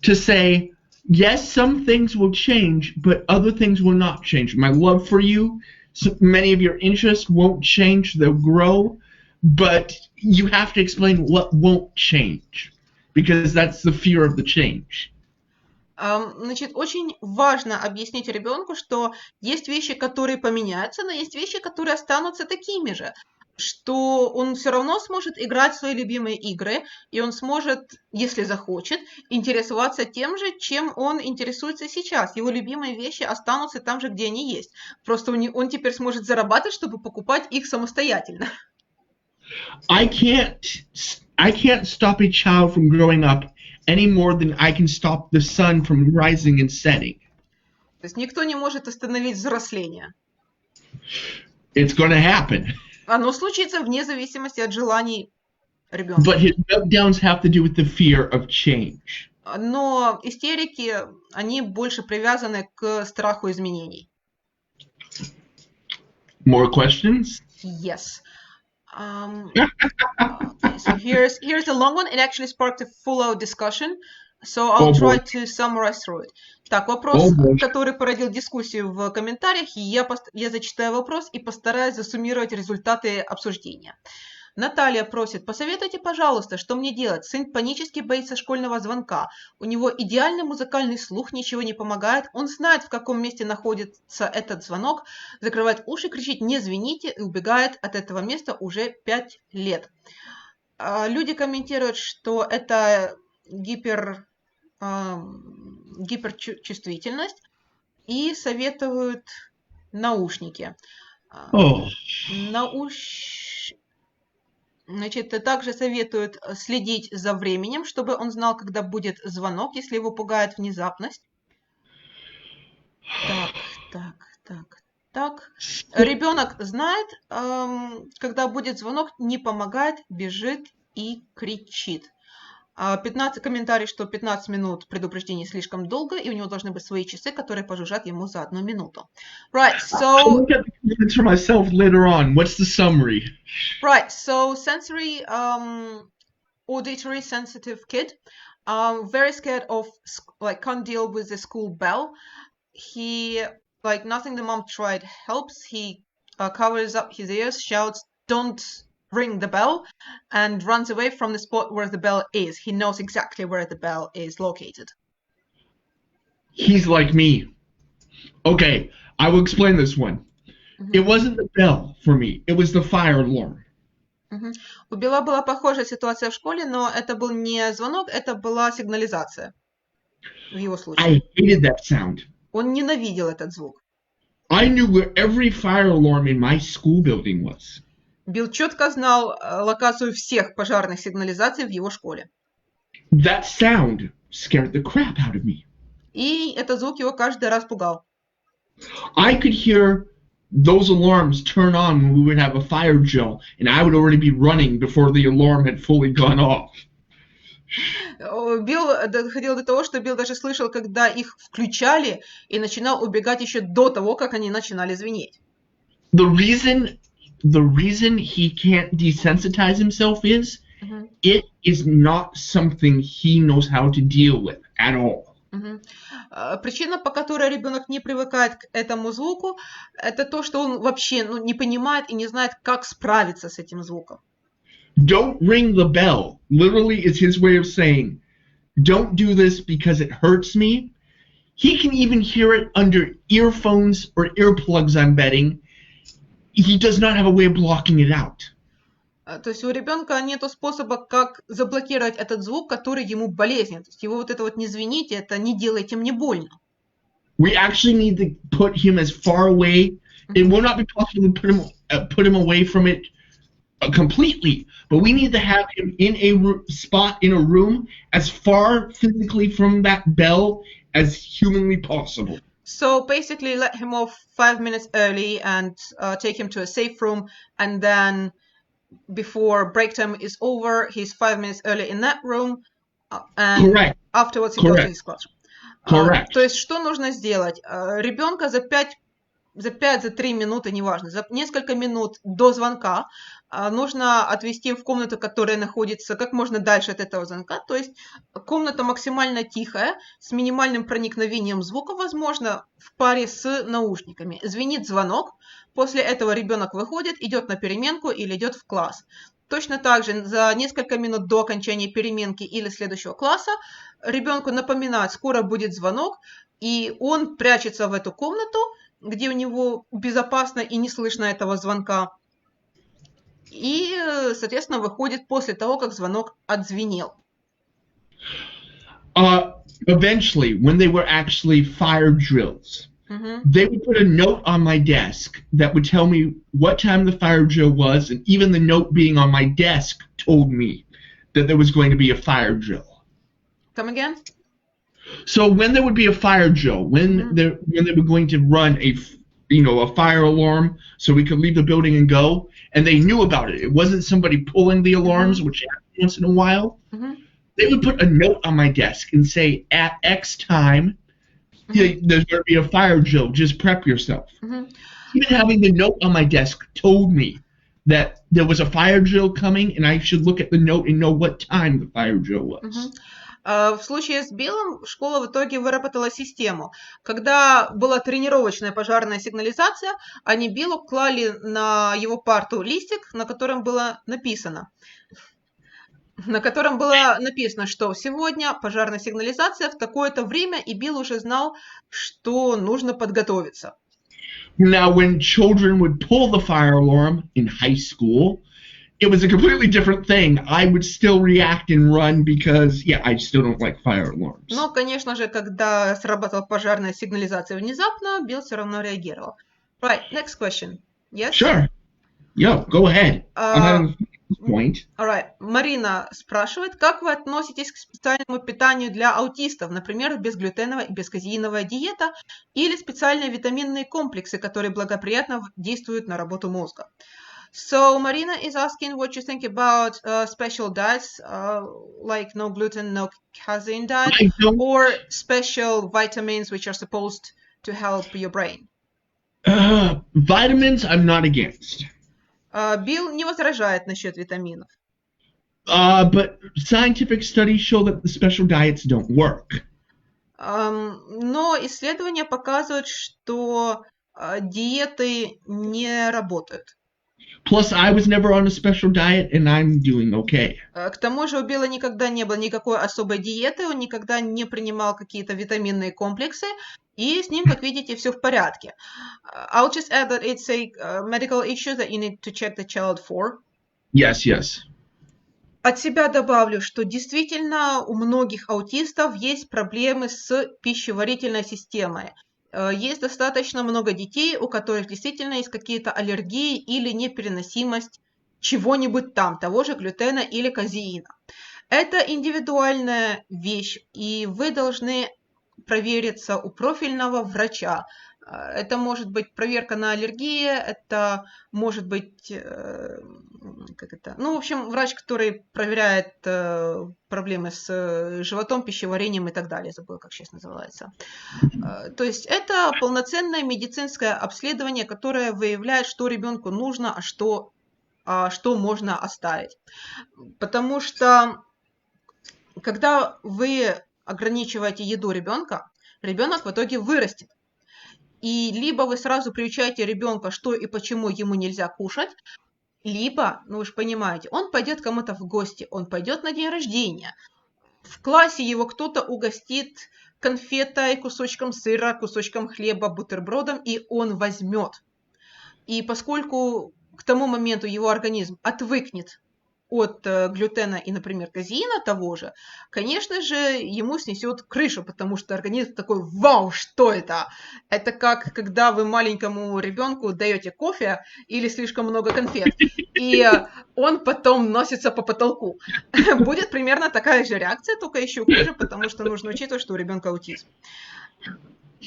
S2: to say, yes, some things will change, but other things will not change. My love for you, so many of your interests won't change, they'll grow, but you have to explain what won't change, because that's the fear of the change.
S1: Значит, очень важно объяснить ребенку, что есть вещи, которые поменяются, но есть вещи, которые останутся такими же, что он все равно сможет играть в свои любимые игры, и он сможет, если захочет, интересоваться тем же, чем он интересуется сейчас. Его любимые вещи останутся там же, где они есть. Просто он теперь сможет зарабатывать, чтобы покупать их самостоятельно.
S2: I can't stop a child from growing up any more than I can stop the sun from rising and setting.
S1: То есть никто не может остановить взросление.
S2: It's going to happen.
S1: Оно случится вне зависимости от желаний ребенка.
S2: But his meltdowns have to do with the fear of change.
S1: Но истерики, они больше привязаны к страху изменений.
S2: More questions?
S1: Yes. So here's a long one. It actually sparked a full-out discussion. So I'll try to summarize through it. Так, вопрос, который породил дискуссию в комментариях. Я зачитаю вопрос и постараюсь засуммировать результаты обсуждения. Наталья просит, посоветуйте, пожалуйста, что мне делать. Сын панически боится школьного звонка. У него идеальный музыкальный слух, ничего не помогает. Он знает, в каком месте находится этот звонок, закрывает уши, кричит «не звоните» и убегает от этого места уже 5 лет. Люди комментируют, что это гиперчувствительность и советуют наушники. Значит, также советуют следить за временем, чтобы он знал, когда будет звонок, если его пугает внезапность. Так. Ребенок знает, когда будет звонок, не помогает, бежит и кричит. 15 комментариев, что 15 минут предупреждений слишком долго, и у него должны быть свои часы, которые пожужжат ему за 1 минуту. Right, so...
S2: I'll look at the comments for myself later on. What's the summary?
S1: Right, so sensory, auditory sensitive kid, very scared of, can't deal with the school bell. He, nothing the mom tried helps. He covers up his ears, shouts, "Don't ring the bell," and runs away from the spot where the bell is. He knows exactly where the bell is located.
S2: He's like me. Okay, I will explain this one. It wasn't the bell for me. It was the fire alarm.
S1: У Билла была похожая ситуация в школе, но это был не звонок, это была сигнализация в его случае.
S2: I hated that sound.
S1: Он ненавидел этот звук.
S2: I knew where every fire alarm in my school building was.
S1: Билл четко знал локацию всех пожарных сигнализаций в его школе.
S2: That sound scared the crap out of me.
S1: И этот звук его каждый раз пугал.
S2: I could hear those alarms turn on when we would have a fire drill, and I would already be running before the alarm had fully gone off.
S1: Билл доходил до того, что Билл даже слышал, когда их включали, и начинал убегать еще до того, как они начинали звенеть.
S2: The reason he can't desensitize himself is it is not something he knows how to deal with at all.
S1: Причина, по которой ребенок не привыкает к этому звуку, это то, что он вообще не понимает и не знает, как справиться с этим звуком.
S2: Don't ring the bell. Literally, it's his way of saying, don't do this because it hurts me. He can even hear it under earphones or earplugs, I'm betting. He does not have a way of blocking it out.
S1: То есть у ребенка нет способа, как заблокировать этот звук, который ему болезнен. То есть его вот это вот «не звените», это «не делайте мне больно».
S2: We actually need to put him as far away. It will not be possible to put him away from it completely, but we need to have him in a spot in a room as far physically from that bell as humanly possible.
S1: So basically let him off 5 minutes early and take him to a safe room, and then before break time is over, he's 5 minutes early in that room, and
S2: Correct.
S1: Afterwards he goes to his classroom.
S2: Correct.
S1: То есть что нужно сделать? Ребенка за 5 за 3 минуты, неважно, за несколько минут до звонка нужно отвести в комнату, которая находится как можно дальше от этого звонка. То есть комната максимально тихая, с минимальным проникновением звука, возможно, в паре с наушниками. Звенит звонок, после этого ребенок выходит, идет на переменку или идет в класс. Точно так же за несколько минут до окончания переменки или следующего класса ребенку напоминают, скоро будет звонок, и он прячется в эту комнату, где у него безопасно и не слышно этого звонка. И, соответственно, выходит после того, как звонок отзвенел.
S2: Eventually, when they were actually fire drills, they would put a note on my desk that would tell me what time the fire drill was, and even the note being on my desk told me that there was going to be a fire drill.
S1: Come again?
S2: So when there would be a fire drill, when they were going to run a fire alarm, so we could leave the building and go, and they knew about it. It wasn't somebody pulling the alarms, which happens once in a while. They would put a note on my desk and say, at X time, there's going to be a fire drill. Just prep yourself. Even having the note on my desk told me that there was a fire drill coming, and I should look at the note and know what time the fire drill was.
S1: В случае с Биллом школа в итоге выработала систему. Когда была тренировочная пожарная сигнализация, они Биллу клали на его парту листик, на котором было написано, что сегодня пожарная сигнализация в такое-то время, и Билл уже знал, что нужно подготовиться.
S2: Now, when children would pull the fire alarm in high school, it was a completely different thing. I would still react and run because, I still don't like fire alarms.
S1: Но, конечно же, когда срабатывала пожарная сигнализация внезапно, Билл все равно реагировал. Right, next question. Yes?
S2: Sure. Yo, go ahead. I'm having a point.
S1: Alright. Марина спрашивает, как вы относитесь к специальному питанию для аутистов, например, безглютеновая и бесказеиновая диета или специальные витаминные комплексы, которые благоприятно действуют на работу мозга? So Marina is asking what you think about special diets, like no gluten, no casein diet, or special vitamins which are supposed to help your brain.
S2: Vitamins I'm not against.
S1: Билл не возражает насчет витаминов.
S2: But scientific studies show that the special diets don't work.
S1: Но исследования показывают, что диеты не работают.
S2: Plus, I was never on a special diet, and I'm doing okay.
S1: К тому же у Билла никогда не было никакой особой диеты, он никогда не принимал какие-то витаминные комплексы, и с ним, как видите, все в порядке. I'll just add that it's a medical issue that you need to check the child for.
S2: Yes.
S1: От себя добавлю, что действительно у многих аутистов есть проблемы с пищеварительной системой. Есть достаточно много детей, у которых действительно есть какие-то аллергии или непереносимость чего-нибудь там, того же глютена или казеина. Это индивидуальная вещь, и вы должны провериться у профильного врача. Это может быть проверка на аллергии, это может быть, в общем, врач, который проверяет проблемы с животом, пищеварением и так далее. Забыла, как сейчас называется. То есть это полноценное медицинское обследование, которое выявляет, что ребенку нужно, а что можно оставить. Потому что когда вы ограничиваете еду ребенка, ребенок в итоге вырастет. И либо вы сразу приучаете ребенка, что и почему ему нельзя кушать, либо, вы же понимаете, он пойдет кому-то в гости, он пойдет на день рождения. В классе его кто-то угостит конфетой, кусочком сыра, кусочком хлеба, бутербродом, и он возьмет. И поскольку к тому моменту его организм отвыкнет от глютена и, например, казеина того же, конечно же, ему снесет крышу, потому что организм такой: вау, что это? Это как когда вы маленькому ребенку даете кофе или слишком много конфет, и он потом носится по потолку. Будет примерно такая же реакция, только еще хуже, потому что нужно учитывать, что у ребенка аутизм.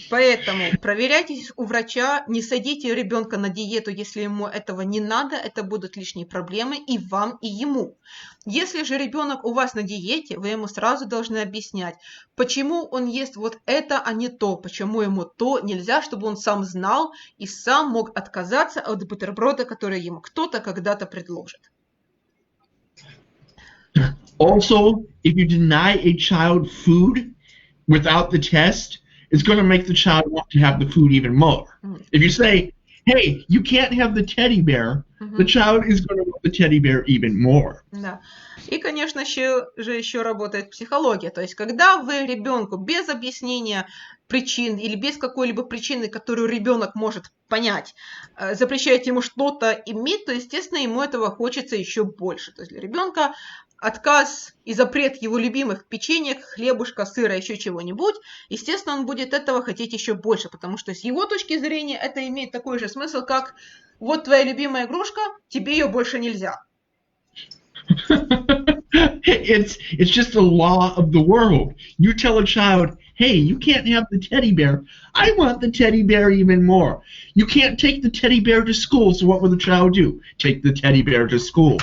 S1: Поэтому проверяйтесь у врача, не садите ребенка на диету, если ему этого не надо, это будут лишние проблемы и вам, и ему. Если же ребенок у вас на диете, вы ему сразу должны объяснять, почему он ест вот это, а не то, почему ему то нельзя, чтобы он сам знал и сам мог отказаться от бутерброда, который ему кто-то когда-то предложит.
S2: Also, if you deny a child food without the test, it's going to make the child want to have the food even more. If you say, hey, you can't have the teddy bear, the child is going to want the teddy bear even more.
S1: Да. И, конечно, еще работает психология. То есть, когда вы ребенку без объяснения причин или без какой-либо причины, которую ребенок может понять, запрещаете ему что-то иметь, то, естественно, ему этого хочется еще больше. То есть для ребенка отказ и запрет его любимых печенек, хлебушка, сыра, еще чего-нибудь, естественно, он будет этого хотеть еще больше, потому что с его точки зрения это имеет такой же смысл, как вот твоя любимая игрушка, тебе ее больше нельзя.
S2: It's just a law of the world. You tell a child, hey, you can't have the teddy bear. I want the teddy bear even more. You can't take the teddy bear to school, so what will the child do? Take the teddy bear to school.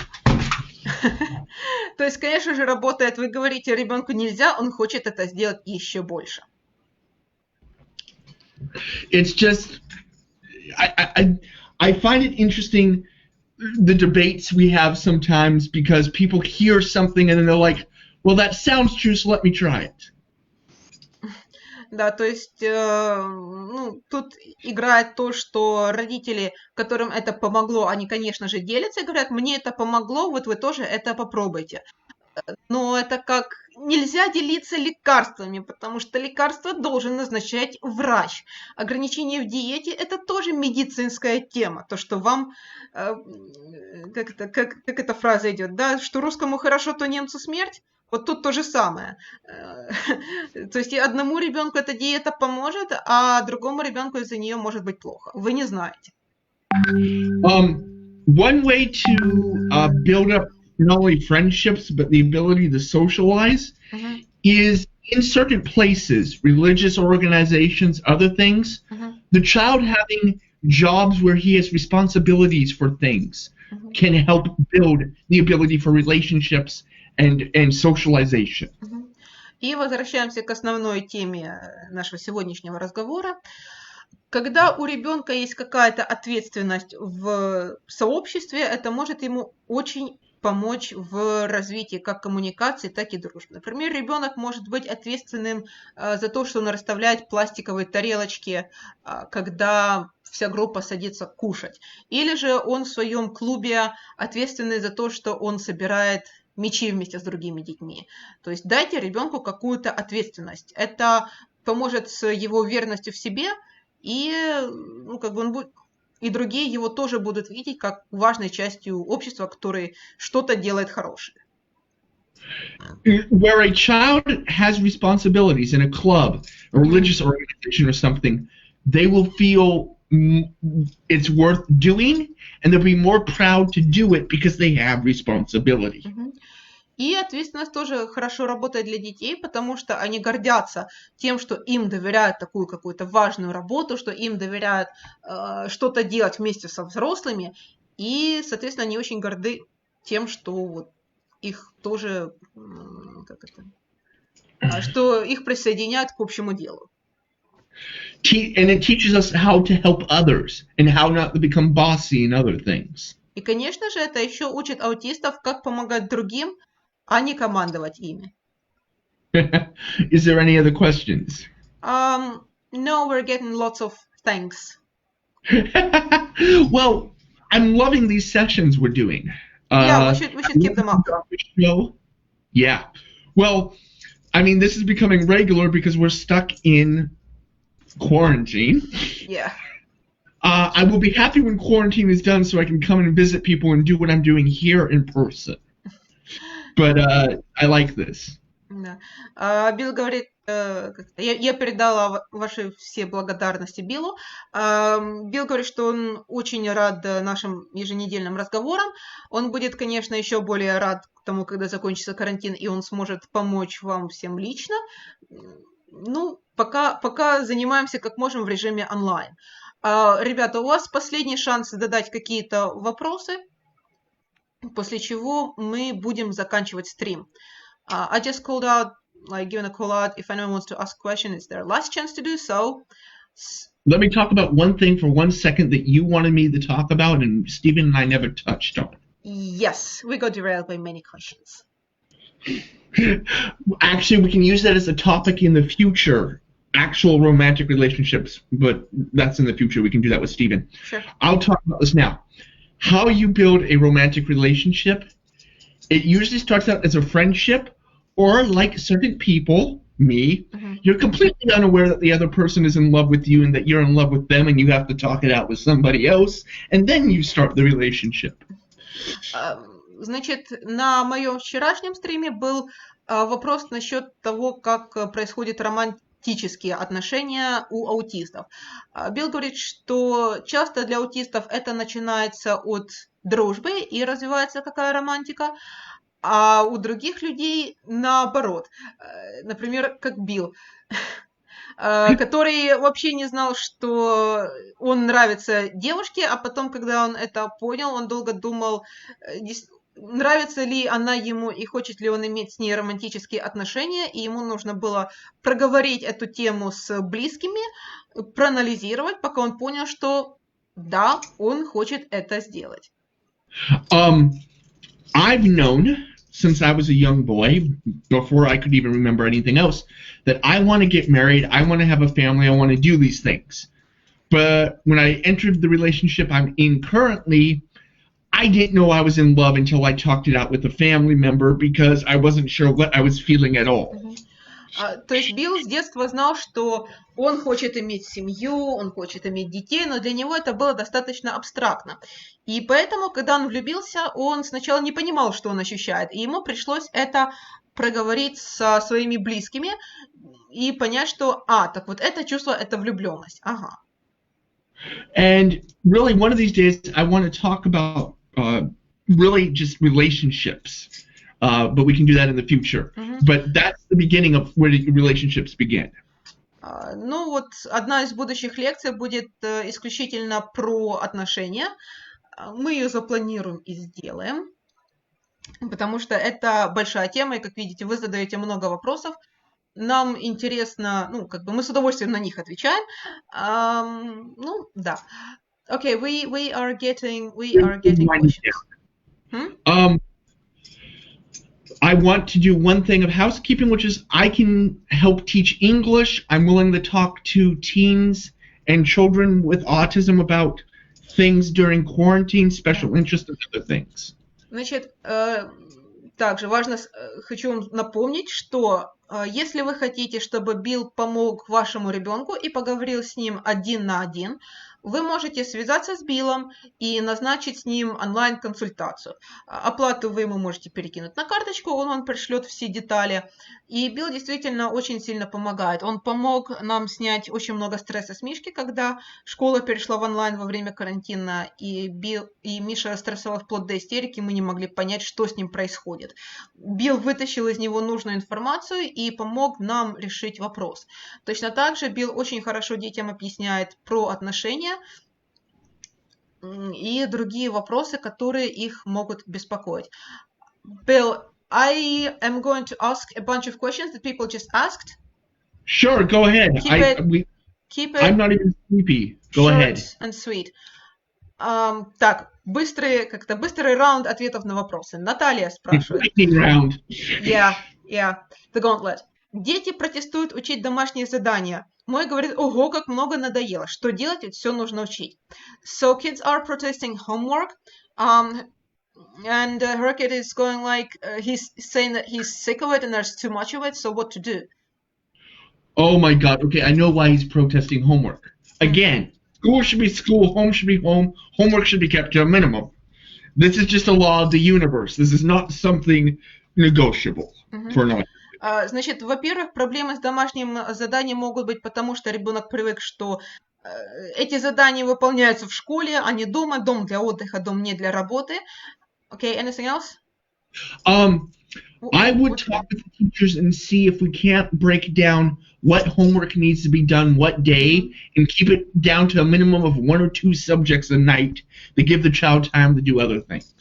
S1: То есть, конечно же, работает, вы говорите ребенку нельзя, он хочет это сделать еще больше.
S2: It's just, I find it interesting, the debates we have sometimes, because people hear something and then they're like, well, that sounds true, so let me try it.
S1: Да, то есть тут играет то, что родители, которым это помогло, они, конечно же, делятся и говорят, мне это помогло, вот вы тоже это попробуйте. Но это как нельзя делиться лекарствами, потому что лекарство должен назначать врач. Ограничение в диете – это тоже медицинская тема. То, что вам, как эта фраза идет, да, что русскому хорошо, то немцу смерть. Вот тут то же самое. То есть и одному ребенку эта диета поможет, а другому ребенку из-за нее может быть плохо. Вы не знаете.
S2: One way to build up not only friendships, but the ability to socialize is in certain places, religious organizations, other things, the child having jobs where he has responsibilities for things can help build the ability for relationships and socialization.
S1: И возвращаемся к основной теме нашего сегодняшнего разговора. Когда у ребенка есть какая-то ответственность в сообществе, это может ему очень помочь в развитии как коммуникации, так и дружбы. Например, ребенок может быть ответственным за то, что он расставляет пластиковые тарелочки, когда вся группа садится кушать. Или же он в своем клубе ответственный за то, что он собирает мячи вместе с другими детьми. То есть дайте ребенку какую-то ответственность. Это поможет с его уверенностью в себе, и он будет, и другие его тоже будут видеть как важной частью общества, который что-то делает хорошее.
S2: Where a child has responsibilities in a club, a religious organization or something, they will feel it's worth doing, and they'll be more proud to do it because they have responsibility.
S1: И ответственность тоже хорошо работает для детей, потому что они гордятся тем, что им доверяют такую какую-то важную работу, что им доверяют что-то делать вместе со взрослыми, и, соответственно, они очень горды тем, что вот их тоже, что их присоединяют к общему делу.
S2: And it teaches us how to help others and how not to become bossy and other things.
S1: И, конечно же, это еще учит аутистов, как помогать другим, а не командовать ими.
S2: Is there any other questions?
S1: No, we're getting lots of thanks.
S2: Well, I'm loving these sessions we're doing.
S1: Yeah, we should keep them up.
S2: Yeah. Well, I mean, this is becoming regular because we're stuck in quarantine.
S1: Yeah.
S2: I will be happy when quarantine is done so I can come and visit people and do what I'm doing here in person. But I like this.
S1: Да. Билл говорит, я передала ваши все благодарности Биллу. Билл говорит, что он очень рад нашим еженедельным разговорам. Он будет, конечно, еще более рад к тому, когда закончится карантин, и он сможет помочь вам всем лично. пока занимаемся как можем в режиме онлайн. Ребята, у вас последний шанс задать какие-то вопросы, после чего мы будем заканчивать стрим. I just called out, given a call out, if anyone wants to ask a question, it's their last chance to do so.
S2: Let me talk about one thing for 1 second that you wanted me to talk about and Stephen and I never touched on.
S1: Yes, we got derailed by many questions.
S2: Actually, we can use that as a topic in the future. Actual romantic relationships, but that's in the future. We can do that with Stephen.
S1: Sure.
S2: I'll talk about this now. How you build a romantic relationship, it usually starts out as a friendship, or like certain people, me, you're completely unaware that the other person is in love with you and that you're in love with them and you have to talk it out with somebody else, and then you start the relationship.
S1: Значит, на моем вчерашнем стриме был вопрос насчет того, как происходят романтические отношения у аутистов. Билл говорит, что часто для аутистов это начинается от дружбы и развивается такая романтика, а у других людей наоборот. Например, как Билл, который вообще не знал, что он нравится девушке, а потом, когда он это понял, он долго думал, нравится ли она ему и хочет ли он иметь с ней романтические отношения, и ему нужно было проговорить эту тему с близкими, проанализировать, пока он понял, что да, он хочет это сделать.
S2: I've known since I was a young boy, before I could even remember anything else, that I want to get married, I want to have a family, I want to do these things. But when I entered the relationship I'm in currently, I didn't know I was in love until I talked it out with a family member because I wasn't sure what I was feeling at all.
S1: То есть Билл с детства знал, что он хочет иметь семью, он хочет иметь детей, но для него это было достаточно абстрактно. И поэтому, когда он влюбился, он сначала не понимал, что он ощущает, и ему пришлось это проговорить со своими близкими и понять, что, так вот это чувство, это влюбленность. Ага.
S2: And really, one of these days, I want to talk about really just relationships. But we can do that in the future. But that's the beginning of where the relationships begin.
S1: Ну вот, одна из будущих лекций будет исключительно про отношения. Мы ее запланируем и сделаем, потому что это большая тема, и, как видите, вы задаете много вопросов. Нам интересно, мы с удовольствием на них отвечаем. Да. Okay, we are getting questions.
S2: I want to do one thing of housekeeping, which is I can help teach English. I'm willing to talk to teens and children with autism about things during quarantine, special interest, and other things.
S1: Значит, также хочу вам напомнить, что если вы хотите, чтобы Билл помог вашему ребенку и поговорил с ним 1 на 1, вы можете связаться с Биллом и назначить с ним онлайн-консультацию. Оплату вы ему можете перекинуть на карточку, он вам пришлет все детали. И Билл действительно очень сильно помогает. Он помог нам снять очень много стресса с Мишки, когда школа перешла в онлайн во время карантина, и Миша стрессовал вплоть до истерики, мы не могли понять, что с ним происходит. Билл вытащил из него нужную информацию и помог нам решить вопрос. Точно так же Билл очень хорошо детям объясняет про отношения и другие вопросы, которые их могут беспокоить. Bill, I am going to ask a bunch of questions that people just asked.
S2: Sure, go ahead.
S1: Keep it
S2: I'm not even sleepy. Go ahead.
S1: And sweet. Так, быстрый раунд ответов на вопросы. Наталья спрашивает.
S2: Lightning round.
S1: Yeah, the gauntlet. Дети протестуют учить домашние задания. Мой говорит, ого, как много надоело. Что делать? Ведь все нужно учить. So kids are protesting homework. And her kid is going like, he's saying that he's sick of it and there's too much of it, so what to do?
S2: Oh my God, okay, I know why he's protesting homework. Again, school should be school, home should be home, homework should be kept to a minimum. This is just a law of the universe. This is not something negotiable for an autistic.
S1: Значит, во-первых, проблемы с домашним заданием могут быть потому, что ребенок привык, что эти задания выполняются в школе, а не дома. Дом для отдыха, дом не для работы. Okay, anything else?
S2: I would talk with the teachers and see if we can't break down what homework needs to be done what day and keep it down to a minimum of 1 or 2 subjects a night to give the child time to do other things.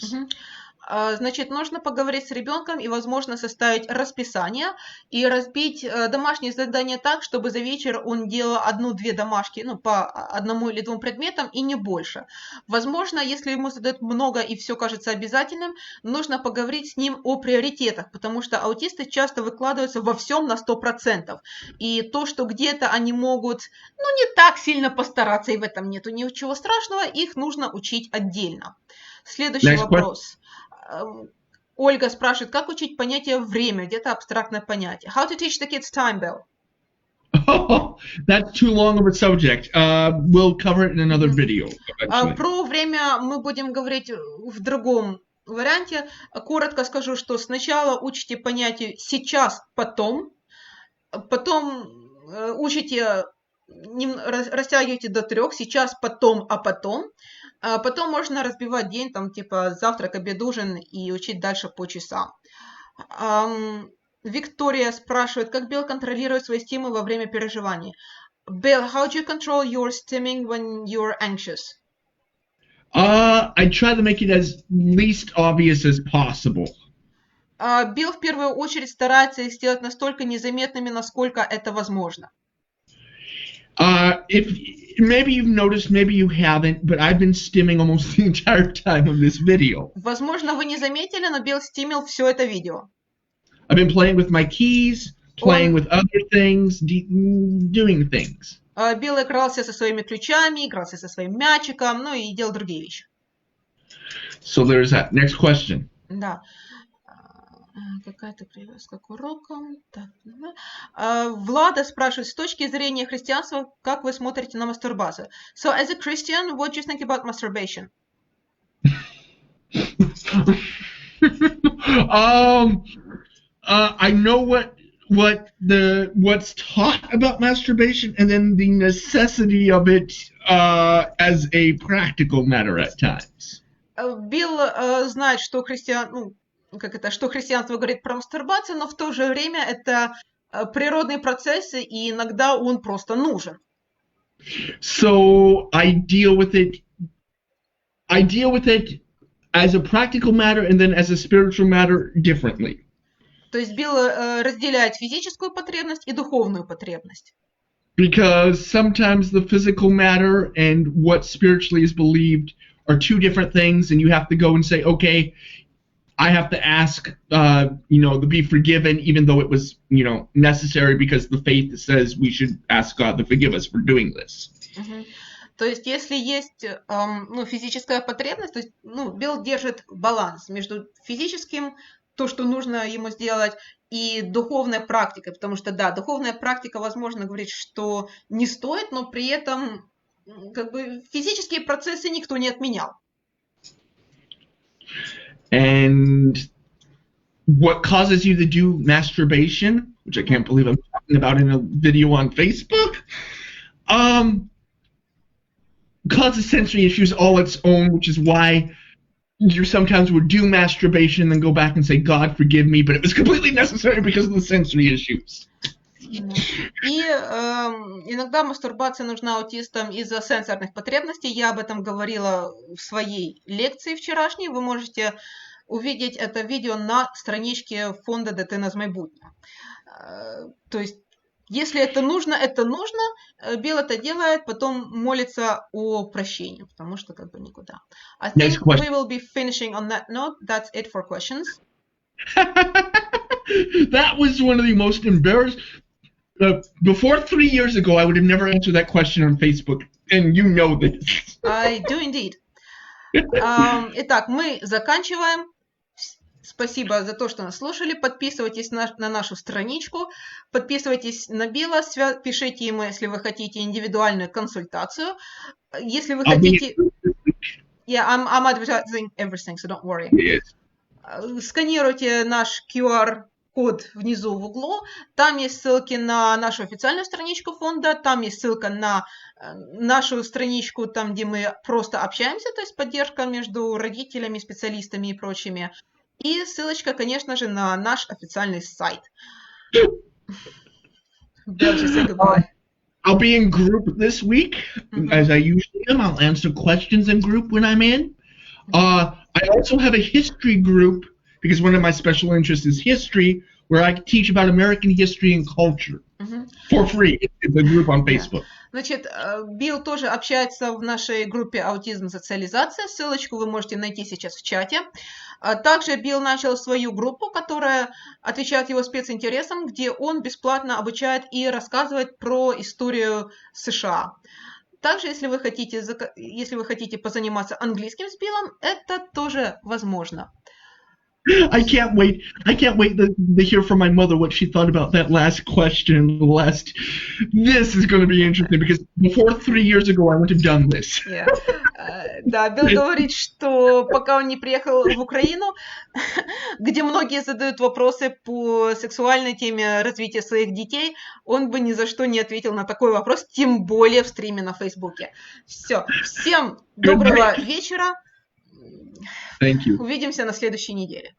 S1: Значит, нужно поговорить с ребенком и, возможно, составить расписание и разбить домашние задания так, чтобы за вечер он делал 1-2 домашки, ну, по 1 или 2 предметам и не больше. Возможно, если ему задают много и все кажется обязательным, нужно поговорить с ним о приоритетах, потому что аутисты часто выкладываются во всем на 100%. И то, что где-то они могут, ну, не так сильно постараться, и в этом нету ничего страшного, их нужно учить отдельно. Следующий вопрос. Ольга спрашивает, как учить понятие время, где-то абстрактное понятие. How to teach the kids time, Bill?
S2: Oh, that's too long of a subject. We'll cover it in another video.
S1: Про время мы будем говорить в другом варианте. Коротко скажу, что сначала учите понятие сейчас, потом учите, растягивайте до 3, сейчас, потом, а потом. Потом можно разбивать день, там, типа завтрак, обед, ужин и учить дальше по часам. Виктория спрашивает, как Билл контролирует свои стимулы во время переживаний. Bill, how do you control your stimming when you're anxious?
S2: I try to make it as least obvious as possible.
S1: Билл в первую очередь старается их сделать настолько незаметными, насколько это возможно.
S2: If maybe you've noticed, maybe you haven't, but I've been stimming almost the entire time of this video.
S1: Возможно, вы не заметили, но Билл стимил все это видео.
S2: I've been playing with my keys, playing with other things, doing things.
S1: Билл игрался со своими ключами, игрался со своим мячиком, ну и делал другие вещи.
S2: So there's that. Next question.
S1: Да. Какая-то привязка к урокам. Так. Влада спрашивает, с точки зрения христианства, как вы смотрите на мастурбацию? So, as a Christian, what do you think about masturbation?
S2: I know what's taught about masturbation, and then the necessity of it as a practical matter at times.
S1: Билл знает, что что христианство говорит про мастурбацию, но в то же время это природные процессы, и иногда он просто нужен.
S2: So I deal with it as a practical matter and then as a spiritual matter differently.
S1: То есть Билл разделяет физическую потребность и духовную потребность.
S2: Because sometimes the physical matter and what spiritually is believed are 2 different things, and you have to go and say, okay, I have to ask, to be forgiven, even though it was, necessary because the faith says we should ask God to forgive us for doing this.
S1: То есть, если есть физическая потребность, то есть, Билл держит баланс между физическим, то, что нужно ему сделать, и духовной практикой, потому что, да, духовная практика, возможно, говорит, что не стоит, но при этом, физические процессы никто не отменял.
S2: And what causes you to do masturbation, which I can't believe I'm talking about in a video on Facebook, causes sensory issues all its own, which is why you sometimes would do masturbation and then go back and say, God, forgive me, but it was completely necessary because of the sensory issues.
S1: И иногда мастурбация нужна аутистам из-за сенсорных потребностей. Я об этом говорила в своей лекции вчерашней. Вы можете увидеть это видео на страничке фонда «Дитина з майбутнього». То есть, если это нужно, Билл это делает, потом молится о прощении, потому что никуда. I think we will be finishing on that note. That's it for questions.
S2: That was one of the most embarrassing... before 3 years ago, I would have never answered that question on Facebook, and you know this.
S1: I do indeed. Итак, мы заканчиваем. Спасибо за то, что нас слушали. Подписывайтесь на нашу страничку, подписывайтесь на Билла, пишите ему, если вы хотите индивидуальную консультацию. Если вы хотите... Yeah, I'm advertising everything, so don't worry.
S2: Yes.
S1: Сканируйте наш QR-код внизу в углу. Там есть ссылки на нашу официальную страничку фонда, там есть ссылка на нашу страничку, там, где мы просто общаемся, то есть поддержка между родителями, специалистами и прочими. И ссылочка, конечно же, на наш официальный сайт. Bill, just say goodbye.
S2: I'll be in group this week, as I usually am. I'll answer questions in group when I'm in. I also have a history group, because one of my special interests is history, where I teach about American history and culture for free. It's a group on Facebook.
S1: Значит, Билл тоже общается в нашей группе «Аутизм и социализация». Ссылочку вы можете найти сейчас в чате. Также Билл начал свою группу, которая отвечает его специнтересам, где он бесплатно обучает и рассказывает про историю США. Также, если вы хотите позаниматься английским с Биллом, это тоже возможно.
S2: I can't wait to hear from my mother what she thought about that last question. This is going to be interesting, because before 3 years ago I wouldn't have done this.
S1: Да, Билл говорит, что пока он не приехал в Украину, где многие задают вопросы по сексуальной теме развития своих детей, он бы ни за что не ответил на такой вопрос, тем более в стриме на Фейсбуке. Все. Всем доброго вечера.
S2: Thank you.
S1: Увидимся на следующей неделе.